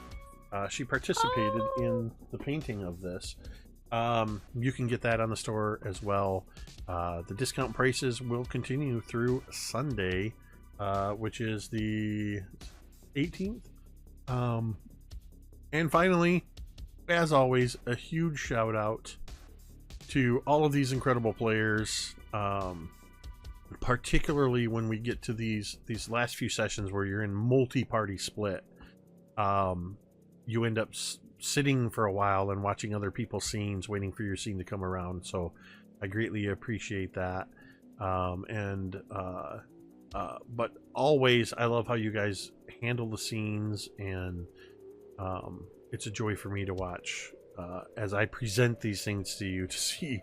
She participated in the painting of this. You can get that on the store as well. The discount prices will continue through Sunday, which is the 18th. And finally, as always, a huge shout out to all of these incredible players, particularly when we get to these last few sessions where you're in multi-party split. You end up sitting for a while and watching other people's scenes, waiting for your scene to come around. So I greatly appreciate that. But always, I love how you guys handle the scenes, and it's a joy for me to watch as I present these things to you, to see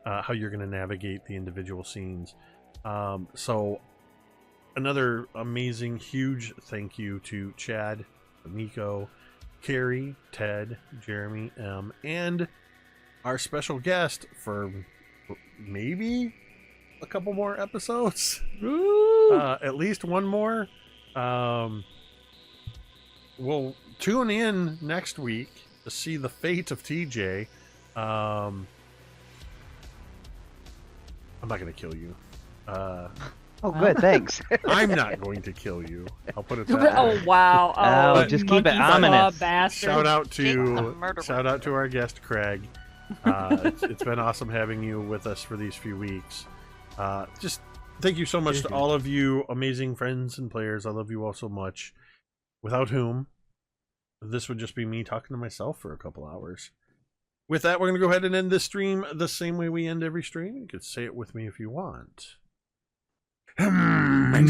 how you're going to navigate the individual scenes. So another amazing, huge thank you to Chad, Miko, Carrie, Ted, Jeremy, M, and our special guest for maybe a couple more episodes. At least one more. We'll tune in next week to see the fate of TJ. I'm not going to kill you. Oh, good, thanks. I'm not going to kill you. I'll put it that way. Oh wow! Oh, just keep it monkey paw ominous. bastard. Shout out to our guest Craig. It's been awesome having you with us for these few weeks. Just thank you so much to all of you amazing friends and players. I love you all so much. Without whom, this would just be me talking to myself for a couple hours. With that, we're going to go ahead and end this stream the same way we end every stream. You could say it with me if you want. Many